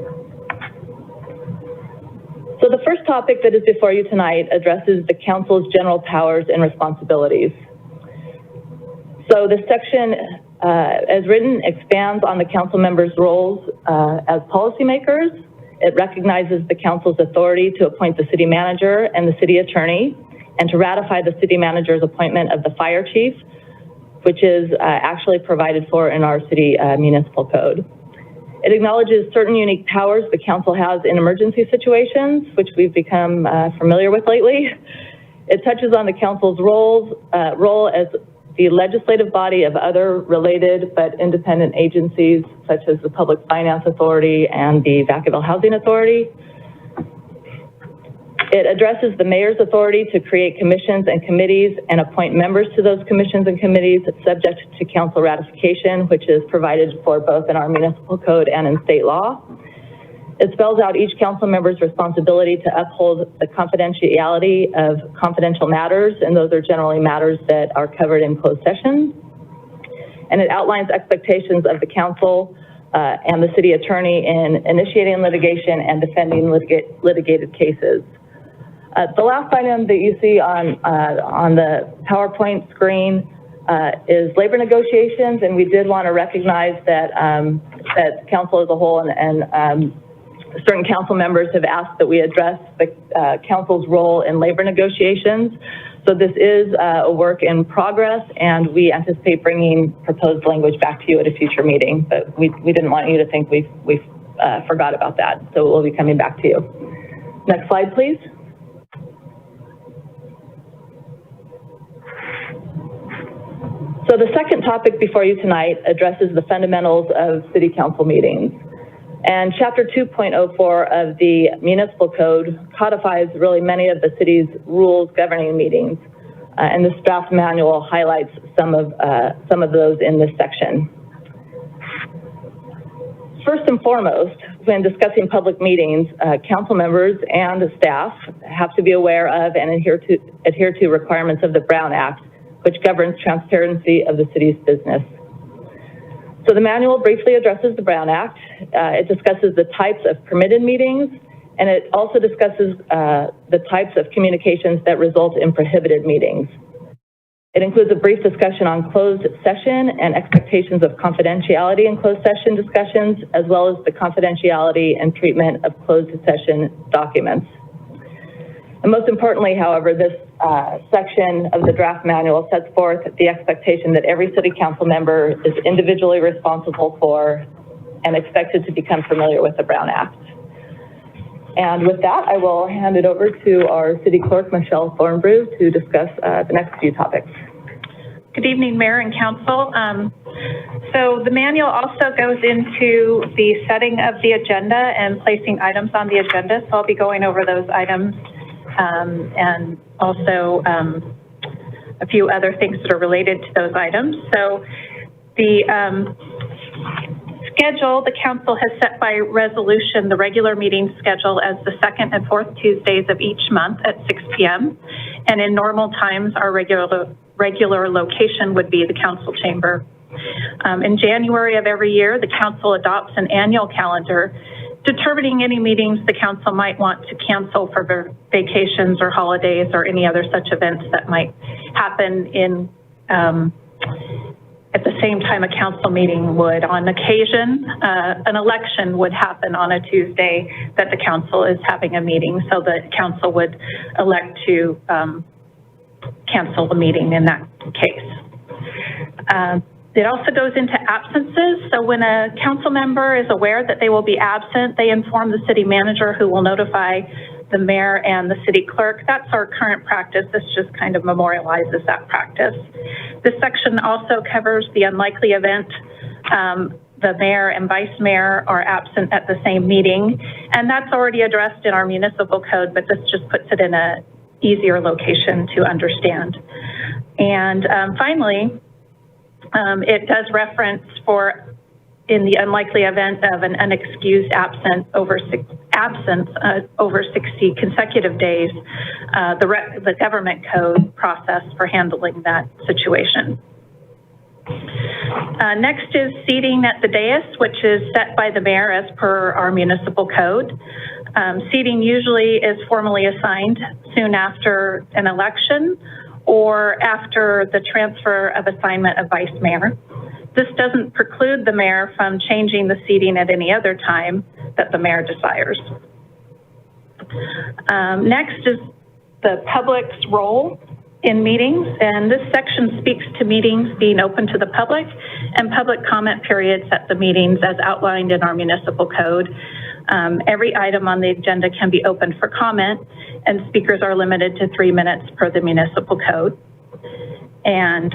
So the first topic that is before you tonight addresses the Council's general powers and responsibilities. So this section, as written, expands on the Council members' roles as policymakers. It recognizes the Council's authority to appoint the City Manager and the City Attorney, and to ratify the City Manager's appointment of the Fire Chief, which is actually provided for in our City Municipal Code. It acknowledges certain unique powers the Council has in emergency situations, which we've become familiar with lately. It touches on the Council's role as the legislative body of other related but independent agencies, such as the Public Finance Authority and the Vacaville Housing Authority. It addresses the mayor's authority to create commissions and committees and appoint members to those commissions and committees subject to council ratification, which is provided for both in our municipal code and in state law. It spells out each council member's responsibility to uphold the confidentiality of confidential matters, and those are generally matters that are covered in closed session. And it outlines expectations of the council and the city attorney in initiating litigation and defending litigated cases. The last item that you see on the PowerPoint screen is labor negotiations, and we did want to recognize that that council as a whole and certain council members have asked that we address the council's role in labor negotiations. So this is a work in progress, and we anticipate bringing proposed language back to you at a future meeting. But we didn't want you to think we forgot about that, so we'll be coming back to you. Next slide, please. So the second topic before you tonight addresses the fundamentals of city council meetings. And Chapter 2.04 of the Municipal Code codifies really many of the city's rules governing meetings. And this draft manual highlights some of those in this section. First and foremost, when discussing public meetings, council members and staff have to be aware of and adhere to requirements of the Brown Act, which governs transparency of the city's business. So the manual briefly addresses the Brown Act. It discusses the types of permitted meetings, and it also discusses the types of communications that result in prohibited meetings. It includes a brief discussion on closed session and expectations of confidentiality in closed session discussions, as well as the confidentiality and treatment of closed session documents. And most importantly, however, this section of the draft manual sets forth the expectation that every city council member is individually responsible for and expected to become familiar with the Brown Act. And with that, I will hand it over to our city clerk, Michelle Thornbrew, to discuss the next few topics. Good evening, Mayor and Council. So the manual also goes into the setting of the agenda and placing items on the agenda. So I'll be going over those items and also a few other things that are related to those items. So the schedule, the council has set by resolution the regular meeting schedule as the second and fourth Tuesdays of each month at 6 p.m. And in normal times, our regular location would be the council chamber. In January of every year, the council adopts an annual calendar determining any meetings the council might want to cancel for vacations or holidays or any other such events that might happen in at the same time a council meeting would. On occasion, an election would happen on a Tuesday that the council is having a meeting, so the council would elect to cancel the meeting in that case. It also goes into absences. So when a council member is aware that they will be absent, they inform the city manager, who will notify the mayor and the city clerk. That's our current practice. This just kind of memorializes that practice. This section also covers the unlikely event the mayor and vice mayor are absent at the same meeting. And that's already addressed in our municipal code, but this just puts it in an easier location to understand. And finally, it does reference for in the unlikely event of an unexcused absence over 60 consecutive days, the government code process for handling that situation. Next is seating at the dais, which is set by the mayor as per our municipal code. Seating usually is formally assigned soon after an election or after the transfer of assignment of vice mayor. This doesn't preclude the mayor from changing the seating at any other time that the mayor desires. Next is the public's role in meetings, and this section speaks to meetings being open to the public and public comment periods at the meetings as outlined in our municipal code. Every item on the agenda can be open for comment, and speakers are limited to 3 minutes per the municipal code. And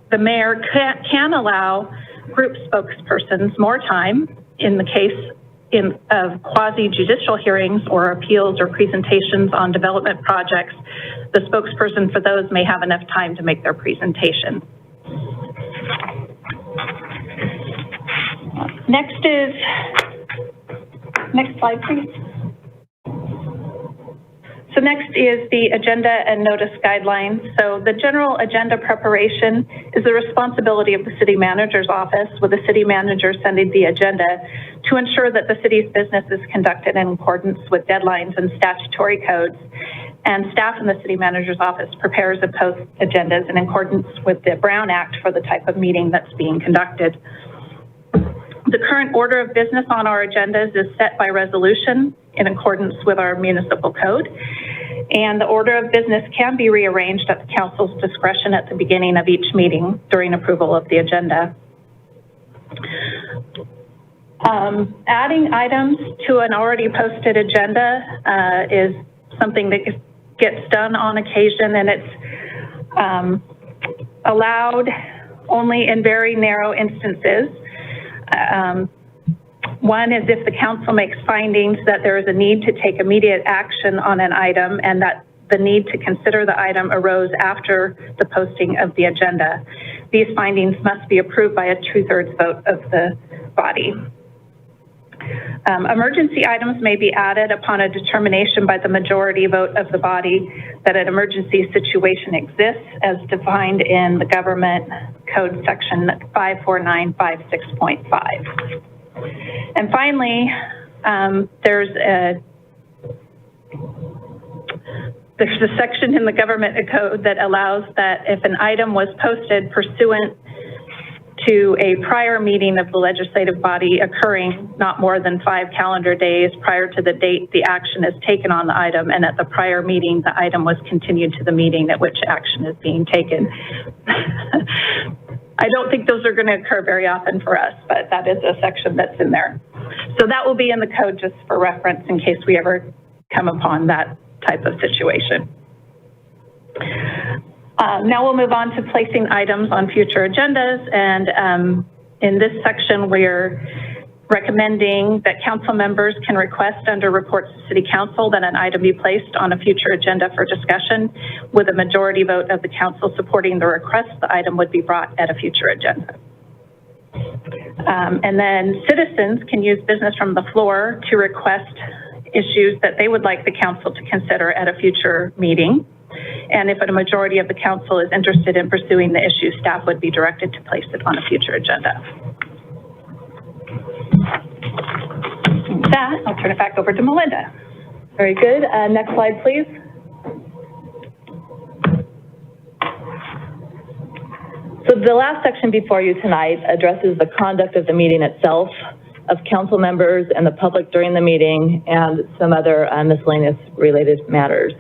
the mayor can allow group spokespersons more time in the case of quasi-judicial hearings or appeals or presentations on development projects. The spokesperson for those may have enough time to make their presentation. Next slide, please. So next is the agenda and notice guidelines. So the general agenda preparation is the responsibility of the city manager's office, with the city manager sending the agenda to ensure that the city's business is conducted in accordance with deadlines and statutory codes. And staff in the city manager's office prepares and posts agendas in accordance with the Brown Act for the type of meeting that's being conducted. The current order of business on our agendas is set by resolution in accordance with our municipal code. And the order of business can be rearranged at the council's discretion at the beginning of each meeting during approval of the agenda. Adding items to an already posted agenda is something that gets done on occasion, and it's allowed only in very narrow instances. One is if the council makes findings that there is a need to take immediate action on an item and that the need to consider the item arose after the posting of the agenda. These findings must be approved by a 2/3 vote of the body. Emergency items may be added upon a determination by the majority vote of the body that an emergency situation exists as defined in the Government Code Section 54956.5. And finally, there's a section in the Government Code that allows that if an item was posted pursuant to a prior meeting of the legislative body occurring not more than 5 calendar days prior to the date the action is taken on the item, and at the prior meeting the item was continued to the meeting at which action is being taken. I don't think those are going to occur very often for us, but that is a section that's in there. So that will be in the code just for reference in case we ever come upon that type of situation. Now we'll move on to placing items on future agendas, and in this section we're recommending that council members can request under reports to City Council that an item be placed on a future agenda for discussion. With a majority vote of the council supporting the request, the item would be brought at a future agenda. And then citizens can use business from the floor to request issues that they would like the council to consider at a future meeting. And if a majority of the council is interested in pursuing the issue, staff would be directed to place it on a future agenda. With that, I'll turn it back over to Melinda. Very good. Next slide, please. So the last section before you tonight addresses the conduct of the meeting itself, of council members and the public during the meeting, and some other miscellaneous related matters.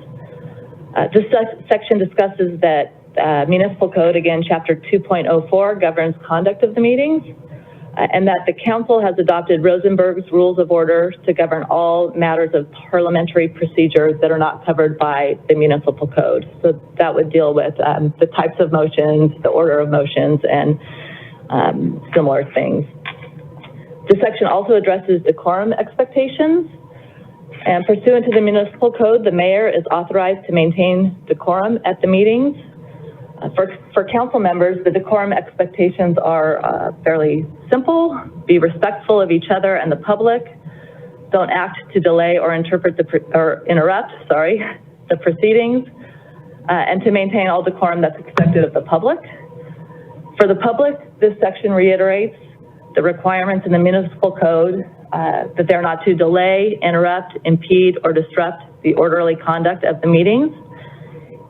This section discusses that Municipal Code, again, Chapter 2.04, governs conduct of the meetings, and that the council has adopted Rosenberg's Rules of Order to govern all matters of parliamentary procedures that are not covered by the Municipal Code. So that would deal with the types of motions, the order of motions, and similar things. This section also addresses decorum expectations. And pursuant to the Municipal Code, the mayor is authorized to maintain decorum at the meetings. For council members, the decorum expectations are fairly simple. Be respectful of each other and the public. Don't act to delay or interrupt the proceedings. And to maintain all decorum that's expected of the public. For the public, this section reiterates the requirements in the Municipal Code that they're not to delay, interrupt, impede, or disrupt the orderly conduct of the meetings.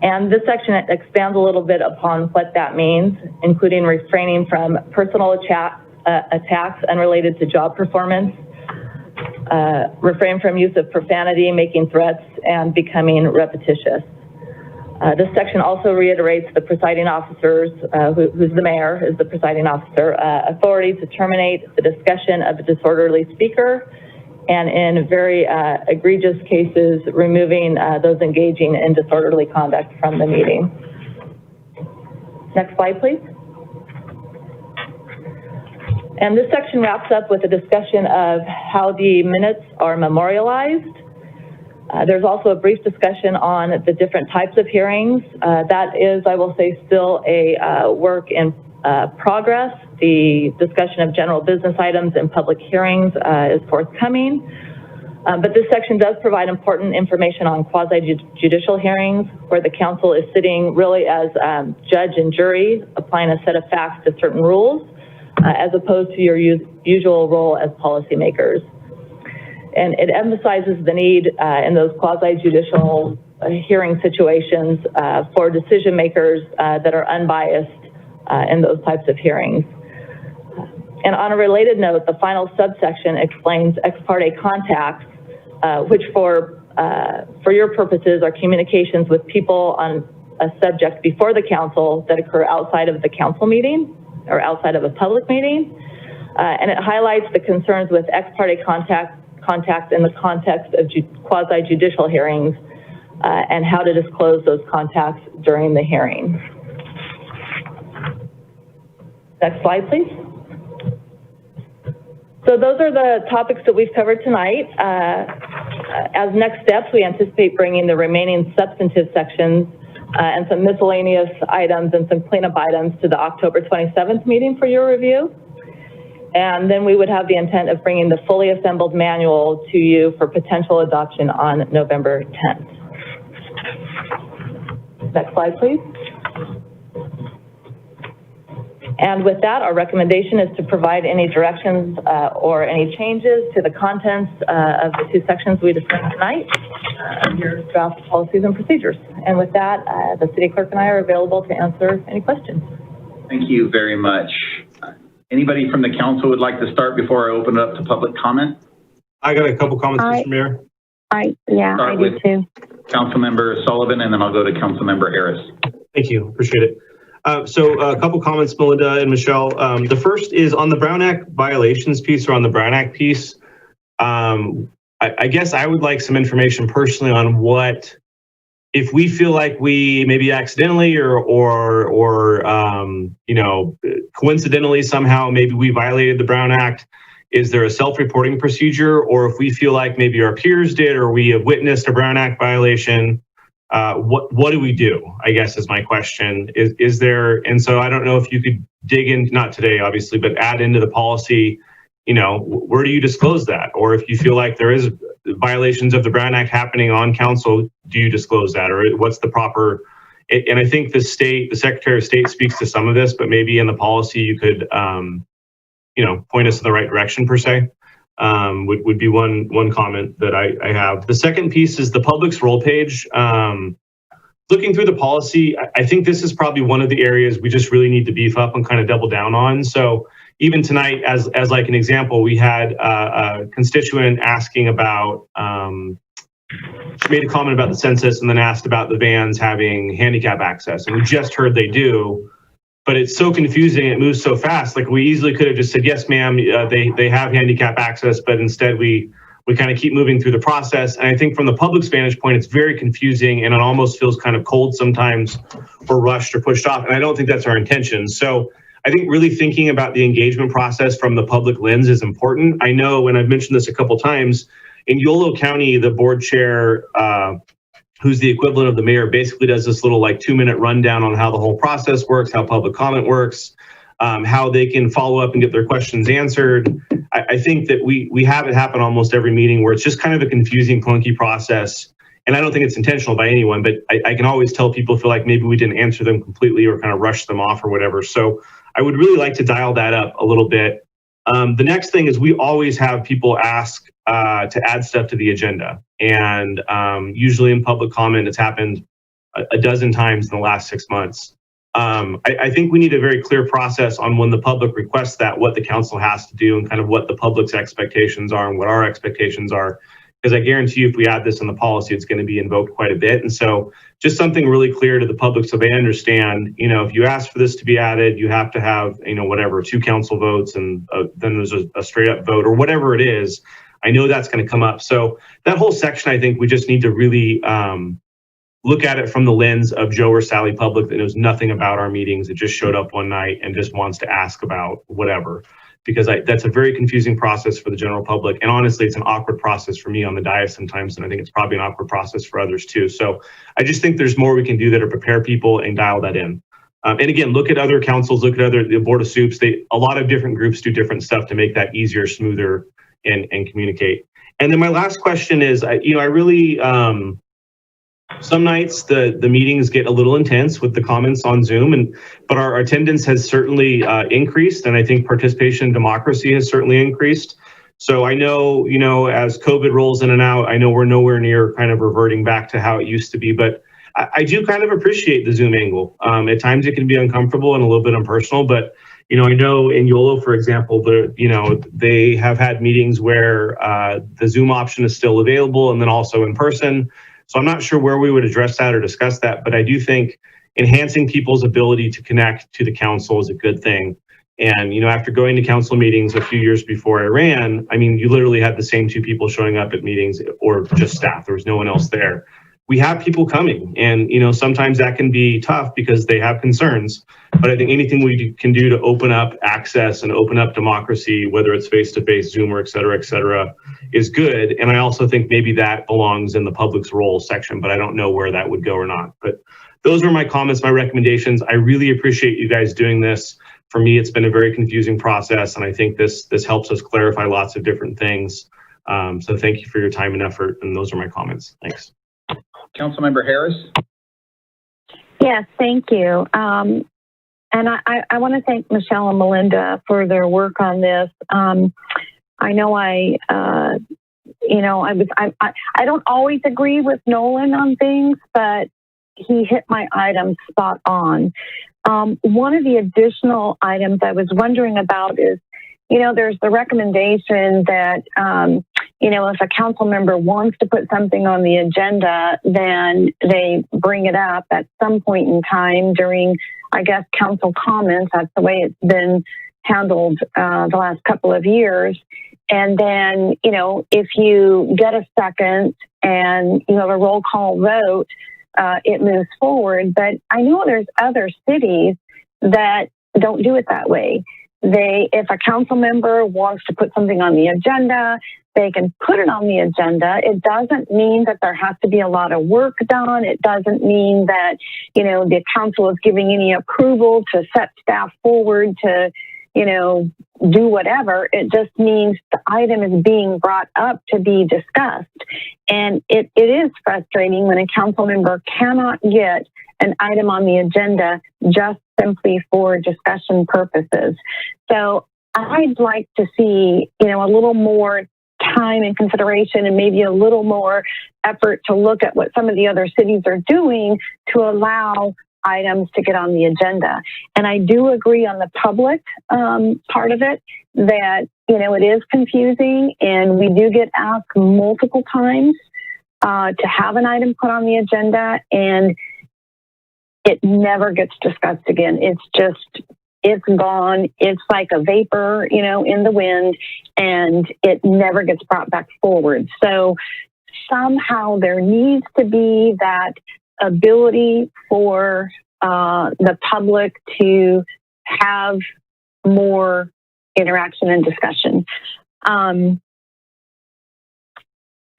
And this section expands a little bit upon what that means, including refraining from personal attacks unrelated to job performance, refrain from use of profanity, making threats, and becoming repetitious. This section also reiterates the presiding officers, who's the mayor, is the presiding officer, authority to terminate the discussion of a disorderly speaker, and in very egregious cases, removing those engaging in disorderly conduct from the meeting. Next slide, please. And this section wraps up with a discussion of how the minutes are memorialized. There's also a brief discussion on the different types of hearings. That is, I will say, still a work in progress. The discussion of general business items and public hearings is forthcoming. But this section does provide important information on quasi-judicial hearings, where the council is sitting really as judge and jury, applying a set of facts to certain rules, as opposed to your usual role as policymakers. And it emphasizes the need in those quasi-judicial hearing situations for decision makers that are unbiased in those types of hearings. And on a related note, the final subsection explains ex parte contacts, which for your purposes are communications with people on a subject before the council that occur outside of the council meeting or outside of a public meeting. And it highlights the concerns with ex parte contacts in the context of quasi-judicial hearings and how to disclose those contacts during the hearing. Next slide, please. So those are the topics that we've covered tonight. As next steps, we anticipate bringing the remaining substantive sections and some miscellaneous items and some cleanup items to the October 27th meeting for your review. And then we would have the intent of bringing the fully assembled manual to you for potential adoption on November 10th. Next slide, please. And with that, our recommendation is to provide any directions or any changes to the contents of the two sections we discussed tonight, your draft policies and procedures. And with that, the city clerk and I are available to answer any questions. Thank you very much. Anybody from the council would like to start before I open it up to public comment? I got a couple comments, Mr. Mayor. I do too. Councilmember Sullivan, and then I'll go to Councilmember Harris. Thank you, appreciate it. So a couple comments, Melinda and Michelle. The first is on the Brown Act violations piece, or on the Brown Act piece. I guess I would like some information personally on what, if we feel like we maybe accidentally or you know, coincidentally somehow maybe we violated the Brown Act, is there a self-reporting procedure? Or if we feel like maybe our peers did, or we have witnessed a Brown Act violation, what do we do, I guess is my question. Is there, and so I don't know if you could dig in, not today obviously, but add into the policy, you know, where do you disclose that? Or if you feel like there is violations of the Brown Act happening on council, do you disclose that? Or what's the proper, and I think the Secretary of State speaks to some of this, but maybe in the policy you could, you know, point us in the right direction per se. Would be one comment that I have. The second piece is the public's role page. Looking through the policy, I think this is probably one of the areas we just really need to beef up and kind of double down on. So even tonight, as like an example, we had a constituent asking about, she made a comment about the census and then asked about the vans having handicap access. And we just heard they do. But it's so confusing, it moves so fast. Like we easily could have just said, yes, ma'am, they have handicap access, but instead we kind of keep moving through the process. And I think from the public's vantage point, it's very confusing and it almost feels kind of cold sometimes, or rushed or pushed off. And I don't think that's our intention. So I think really thinking about the engagement process from the public lens is important. I know, and I've mentioned this a couple times, in Yolo County, the board chair, who's the equivalent of the mayor, basically does this little like 2-minute rundown on how the whole process works, how public comment works, how they can follow up and get their questions answered. I think that we have it happen almost every meeting where it's just kind of a confusing, clunky process. And I don't think it's intentional by anyone, but I can always tell people feel like maybe we didn't answer them completely or kind of rush them off or whatever. So I would really like to dial that up a little bit. The next thing is we always have people ask to add stuff to the agenda. And usually in public comment, it's happened a dozen times in the last 6 months. I think we need a very clear process on when the public requests that, what the council has to do and kind of what the public's expectations are and what our expectations are. Because I guarantee you if we add this in the policy, it's going to be invoked quite a bit. And so just something really clear to the public so they understand, you know, if you ask for this to be added, you have to have, you know, whatever, 2 council votes and then there's a straight up vote or whatever it is. I know that's going to come up. So that whole section, I think we just need to really look at it from the lens of Joe or Sally public that knows nothing about our meetings. It just showed up one night and just wants to ask about whatever, because that's a very confusing process for the general public. And honestly, it's an awkward process for me on the dais sometimes. And I think it's probably an awkward process for others too. So I just think there's more we can do there to prepare people and dial that in. And again, look at other councils, look at the Board of Soups. A lot of different groups do different stuff to make that easier, smoother, and communicate. And then my last question is, I really, some nights the meetings get a little intense with the comments on Zoom, but our attendance has certainly increased, and I think participation in democracy has certainly increased. So I know, as COVID rolls in and out, I know we're nowhere near kind of reverting back to how it used to be, but I do kind of appreciate the Zoom angle. At times it can be uncomfortable and a little bit impersonal, but I know in YOLO, for example, they have had meetings where the Zoom option is still available and then also in person. So I'm not sure where we would address that or discuss that, but I do think enhancing people's ability to connect to the council is a good thing. And, after going to council meetings a few years before I ran, you literally had the same 2 people showing up at meetings or just staff. There was no one else there. we have people coming, and sometimes that can be tough because they have concerns. But I think anything we can do to open up access and open up democracy, whether it's face-to-face, Zoom, or et cetera, is good. And I also think maybe that belongs in the public's role section, but I don't know where that would go or not. But those were my comments, my recommendations. I really appreciate you guys doing this. For me, it's been a very confusing process, and I think this helps us clarify lots of different things. So thank you for your time and effort, and those are my comments. Thanks. Councilmember Harris. Yes, thank you. And I want to thank Michelle and Melinda for their work on this. I know I don't always agree with Nolan on things, but he hit my items spot on. One of the additional items I was wondering about is, there's the recommendation that, if a council member wants to put something on the agenda, then they bring it up at some point in time during, I guess, council comments. That's the way it's been handled the last couple of years. And then, if you get a second and you have a roll call vote, it moves forward. But I know there's other cities that don't do it that way. If a council member wants to put something on the agenda, they can put it on the agenda. It doesn't mean that there has to be a lot of work done. It doesn't mean that, the council is giving any approval to set staff forward to, do whatever. It just means the item is being brought up to be discussed. And it is frustrating when a council member cannot get an item on the agenda just simply for discussion purposes. So I'd like to see, a little more time and consideration and maybe a little more effort to look at what some of the other cities are doing to allow items to get on the agenda. And I do agree on the public part of it that, it is confusing, and we do get asked multiple times to have an item put on the agenda, and it never gets discussed again. It's gone. It's like a vapor, in the wind, and it never gets brought back forward. So somehow there needs to be that ability for the public to have more interaction and discussion. I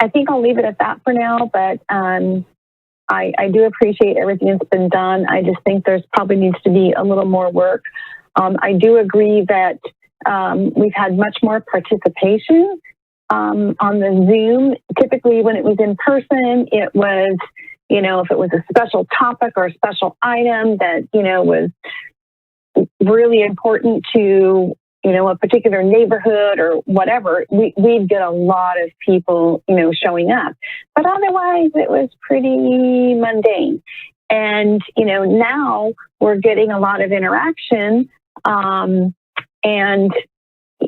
think I'll leave it at that for now, but I do appreciate everything that's been done. I just think there's probably needs to be a little more work. I do agree that we've had much more participation on the Zoom. Typically when it was in person, it was, if it was a special topic or a special item that, was really important to, a particular neighborhood or whatever, we'd get a lot of people, showing up. But otherwise, it was pretty mundane. And, now we're getting a lot of interaction. And,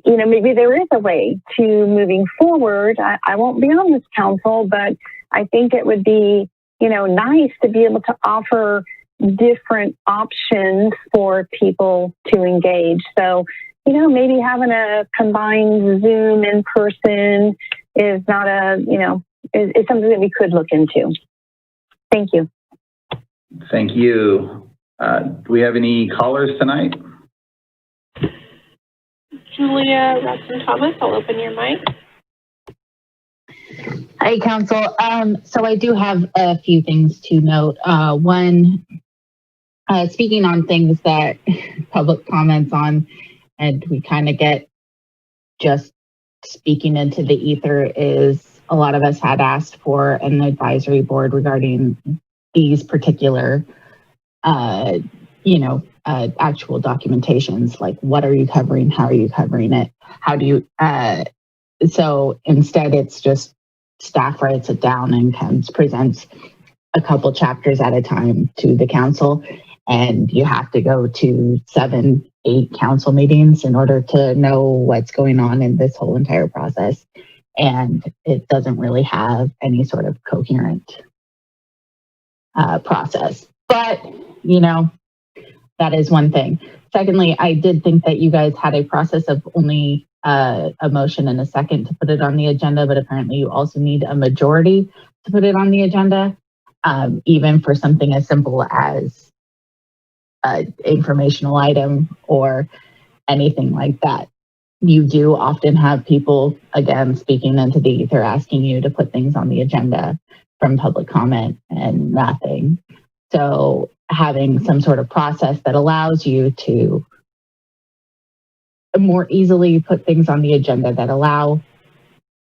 maybe there is a way to moving forward. I won't be on this council, but I think it would be, nice to be able to offer different options for people to engage. So, maybe having a combined Zoom in person is not is something that we could look into. Thank you. Thank you. Do we have any callers tonight? Julia Robson-Thomas, I'll open your mic. Hi, Council. So I do have a few things to note. One, speaking on things that public comments on, and we kind of get just speaking into the ether, is a lot of us had asked for an advisory board regarding these particular, actual documentations, like what are you covering, how are you covering it, how do you, so instead it's just staff writes it down and presents a couple chapters at a time to the council, and you have to go to 7-8 council meetings in order to know what's going on in this whole entire process. And it doesn't really have any sort of coherent process. But, that is one thing. Secondly, I did think that you guys had a process of only a motion and a second to put it on the agenda, but apparently you also need a majority to put it on the agenda. even for something as simple as an informational item or anything like that. You do often have people, again, speaking into the ether, asking you to put things on the agenda from public comment and nothing. So having some sort of process that allows you to more easily put things on the agenda that allow,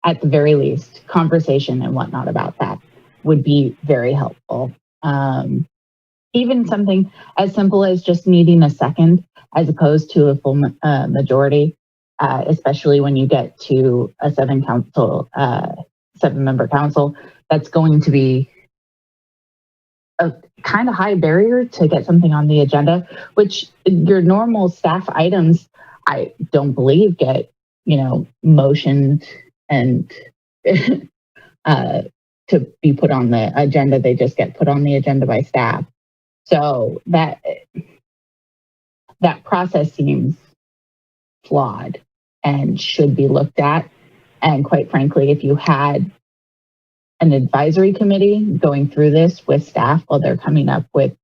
at the very least, conversation and whatnot about that would be very helpful. Even something as simple as just needing a second as opposed to a full majority, especially when you get to a 7-member council, that's going to be a kind of high barrier to get something on the agenda, which your normal staff items, I don't believe get, motioned and to be put on the agenda. They just get put on the agenda by staff. So that process seems flawed and should be looked at. And quite frankly, if you had an advisory committee going through this with staff while they're coming up with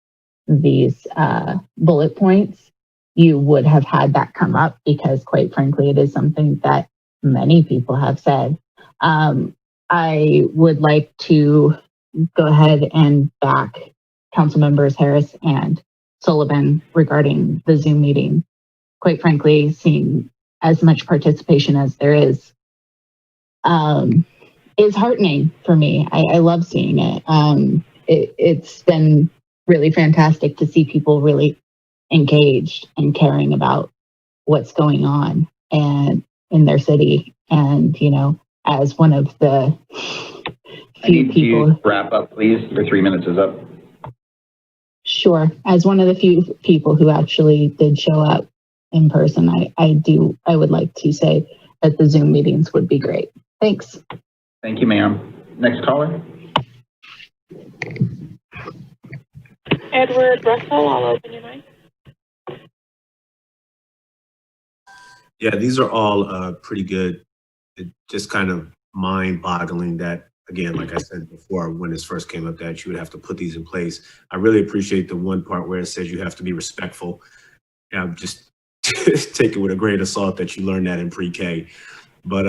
these bullet points, you would have had that come up, because quite frankly, it is something that many people have said. I would like to go ahead and back Council Members Harris and Sullivan regarding the Zoom meeting. Quite frankly, seeing as much participation as there is heartening for me. I love seeing it. It's been really fantastic to see people really engaged and caring about what's going on and in their city. And, as one of the few people, wrap up, please. Your 3 minutes is up. Sure. As one of the few people who actually did show up in person, I would like to say that the Zoom meetings would be great. Thanks. Thank you, ma'am. Next caller. Edward Russell, I'll open your mic. Yeah, these are all pretty good. It just kind of mind-boggling that, again, like I said before, when this first came up, that you would have to put these in place. I really appreciate the one part where it says you have to be respectful. Just take it with a grain of salt that you learned that in pre-K. But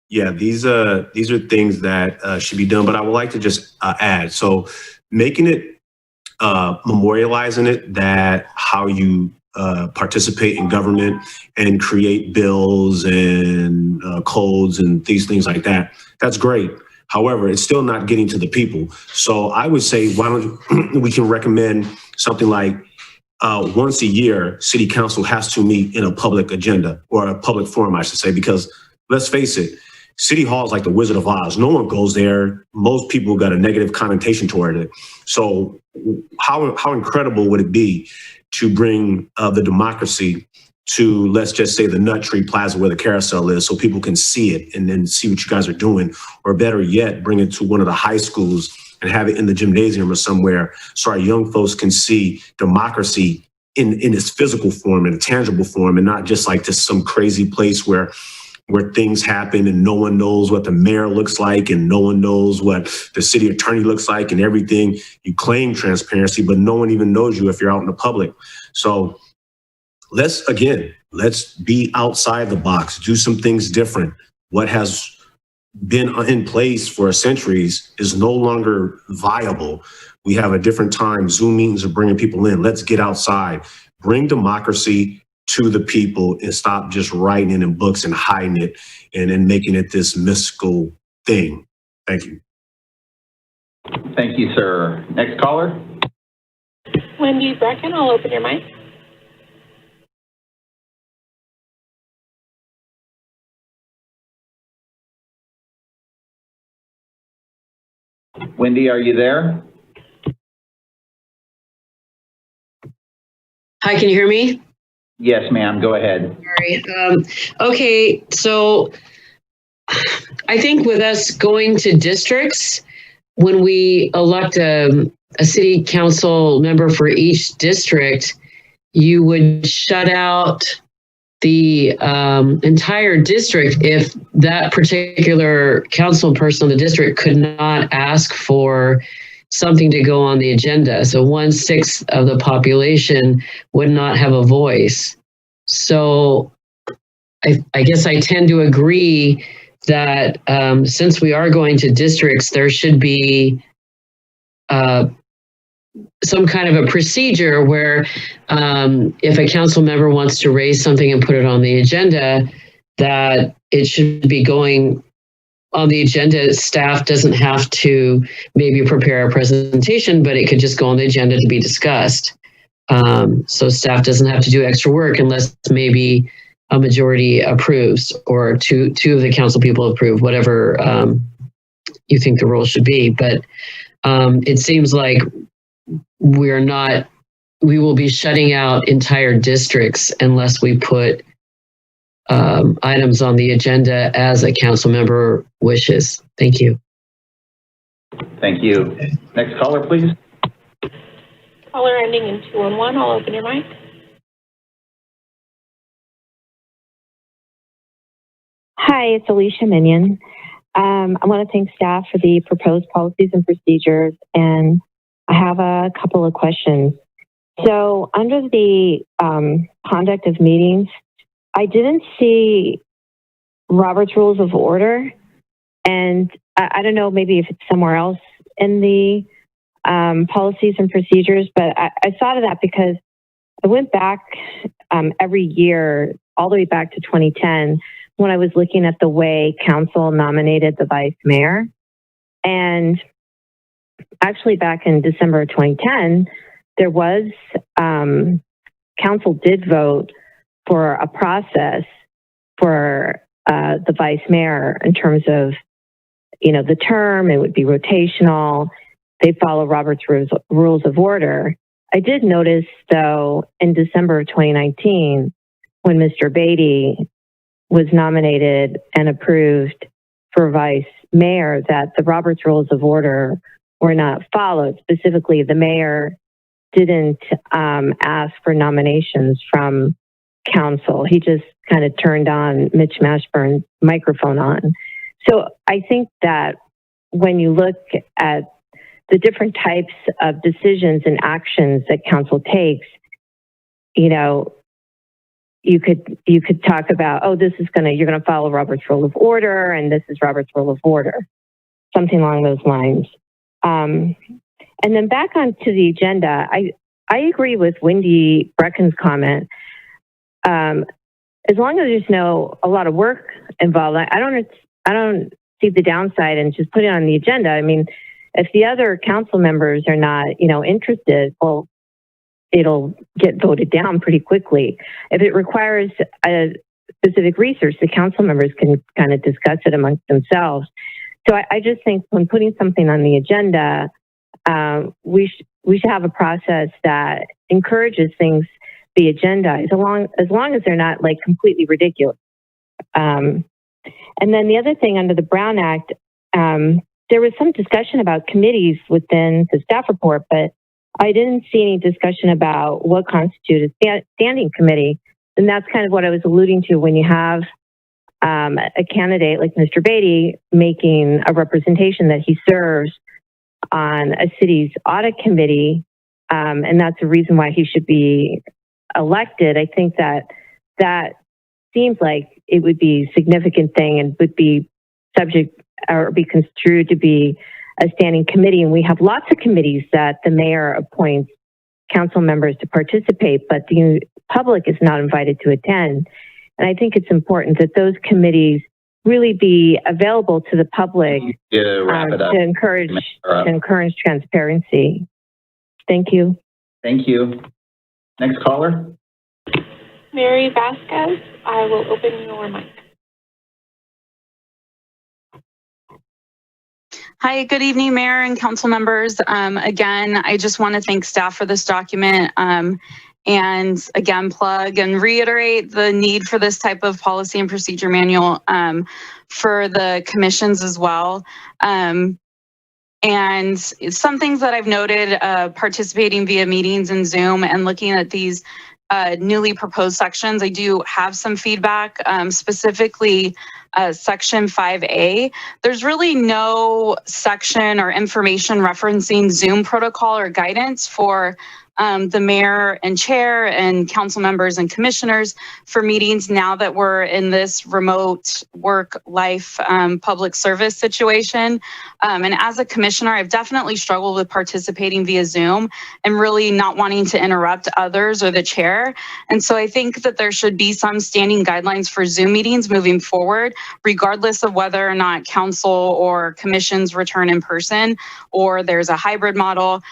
yeah, these are things that should be done. But I would like to just add, so making it, memorializing it, that how you participate in government and create bills and codes and these things like that. That's great. However, it's still not getting to the people. So I would say, why don't we can recommend something like once a year, City Council has to meet in a public agenda, or a public forum, I should say, because let's face it, City Hall is like the Wizard of Oz. No one goes there. Most people got a negative connotation toward it. So how incredible would it be to bring the democracy to, let's just say, the Nut Tree Plaza where the carousel is, so people can see it and then see what you guys are doing, or better yet, bring it to one of the high schools and have it in the gymnasium or somewhere, so our young folks can see democracy in its physical form, in a tangible form, and not just like this some crazy place where things happen and no one knows what the mayor looks like and no one knows what the city attorney looks like and everything. You claim transparency, but no one even knows you if you're out in the public. So let's be outside the box, do some things different. What has been in place for centuries is no longer viable. We have a different time. Zoom meetings are bringing people in. Let's get outside, bring democracy to the people, and stop just writing it in books and hiding it and then making it this mystical thing. Thank you. Thank you, sir. Next caller. Wendy Brecken, I'll open your mic. Wendy, are you there? Hi, can you hear me? Yes, ma'am. Go ahead. Sorry. Okay, so I think with us going to districts, when we elect a city council member for each district, you would shut out the entire district if that particular council person in the district could not ask for something to go on the agenda. So 1/6 of the population would not have a voice. So I guess I tend to agree that since we are going to districts, there should be some kind of a procedure where if a council member wants to raise something and put it on the agenda, that it should be going on the agenda. Staff doesn't have to maybe prepare a presentation, but it could just go on the agenda to be discussed. So staff doesn't have to do extra work unless maybe a majority approves we two of the council people approve, whatever you think the rule should be. But it seems like we will be shutting out entire districts unless we put items on the agenda as a council member wishes. Thank you. Thank you. Next caller, please. Caller ending in 211, I'll open your mic. Hi, it's Alicia Minion. I want to thank staff for the proposed policies and procedures, and I have a couple of questions. So under the conduct of meetings, I didn't see Robert's Rules of Order, and I don't know, maybe if it's somewhere else in the policies and procedures, but I thought of that because I went back every year, all the way back to 2010, when I was looking at the way council nominated the vice mayor. And actually back in December of 2010, there was, council did vote for a process for the vice mayor in terms of, the term. It would be rotational. They follow Robert's Rules of Order. I did notice, though, in December of 2019, when Mr. Beatty was nominated and approved for vice mayor, that the Robert's Rules of Order were not followed. Specifically, the mayor didn't ask for nominations from council. He just kind of turned on Mitch Mashburn's microphone on. So I think that when you look at the different types of decisions and actions that council takes, you could talk about, you're going to follow Robert's Rule of Order, and this is Robert's Rule of Order, something along those lines. And then back onto the agenda, I agree with Wendy Brecken's comment. As long as there's a lot of work involved, I don't see the downside in just putting it on the agenda. I mean, if the other council members are not, interested, well, it'll get voted down pretty quickly. If it requires a specific research, the council members can kind of discuss it amongst themselves. So I just think when putting something on the agenda, we should have a process that encourages things be agendized, as long as they're not like completely ridiculous. And then the other thing under the Brown Act, there was some discussion about committees within the staff report, but I didn't see any discussion about what constitutes a standing committee. And that's kind of what I was alluding to when you have a candidate like Mr. Beatty making a representation that he serves on a city's audit committee, and that's the reason why he should be elected. I think that seems like it would be a significant thing and would be subject or be construed to be a standing committee. And we have lots of committees that the mayor appoints council members to participate, but the public is not invited to attend. And I think it's important that those committees really be available to the public to encourage transparency. Thank you. Thank you. Next caller. Mary Vasquez, I will open your mic. Hi, good evening, Mayor and council members. Again, I just want to thank staff for this document and again, plug and reiterate the need for this type of policy and procedure manual for the commissions as well. And some things that I've noted participating via meetings and Zoom and looking at these newly proposed sections. I do have some feedback, specifically section 5A. There's really no section or information referencing Zoom protocol or guidance for the mayor and chair and council members and commissioners for meetings now that we're in this remote work life public service situation. And as a commissioner, I've definitely struggled with participating via Zoom and really not wanting to interrupt others or the chair. And so I think that there should be some standing guidelines for Zoom meetings moving forward, regardless of whether or not council or commissions return in person or there's a hybrid model,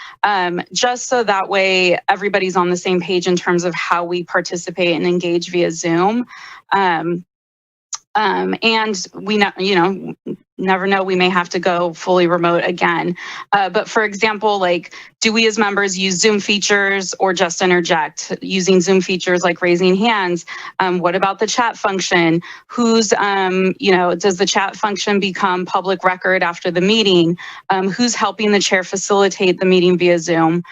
just so that way everybody's on the same page in terms of how we participate and engage via Zoom. And we know, never know, we may have to go fully remote again. But for example, like, do we as members use Zoom features or just interject using Zoom features like raising hands? What about the chat function? Who's, does the chat function become public record after the meeting? Who's helping the chair facilitate the meeting via Zoom?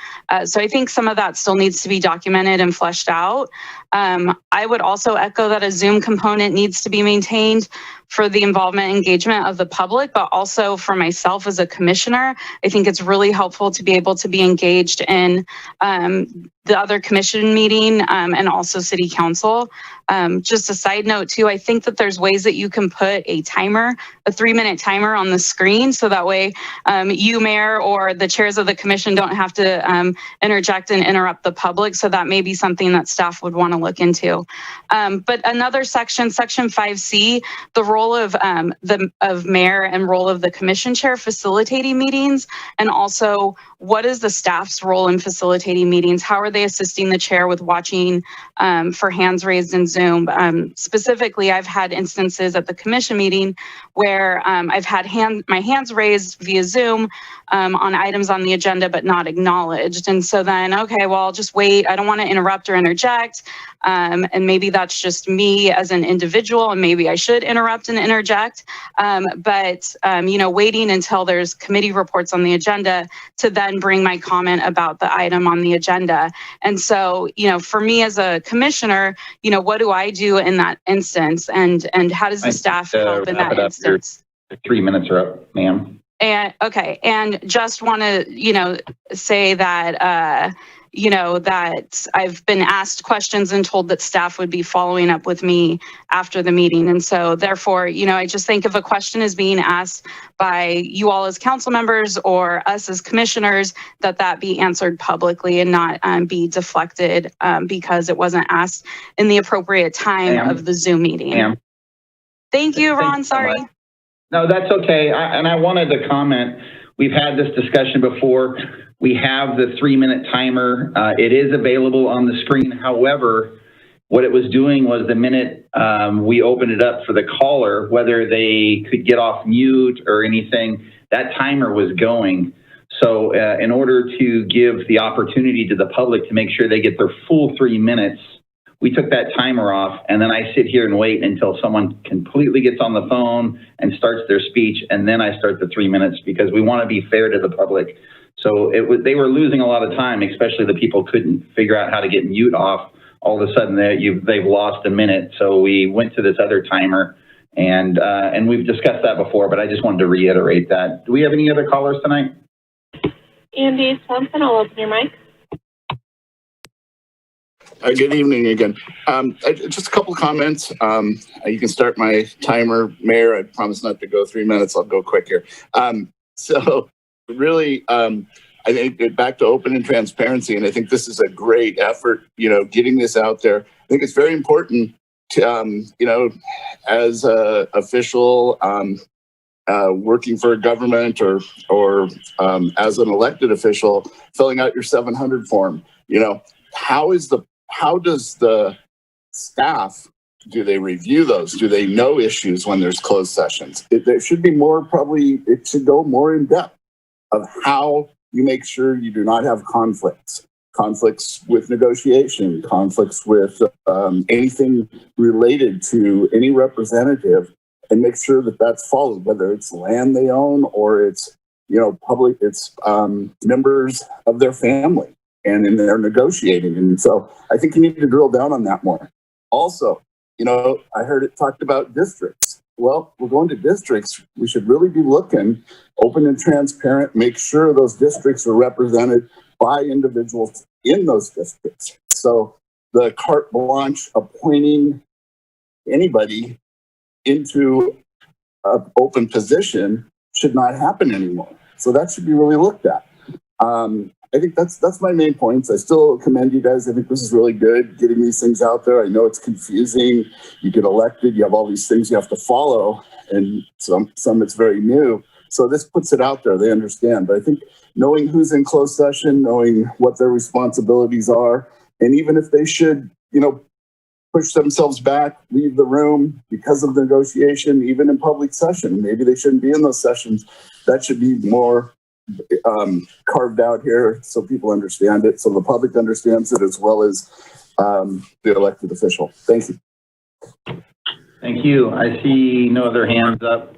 So I think some of that still needs to be documented and fleshed out. I would also echo that a Zoom component needs to be maintained for the involvement and engagement of the public, but also for myself as a commissioner. I think it's really helpful to be able to be engaged in the other commission meeting and also city council. Just a side note too, I think that there's ways that you can put a timer, a 3-minute timer on the screen, so that way you, mayor, or the chairs of the commission don't have to interject and interrupt the public. So that may be something that staff would want to look into. But another section, section 5C, the role of mayor and role of the commission chair facilitating meetings, and also what is the staff's role in facilitating meetings? How are they assisting the chair with watching for hands raised in Zoom? Specifically, I've had instances at the commission meeting where I've had my hands raised via Zoom on items on the agenda, but not acknowledged. And so then, okay, well, I'll just wait. I don't want to interrupt or interject. And maybe that's just me as an individual, and maybe I should interrupt and interject. But waiting until there's committee reports on the agenda to then bring my comment about the item on the agenda. And so, for me as a commissioner, what do I do in that instance? And how does the staff help in that instance? Your 3 minutes are up, ma'am. And okay, and just want to, say that, that I've been asked questions and told that staff would be following up with me after the meeting. And so therefore, I just think if a question is being asked by you all as council members or us as commissioners, that be answered publicly and not be deflected because it wasn't asked in the appropriate time of the Zoom meeting. Thank you, Ron. Sorry. No, that's okay. I wanted to comment. We've had this discussion before. We have the 3-minute timer. It is available on the screen. However, what it was doing was the minute we opened it up for the caller, whether they could get off mute or anything, that timer was going. So in order to give the opportunity to the public to make sure they get their full 3 minutes, we took that timer off, and then I sit here and wait until someone completely gets on the phone and starts their speech, and then I start the 3 minutes because we want to be fair to the public. So they were losing a lot of time, especially the people couldn't figure out how to get mute off. All of a sudden, they've lost a minute. So we went to this other timer, and we've discussed that before, but I just wanted to reiterate that. Do we have any other callers tonight? Andy Swanson, I'll open your mic. Good evening again. Just a couple comments. You can start my timer, Mayor. I promise not to go 3 minutes. I'll go quick here. So really, I think back to open and transparency, and I think this is a great effort, getting this out there. I think it's very important to, as a official working for a government or as an elected official, filling out your 700 form, how does the staff, do they review those? Do they know issues when there's closed sessions? There should be more, it should go more in depth of how you make sure you do not have conflicts with negotiation, conflicts with anything related to any representative, and make sure that that's followed, whether it's land they own or it's, public, it's members of their family. and in their negotiating. And so I think you need to drill down on that more. Also, you know, I heard it talked about districts. Well, we're going to districts. We should really be looking open and transparent, make sure those districts are represented by individuals in those districts. So the carte blanche appointing anybody into an open position should not happen anymore. So that should be really looked at. I think that's my main points. I still commend you guys. I think this is really good, getting these things out there. I know it's confusing. You get elected, you have all these things you have to follow, and some it's very new. So this puts it out there. They understand. But I think knowing who's in closed session, knowing what their responsibilities are, and even if they should, you know, push themselves back, leave the room because of negotiation, even in public session, maybe they shouldn't be in those sessions. That should be more carved out here so people understand it, so the public understands it as well as the elected official. Thank you. Thank you. I see no other hands up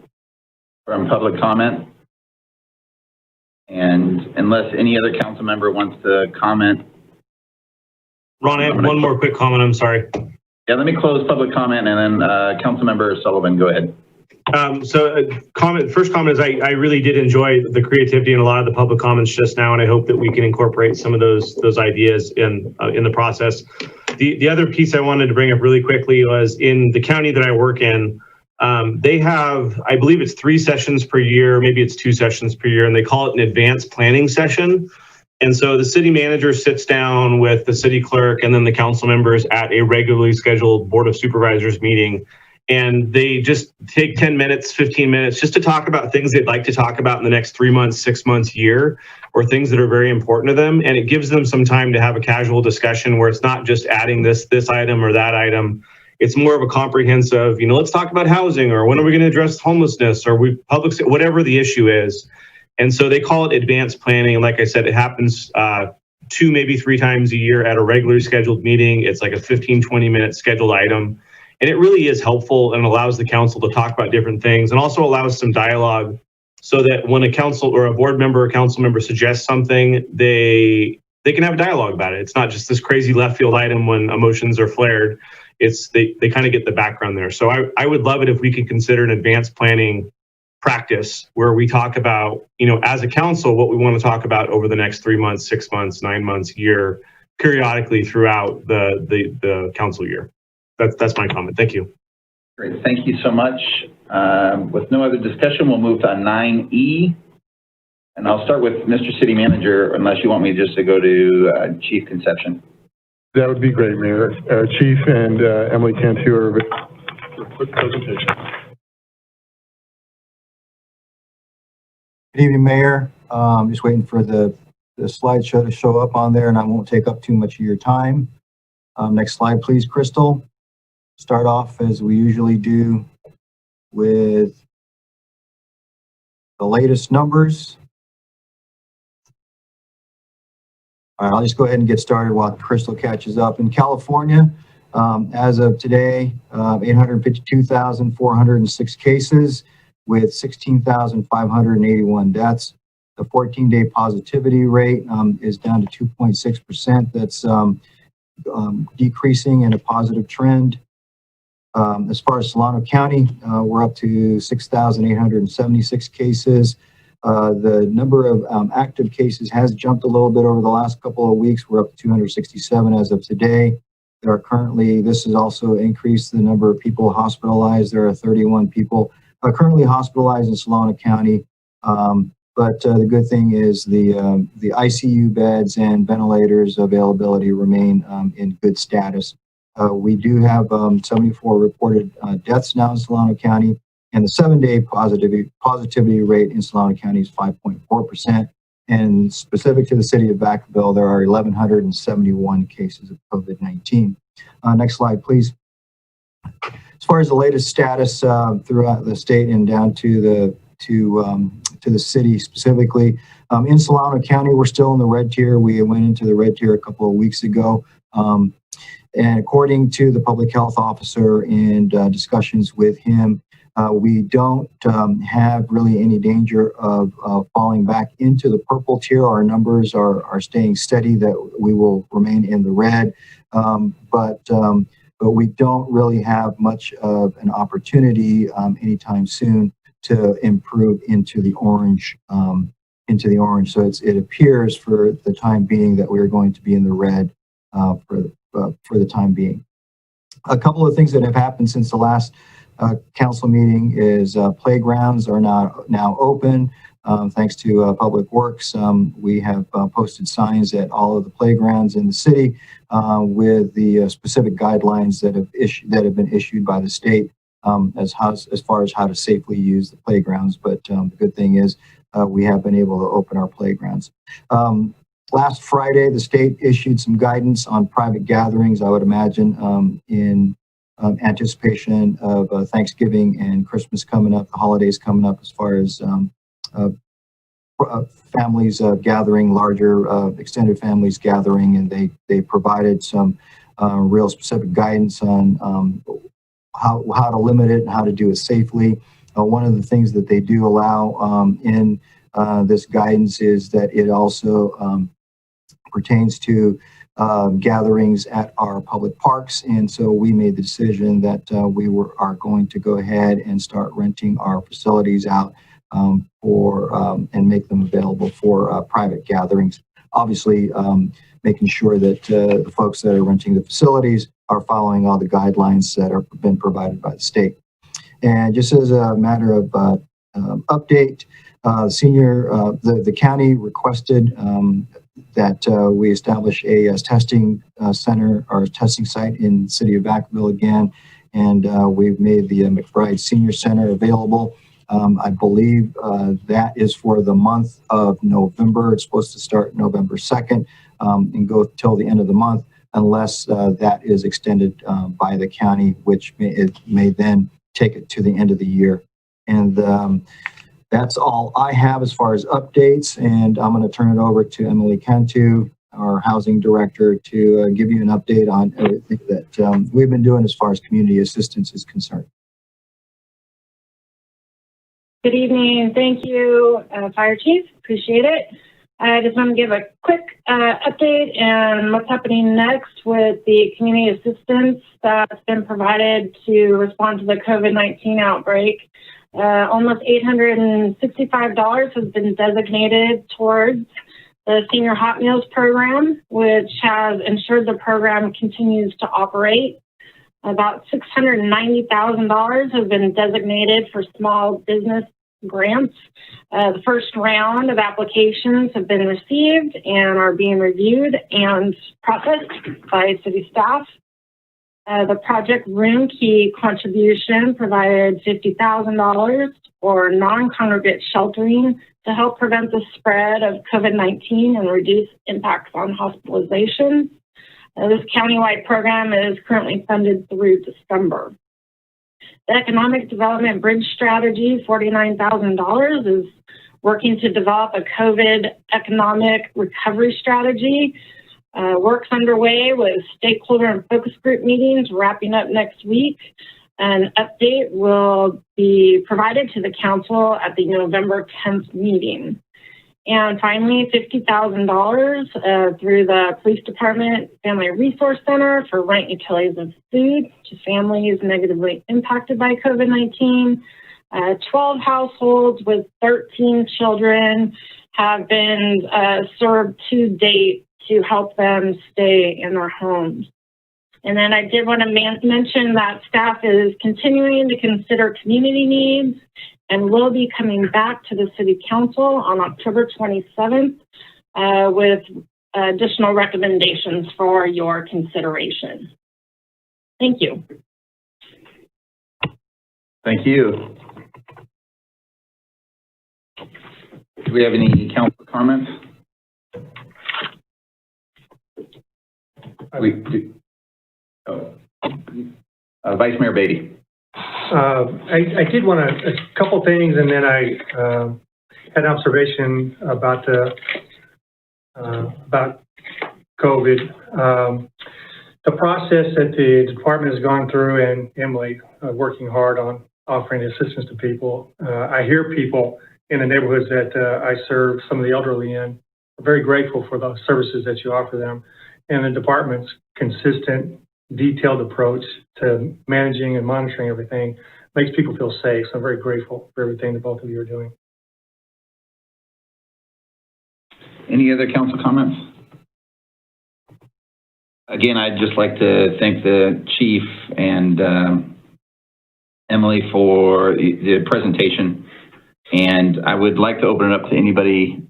from public comment. And unless any other council member wants to comment. Ron, I have one more quick comment. I'm sorry. Yeah, let me close public comment and then Councilmember Sullivan, go ahead. First comment is I really did enjoy the creativity in a lot of the public comments just now, and I hope that we can incorporate some of those ideas in the process. The other piece I wanted to bring up really quickly was in the county that I work in, they have, I believe it's 3 sessions per year, maybe it's 2 sessions per year, and they call it an advanced planning session. And so the city manager sits down with the city clerk and then the council members at a regularly scheduled Board of Supervisors meeting. And they just take 10 minutes, 15 minutes just to talk about things they'd like to talk about in the next 3 months, 6 months, year, or things that are very important to them. And it gives them some time to have a casual discussion where it's not just adding this item or that item. It's more of a comprehensive, you know, let's talk about housing, or when are we going to address homelessness, or whatever the issue is. And so they call it advanced planning. And like I said, it happens 2, maybe 3 times a year at a regularly scheduled meeting. It's like a 15, 20-minute scheduled item. And it really is helpful and allows the council to talk about different things, and also allows some dialogue so that when a council or a board member or council member suggests something, they can have a dialogue about it. It's not just this crazy left field item when emotions are flared. It's they kind of get the background there. So I would love it if we could consider an advanced planning practice where we talk about, you know, as a council, what we want to talk about over the next 3 months, 6 months, 9 months, year, periodically throughout the council year. That's my comment. Thank you. Great. Thank you so much. With no other discussion, we'll move to 9E. And I'll start with Mr. City Manager, unless you want me just to go to Chief Conception. That would be great, Mayor. Chief and Emily Cantu are for a quick presentation. Good evening, Mayor. Just waiting for the slideshow to show up on there, and I won't take up too much of your time. Next slide, please, Crystal. Start off as we usually do with the latest numbers. All right, I'll just go ahead and get started while Crystal catches up. In California, as of today, 852,406 cases with 16,581 deaths. The 14-day positivity rate is down to 2.6%. That's decreasing in a positive trend. As far as Solano County, we're up to 6,876 cases. The number of active cases has jumped a little bit over the last couple of weeks. We're up to 267 as of today. There are currently, this has also increased the number of people hospitalized. There are 31 people currently hospitalized in Solano County. But the good thing is the ICU beds and ventilators availability remain in good status. We do have 74 reported deaths now in Solano County, and the 7-day positivity rate in Solano County is 5.4%. And specific to the city of Vacaville, there are 1,171 cases of COVID-19. Next slide, please. As far as the latest status throughout the state and down to the city specifically, in Solano County, we're still in the red tier. We went into the red tier a couple of weeks ago. And according to the public health officer and discussions with him, We don't have really any danger of falling back into the purple tier. Our numbers are staying steady, that we will remain in the red. But we don't really have much of an opportunity anytime soon to improve into the orange. So it appears for the time being that we're going to be in the red for the time being. A couple of things that have happened since the last council meeting is playgrounds are now open. Thanks to Public Works, we have posted signs at all of the playgrounds in the city with the specific guidelines that have been issued by the state as far as how to safely use the playgrounds. But the good thing is we have been able to open our playgrounds. Last Friday, the state issued some guidance on private gatherings. I would imagine in anticipation of Thanksgiving and Christmas coming up, the holidays coming up, as far as families gathering, larger extended families gathering, and they provided some real specific guidance on how to limit it and how to do it safely. One of the things that they do allow in this guidance is that it also pertains to gatherings at our public parks, and so we made the decision that we are going to go ahead and start renting our facilities out and make them available for private gatherings. Obviously, making sure that the folks that are renting the facilities are following all the guidelines that have been provided by the state. And just as a matter of update, the county requested that we establish a testing center or testing site in the city of Vacaville again, and we've made the McBride Senior Center available. I believe that is for the month of November. It's supposed to start November 2nd and go till the end of the month, unless that is extended by the county, which may then take it to the end of the year. And that's all I have as far as updates, and I'm going to turn it over to Emily Cantu, our housing director, to give you an update on everything that we've been doing as far as community assistance is concerned. Good evening. Thank you, Fire Chief. Appreciate it. I just want to give a quick update on what's happening next with the community assistance that's been provided to respond to the COVID-19 outbreak. Almost $865 has been designated towards the Senior Hot Meals program, which has ensured the program continues to operate. About $690,000 has been designated for small business grants. The first round of applications have been received and are being reviewed and processed by city staff. The Project Room Key contribution provided $50,000 for non-congregate sheltering to help prevent the spread of COVID-19 and reduce impacts on hospitalizations. This countywide program is currently funded through December. The Economic Development Bridge Strategy, $49,000, is working to develop a COVID economic recovery strategy. Work's underway with stakeholder and focus group meetings wrapping up next week. An update will be provided to the council at the November 10th meeting. And finally, $50,000 through the Police Department Family Resource Center for rent, utilities, and food to families negatively impacted by COVID-19. 12 households with 13 children have been served to date to help them stay in their homes. And then I did want to mention that staff is continuing to consider community needs and will be coming back to the City Council on October 27th with additional recommendations for your consideration. Thank you. Thank you. Do we have any council comments? Vice Mayor Beatty. I did want a couple things, and then I had an observation about COVID. The process that the department has gone through, and Emily working hard on offering assistance to people. I hear people in the neighborhoods that I serve, some of the elderly in, are very grateful for the services that you offer them, and the department's consistent, detailed approach to managing and monitoring everything makes people feel safe. So I'm very grateful for everything that both of you are doing. Any other council comments? Again, I'd just like to thank the chief and Emily for the presentation. And I would like to open it up to anybody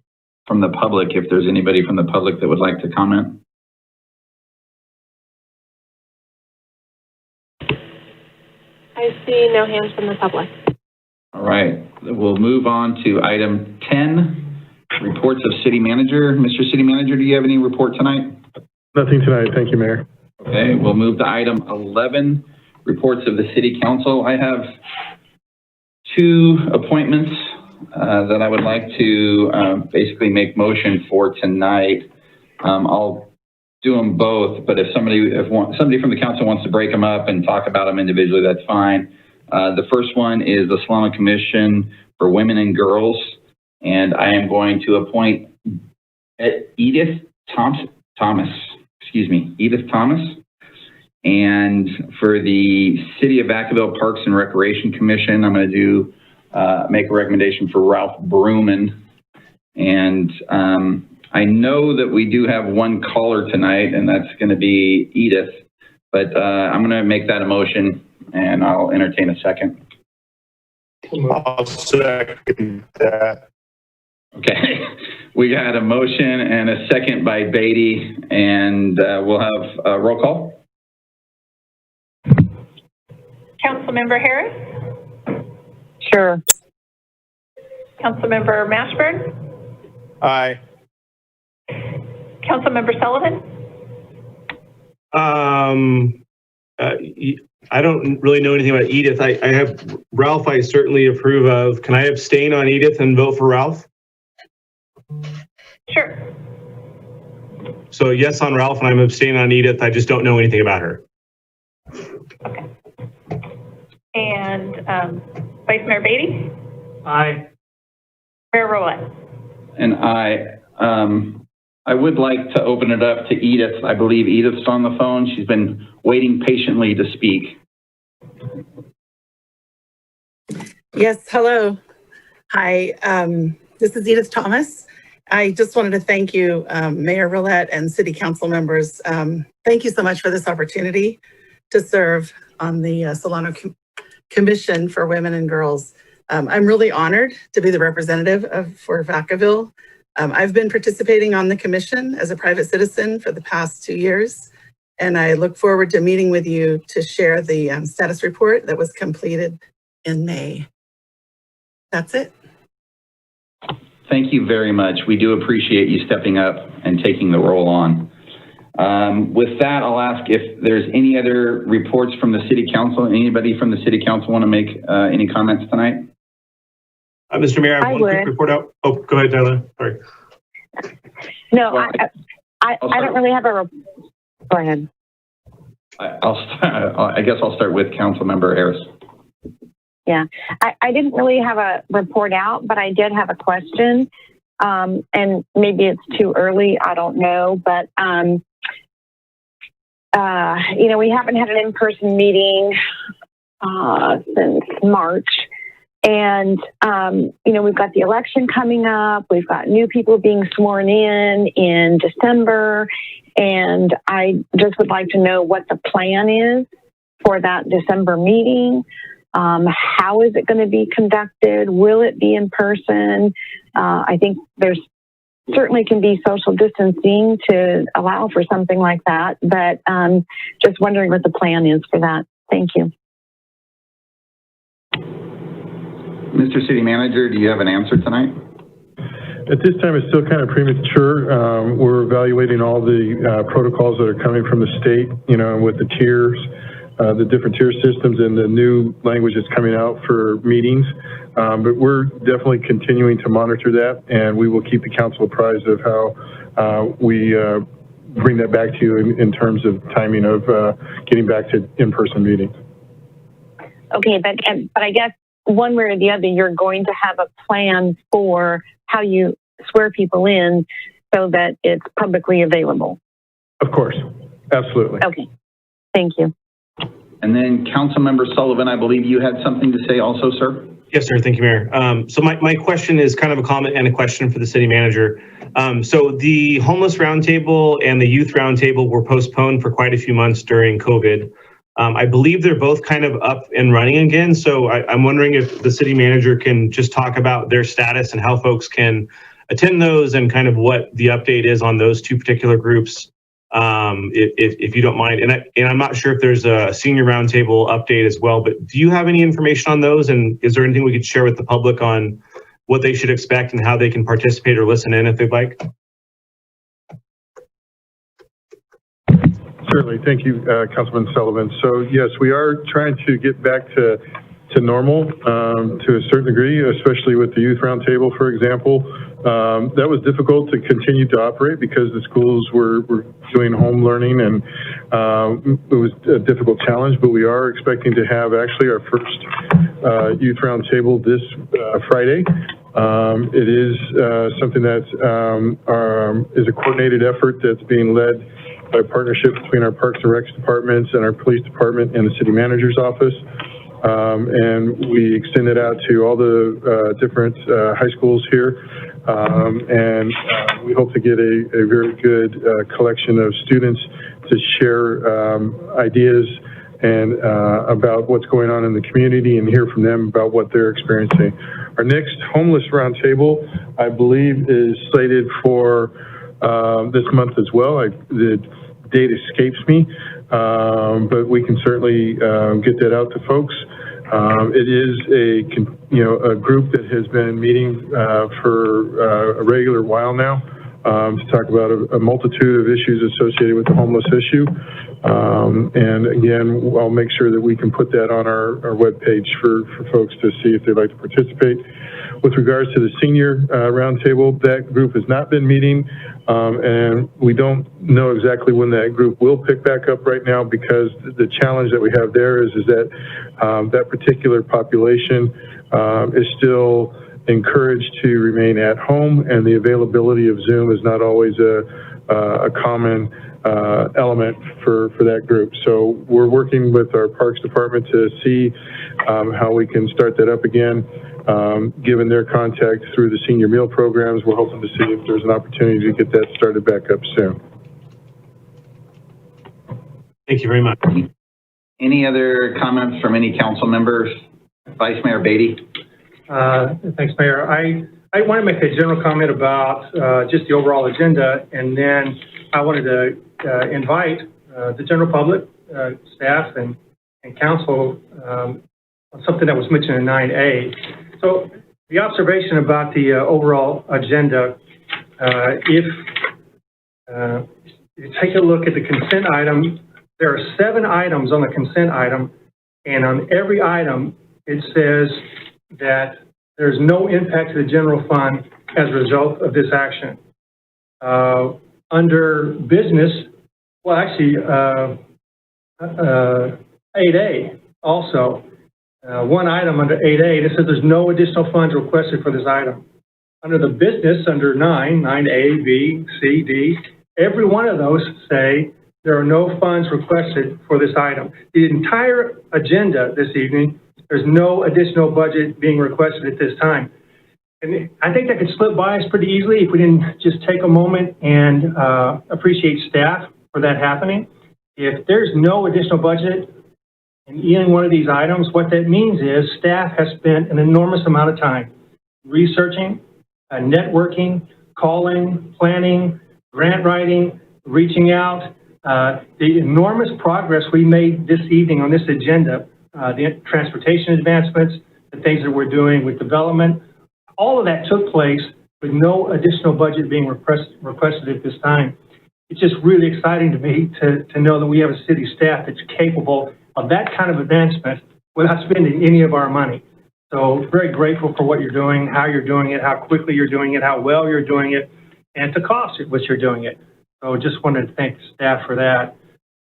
from the public, if there's anybody from the public that would like to comment. I see no hands from the public. All right, we'll move on to item 10, reports of city manager. Mr. City Manager, do you have any report tonight? Nothing tonight. Thank you, Mayor. Okay, we'll move to item 11, reports of the city council. I have 2 appointments that I would like to basically make motion for tonight. I'll do them both, but if somebody from the council wants to break them up and talk about them individually, that's fine. The first one is the Solano Commission for Women and Girls, and I am going to appoint Edith Thomas. And for the City of Vacaville Parks and Recreation Commission, I'm going to make a recommendation for Ralph Bruman. And I know that we do have one caller tonight, and that's going to be Edith, but I'm going to make that a motion, and I'll entertain a second. I'll second that. Okay, we got a motion and a second by Beatty, and we'll have a roll call. Councilmember Harris? Sure. Councilmember Mashburn? Aye. Councilmember Sullivan? I don't really know anything about Edith. I have Ralph I certainly approve of. Can I abstain on Edith and vote for Ralph? Sure. So yes on Ralph, and I'm abstaining on Edith. I just don't know anything about her. Okay. And Vice Mayor Beatty? Aye. Mayor Rowlett? And I would like to open it up to Edith. I believe Edith's on the phone. She's been waiting patiently to speak. Yes, hello. Hi, this is Edith Thomas. I just wanted to thank you, Mayor Rowlett and City Council members. Thank you so much for this opportunity to serve on the Solano Commission for Women and Girls. I'm really honored to be the representative for Vacaville. I've been participating on the commission as a private citizen for the past 2 years, and I look forward to meeting with you to share the status report that was completed in May. That's it. Thank you very much. We do appreciate you stepping up and taking the role on. With that, I'll ask if there's any other reports from the City Council. Anybody from the City Council want to make any comments tonight? Mr. Mayor, I have one quick report out. Oh, go ahead, Tyler. Sorry. No, well, I don't really have a report. Go ahead. I guess I'll start with Councilmember Harris. Yeah, I didn't really have a report out, but I did have a question. And maybe it's too early, I don't know, but you know, we haven't had an in-person meeting since March. And, you know, we've got the election coming up. We've got new people being sworn in December. And I just would like to know what the plan is for that December meeting. How is it going to be conducted? Will it be in person? I think there's certainly can be social distancing to allow for something like that. But just wondering what the plan is for that. Thank you. Mr. City Manager, do you have an answer tonight? At this time, it's still kind of premature. We're evaluating all the protocols that are coming from the state, you know, with the tiers, the different tier systems and the new language that's coming out for meetings. But we're definitely continuing to monitor that, and we will keep the council apprised of how we bring that back to you in terms of timing of getting back to in-person meetings. Okay, but I guess one way or the other, you're going to have a plan for how you swear people in so that it's publicly available. Of course, absolutely. Okay, thank you. And then Councilmember Sullivan, I believe you had something to say also, sir? Yes, sir. Thank you, Mayor. So my question is kind of a comment and a question for the city manager. So the homeless roundtable and the youth roundtable were postponed for quite a few months during COVID. I believe they're both kind of up and running again. So I'm wondering if the city manager can just talk about their status and how folks can attend those and kind of what the update is on those two particular groups, if you don't mind. And I'm not sure if there's a senior roundtable update as well, but do you have any information on those? And is there anything we could share with the public on what they should expect and how they can participate or listen in if they'd like? Certainly. Thank you, Councilman Sullivan. So yes, we are trying to get back to normal to a certain degree, especially with the youth roundtable, for example. That was difficult to continue to operate because the schools were doing home learning, and it was a difficult challenge, but we are expecting to have actually our first youth roundtable this Friday. It is something that is a coordinated effort that's being led by a partnership between our Parks and Recs departments and our police department and the city manager's office. And we extend it out to all the different high schools here. And we hope to get a very good collection of students to share ideas and about what's going on in the community and hear from them about what they're experiencing. Our next homeless roundtable, I believe, is slated for this month as well. The date escapes me, but we can certainly get that out to folks. It is a group that has been meeting for a regular while now to talk about a multitude of issues associated with the homeless issue. And again, I'll make sure that we can put that on our webpage for folks to see if they'd like to participate. With regards to the senior roundtable, that group has not been meeting, and we don't know exactly when that group will pick back up right now, because the challenge that we have there is that that particular population is still encouraged to remain at home, and the availability of Zoom is not always a common element for that group. So we're working with our Parks Department to see how we can start that up again. Given their contact through the senior meal programs, we're hoping to see if there's an opportunity to get that started back up soon. Thank you very much. Any other comments from any council members? Vice Mayor Beatty? Thanks, Mayor. I want to make a general comment about just the overall agenda, and then I wanted to invite the general public, staff, and council on something that was mentioned in 9A. So the observation about the overall agenda, if you take a look at the consent item, there are 7 items on the consent item, and on every item it says that there's no impact to the general fund as a result of this action. Under business, well, actually, 8A also, one item under 8A, it says there's no additional funds requested for this item. Under the business, under 9A, B, C, D, every one of those say there are no funds requested for this item. The entire agenda this evening, there's no additional budget being requested at this time. And I think that could slip by us pretty easily if we didn't just take a moment and appreciate staff for that happening. If there's no additional budget in any one of these items, what that means is staff has spent an enormous amount of time researching, networking, calling, planning, grant writing, reaching out. The enormous progress we made this evening on this agenda, the transportation advancements, the things that we're doing with development, all of that took place with no additional budget being requested at this time. It's just really exciting to me to know that we have a city staff that's capable of that kind of advancement without spending any of our money. So very grateful for what you're doing, how you're doing it, how quickly you're doing it, how well you're doing it, and the cost at which you're doing it. So just wanted to thank the staff for that.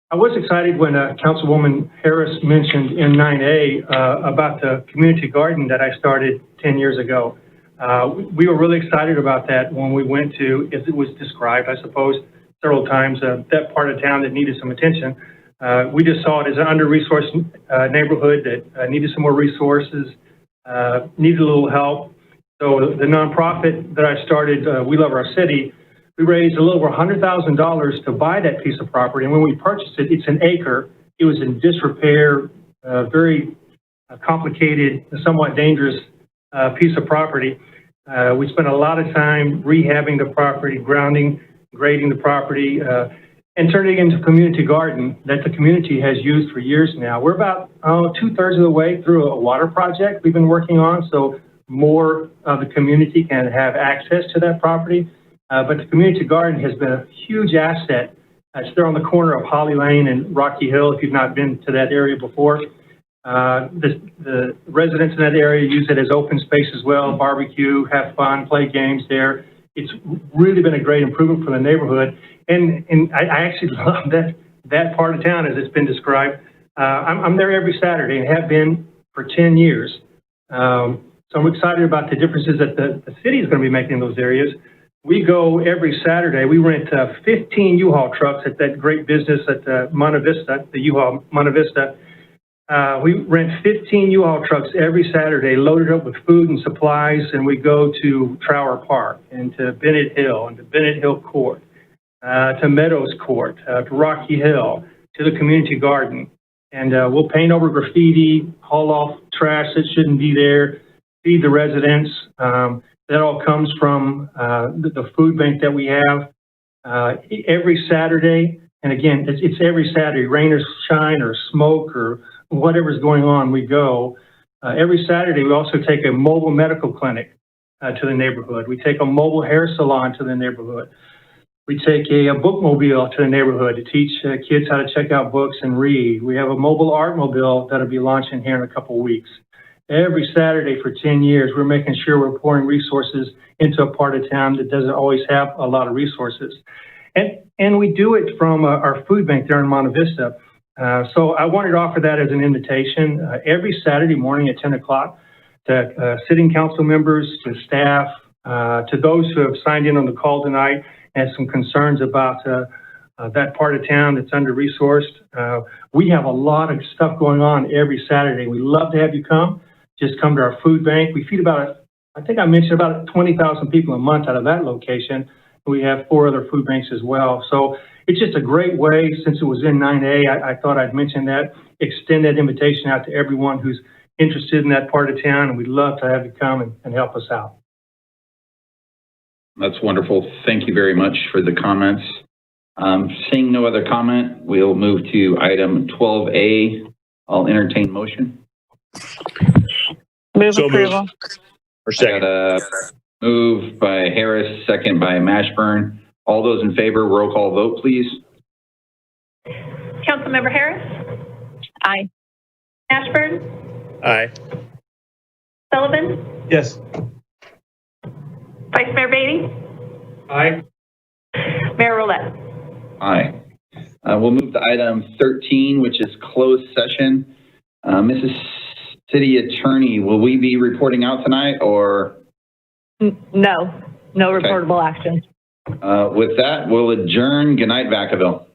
I was excited when Councilwoman Harris mentioned in 9A about the community garden that I started 10 years ago. We were really excited about that when we went to, as it was described, I suppose, several times, that part of town that needed some attention. We just saw it as an under-resourced neighborhood that needed some more resources, needed a little help. So the nonprofit that I started, We Love Our City, we raised a little over $100,000 to buy that piece of property. And when we purchased it, it's an acre. It was in disrepair, very complicated, somewhat dangerous piece of property. We spent a lot of time rehabbing the property, grounding, grading the property, and turning it into a community garden that the community has used for years now. We're about 2/3 of the way through a water project we've been working on, so more of the community can have access to that property. But the community garden has been a huge asset. It's there on the corner of Holly Lane and Rocky Hill, if you've not been to that area before. The residents in that area use it as open space as well, barbecue, have fun, play games there. It's really been a great improvement for the neighborhood. And I actually love that part of town as it's been described. I'm there every Saturday and have been for 10 years. So I'm excited about the differences that the city is going to be making in those areas. We go every Saturday. We rent 15 U-Haul trucks at that great business at Monte Vista, the U-Haul Monte Vista. We rent 15 U-Haul trucks every Saturday, loaded up with food and supplies, and we go to Trower Park and to Bennett Hill and to Bennett Hill Court, to Meadows Court, to Rocky Hill, to the community garden. And we'll paint over graffiti, haul off trash that shouldn't be there, feed the residents. That all comes from the food bank that we have every Saturday. And again, it's every Saturday, rain or shine or smoke or whatever's going on, we go. Every Saturday, we also take a mobile medical clinic to the neighborhood. We take a mobile hair salon to the neighborhood. We take a bookmobile to the neighborhood to teach kids how to check out books and read. We have a mobile art mobile that'll be launching here in a couple weeks. Every Saturday for 10 years, we're making sure we're pouring resources into a part of town that doesn't always have a lot of resources. And we do it from our food bank there in Monte Vista. So I wanted to offer that as an invitation every Saturday morning at 10 o'clock to sitting council members, to staff, to those who have signed in on the call tonight and some concerns about that part of town that's under-resourced. We have a lot of stuff going on every Saturday. We'd love to have you come. Just come to our food bank. We feed I think I mentioned about 20,000 people a month out of that location. We have 4 other food banks as well. So it's just a great way, since it was in 9A, I thought I'd mention that, extend that invitation out to everyone who's interested in that part of town, and we'd love to have you come and help us out. That's wonderful. Thank you very much for the comments. Seeing no other comment, we'll move to item 12A. I'll entertain motion. Move approval. Or second. Move by Harris, second by Mashburn. All those in favor, roll call vote, please. Councilmember Harris? Aye. Ashburn? Aye. Sullivan? Yes. Vice Mayor Beatty? Aye. Mayor Roulette? Aye. We'll move to item 13, which is closed session. Mrs. City Attorney, will we be reporting out tonight or? No reportable action. With that, we'll adjourn. Good night, Vacaville.